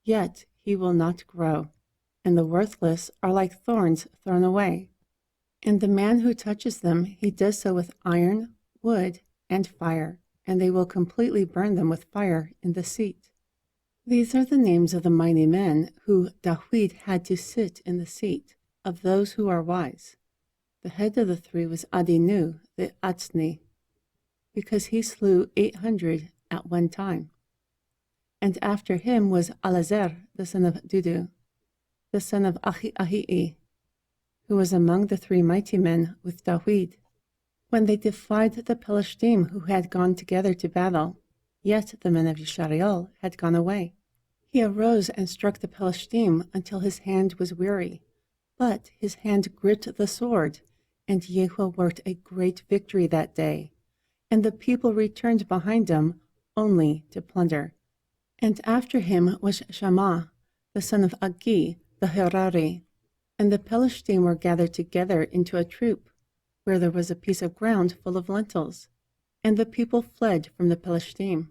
yet he will not grow, and the worthless are like thorns thrown away. And the man who touches them, he does so with iron, wood, and fire, and they will completely burn them with fire in the seat. These are the names of the mighty men who David had to sit in the seat, of those who are wise. The head of the three was Adinu the Atzni, because he slew 800 at one time. And after him was Alazer, the son of Dudu, the son of Ahii, who was among the three mighty men with David. when they defied the Pelishtim who had gone together to battle. Yet the men of Yishariel had gone away. He arose and struck the Pelishtim until his hand was weary. But his hand gripped the sword, and Yehu worked a great victory that day. And the people returned behind him only to plunder. And after him was Shammah, the son of Agi, the Harari. And the Pelishtim were gathered together into a troop, where there was a piece of ground full of lentils. And the people fled from the Pelishtim.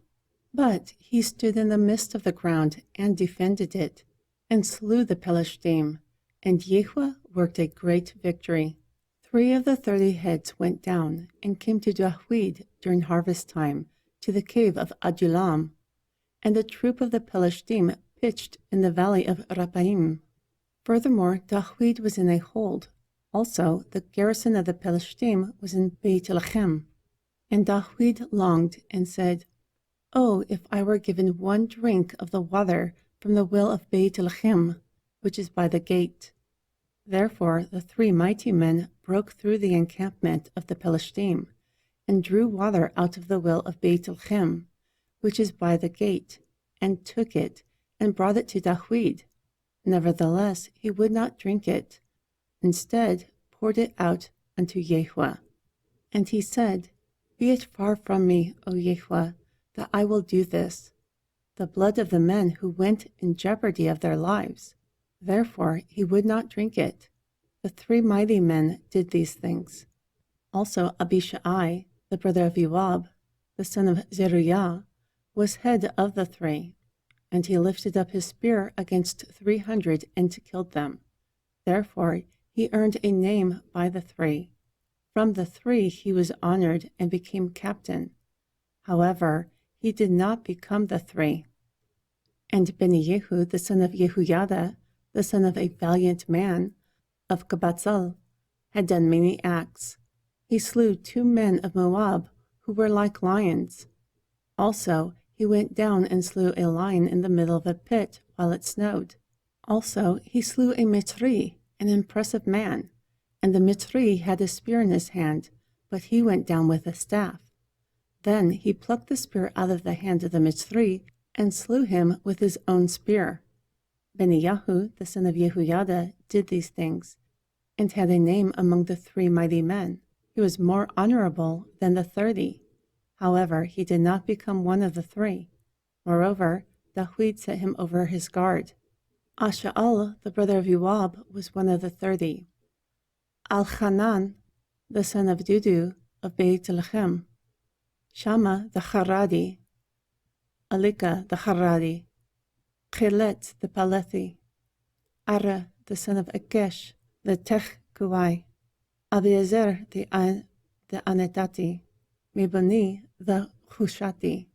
But he stood in the midst of the ground and defended it, and slew the Pelishtim. And Yehu worked a great victory. 3 of the 30 heads went down and came to Dawid during harvest time, to the cave of Adullam. And the troop of the Pelishtim pitched in the valley of Rapaim. Furthermore, Dawid was in a hold. Also, the garrison of the Pelishtim was in Beit Lechem. And Dawid longed and said, "Oh, if I were given one drink of the water from the well of Beit Lechem, which is by the gate." Therefore the 3 mighty men broke through the encampment of the Pelishtim, and drew water out of the well of Beit Lechem, which is by the gate, and took it, and brought it to Dawid. Nevertheless he would not drink it, instead poured it out unto Yehu. And he said, "Be it far from me, O Yehu, that I will do this, the blood of the men who went in jeopardy of their lives." Therefore he would not drink it. The 3 mighty men did these things. Also Abishai, the brother of Joab, the son of Zeruiah, was head of the 3, and he lifted up his spear against 300 and killed them. Therefore he earned a name by the 3. From the 3 he was honored and became captain. However, he did not become the 3. And Beni-Yehu, the son of Yehoiada, the son of a valiant man, of Kabatzal, had done many acts. He slew 2 men of Moab, who were like lions. Also, he went down and slew a lion in the middle of a pit while it snowed. Also, he slew a Mitri, an impressive man, and the Mitri had a spear in his hand, but he went down with a staff. Then he plucked the spear out of the hand of the Mitri and slew him with his own spear. Beni-Yahu, the son of Yehoiada, did these things, and had a name among the 3 mighty men. He was more honorable than the 30. However, he did not become one of the 3. Moreover, Dawid set him over his guard. Asha'al, the brother of Joab, was one of the 30. Al-Hanan, the son of Dudu, of Beit Lechem. Shammah the Haradi. Alika the Haradi. Chilet the Palethi. Ara, the son of Akesh, the Techkuai. Abiezer the Anetati. Miboni the Hushati.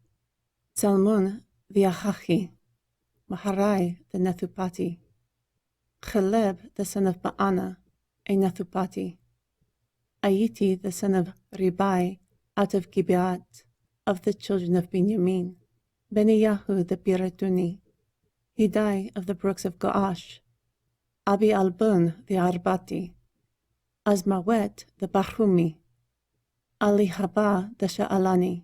Salmun the Ahachi. Maharai the Nethupati. Cheleb the son of Baana, a Nethupati. Ayiti the son of Ribai, out of Gibeat, of the children of Benjamin. Beni-Yahu the Piratuni. Hidai of the brooks of Gaash. Abi Albun the Arbati. Azmawet the Bahumi. Ali Haba the Sha'alani.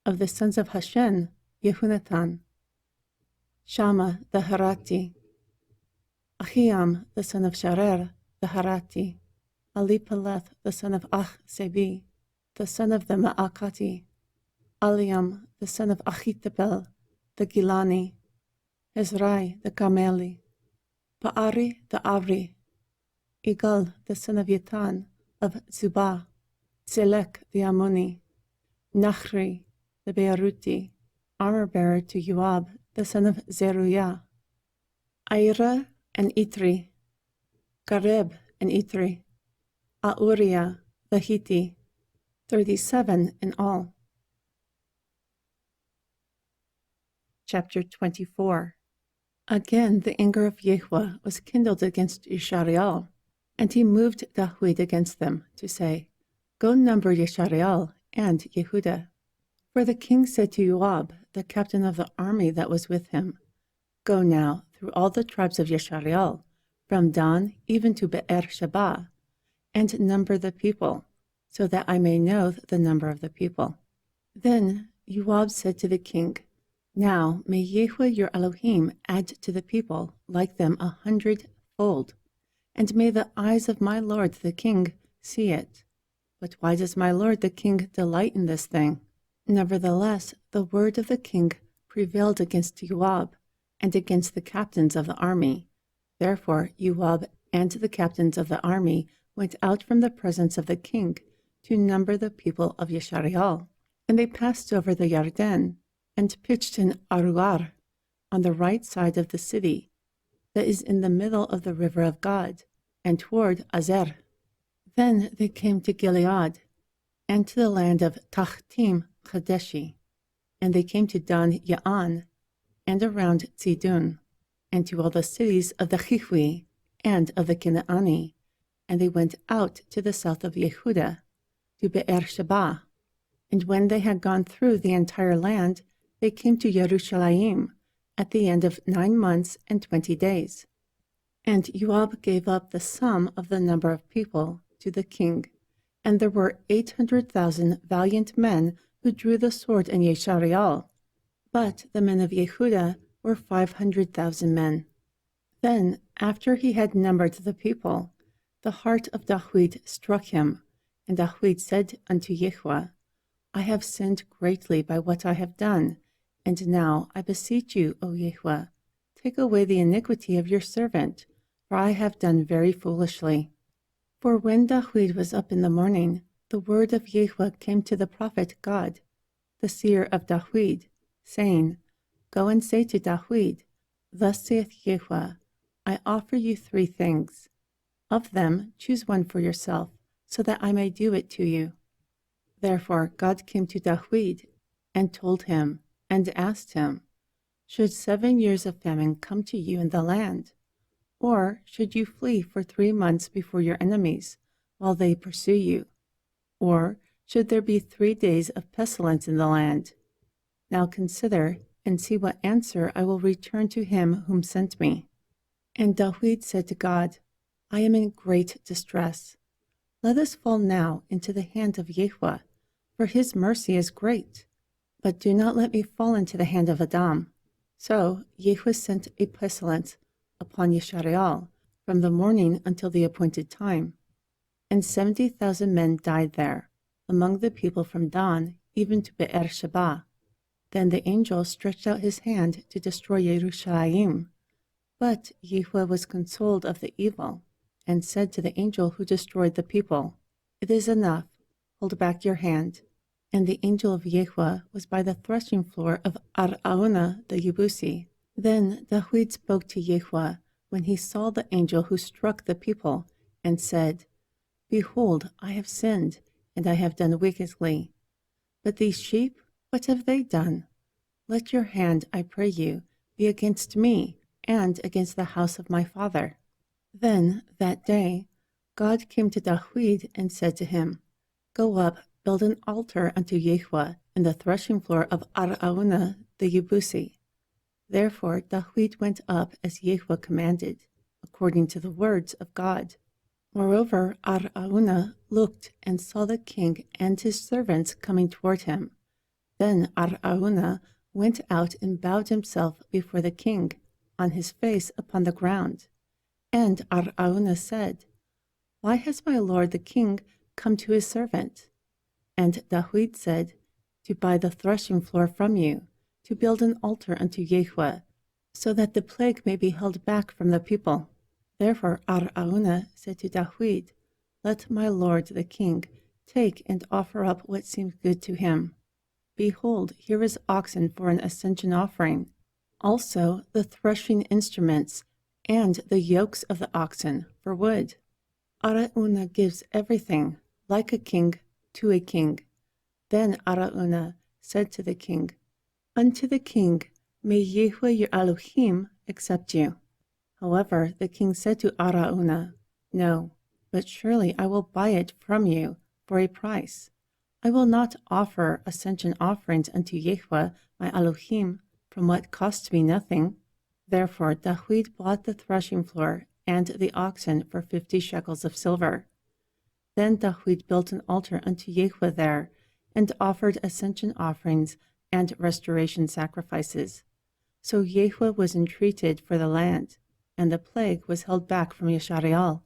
Of the sons of Hashem, Yehunatan. Shammah the Harati. Ahiam the son of Sharer the Harati. Ali Peleth the son of Sebi, the son of the Ma'akati. Aliam the son of Achitopel the Gilani. Ezrai the Carmeli. Pa'ari the Avri. Igal the son of Yetan of Zubah. Selek the Ammoni. Nachri the Beeruti, armor-bearer to Joab the son of Zeruiah. Aira and Itri. Gareb and Itri. Auriah the Hitti, 37 in all. Chapter 24. Again the anger of Yehu was kindled against Yishariel, and he moved Dawid against them, to say, "Go number Yishariel and Yehudah." For the king said to Joab, the captain of the army that was with him, "Go now through all the tribes of Yishariel, from Dan even to Be'er Sheba, and number the people, so that I may know the number of the people. Then Joab said to the king, Now may Yahweh your Elohim add to the people like them 100-fold, and may the eyes of my lord the king see it. But why does my lord the king delight in this thing? Nevertheless, the word of the king prevailed against Joab and against the captains of the army. Therefore Joab and the captains of the army went out from the presence of the king to number the people of Yeshariel. And they passed over the Yarden and pitched in Aruar, on the right side of the city, that is in the middle of the river of God, and toward Azer. Then they came to Gilead, and to the land of Tachtim Chadeshi, and they came to Dan Ya'an, and around Tzidun, and to all the cities of the Chihui and of the Canaani, and they went out to the south of Yehudah, to Be'er Sheba. And when they had gone through the entire land, they came to Yerushalayim at the end of 9 months and 20 days. And Joab gave up the sum of the number of people to the king, and there were 800,000 valiant men who drew the sword in Yeshariel, but the men of Yehudah were 500,000 men. Then, after he had numbered the people, the heart of Dawid struck him, and Dawid said unto Yahweh, I have sinned greatly by what I have done, and now I beseech you, O Yahweh, take away the iniquity of your servant, for I have done very foolishly. For when Dawid was up in the morning, the word of Yahweh came to the prophet Gad, the seer of Dawid, saying, Go and say to Dawid, Thus saith Yahweh, I offer you 3 things. Of them choose one for yourself, so that I may do it to you. Therefore God came to Dawid and told him and asked him, Should 7 years of famine come to you in the land? Or should you flee for 3 months before your enemies, while they pursue you? Or should there be 3 days of pestilence in the land? Now consider and see what answer I will return to him whom sent me. And Dawid said to God, I am in great distress. Let us fall now into the hand of Yahweh, for his mercy is great. But do not let me fall into the hand of Adam. So Yahweh sent a pestilence upon Yeshariel from the morning until the appointed time. And 70,000 men died there, among the people from Dan even to Be'er Sheba. Then the angel stretched out his hand to destroy Yerushalayim. But Yahweh was consoled of the evil, and said to the angel who destroyed the people, It is enough, hold back your hand. And the angel of Yahweh was by the threshing floor of Araunah the Yebusi. Then Dawid spoke to Yahweh when he saw the angel who struck the people, and said, Behold, I have sinned, and I have done wickedly. But these sheep, what have they done? Let your hand, I pray you, be against me, and against the house of my father. Then that day God came to Dawid and said to him, Go up, build an altar unto Yahweh in the threshing floor of Araunah the Yebusi. Therefore Dawid went up as Yahweh commanded, according to the words of God. Moreover, Araunah looked and saw the king and his servants coming toward him. Then Araunah went out and bowed himself before the king, on his face upon the ground. And Araunah said, Why has my lord the king come to his servant? And Dawid said, To buy the threshing floor from you, to build an altar unto Yahweh, so that the plague may be held back from the people. Therefore Araunah said to Dawid, Let my lord the king take and offer up what seems good to him. Behold, here is oxen for an ascension offering, also the threshing instruments, and the yokes of the oxen for wood. Araunah gives everything, like a king, to a king. Then Araunah said to the king, Unto the king may Yahweh your Elohim accept you. However, the king said to Araunah, No, but surely I will buy it from you for a price. I will not offer ascension offerings unto Yahweh my Elohim from what costs me nothing. Therefore Dawid bought the threshing floor and the oxen for 50 shekels of silver. Then Dawid built an altar unto Yahweh there, and offered ascension offerings and restoration sacrifices. So Yahweh was entreated for the land, and the plague was held back from Yashareal.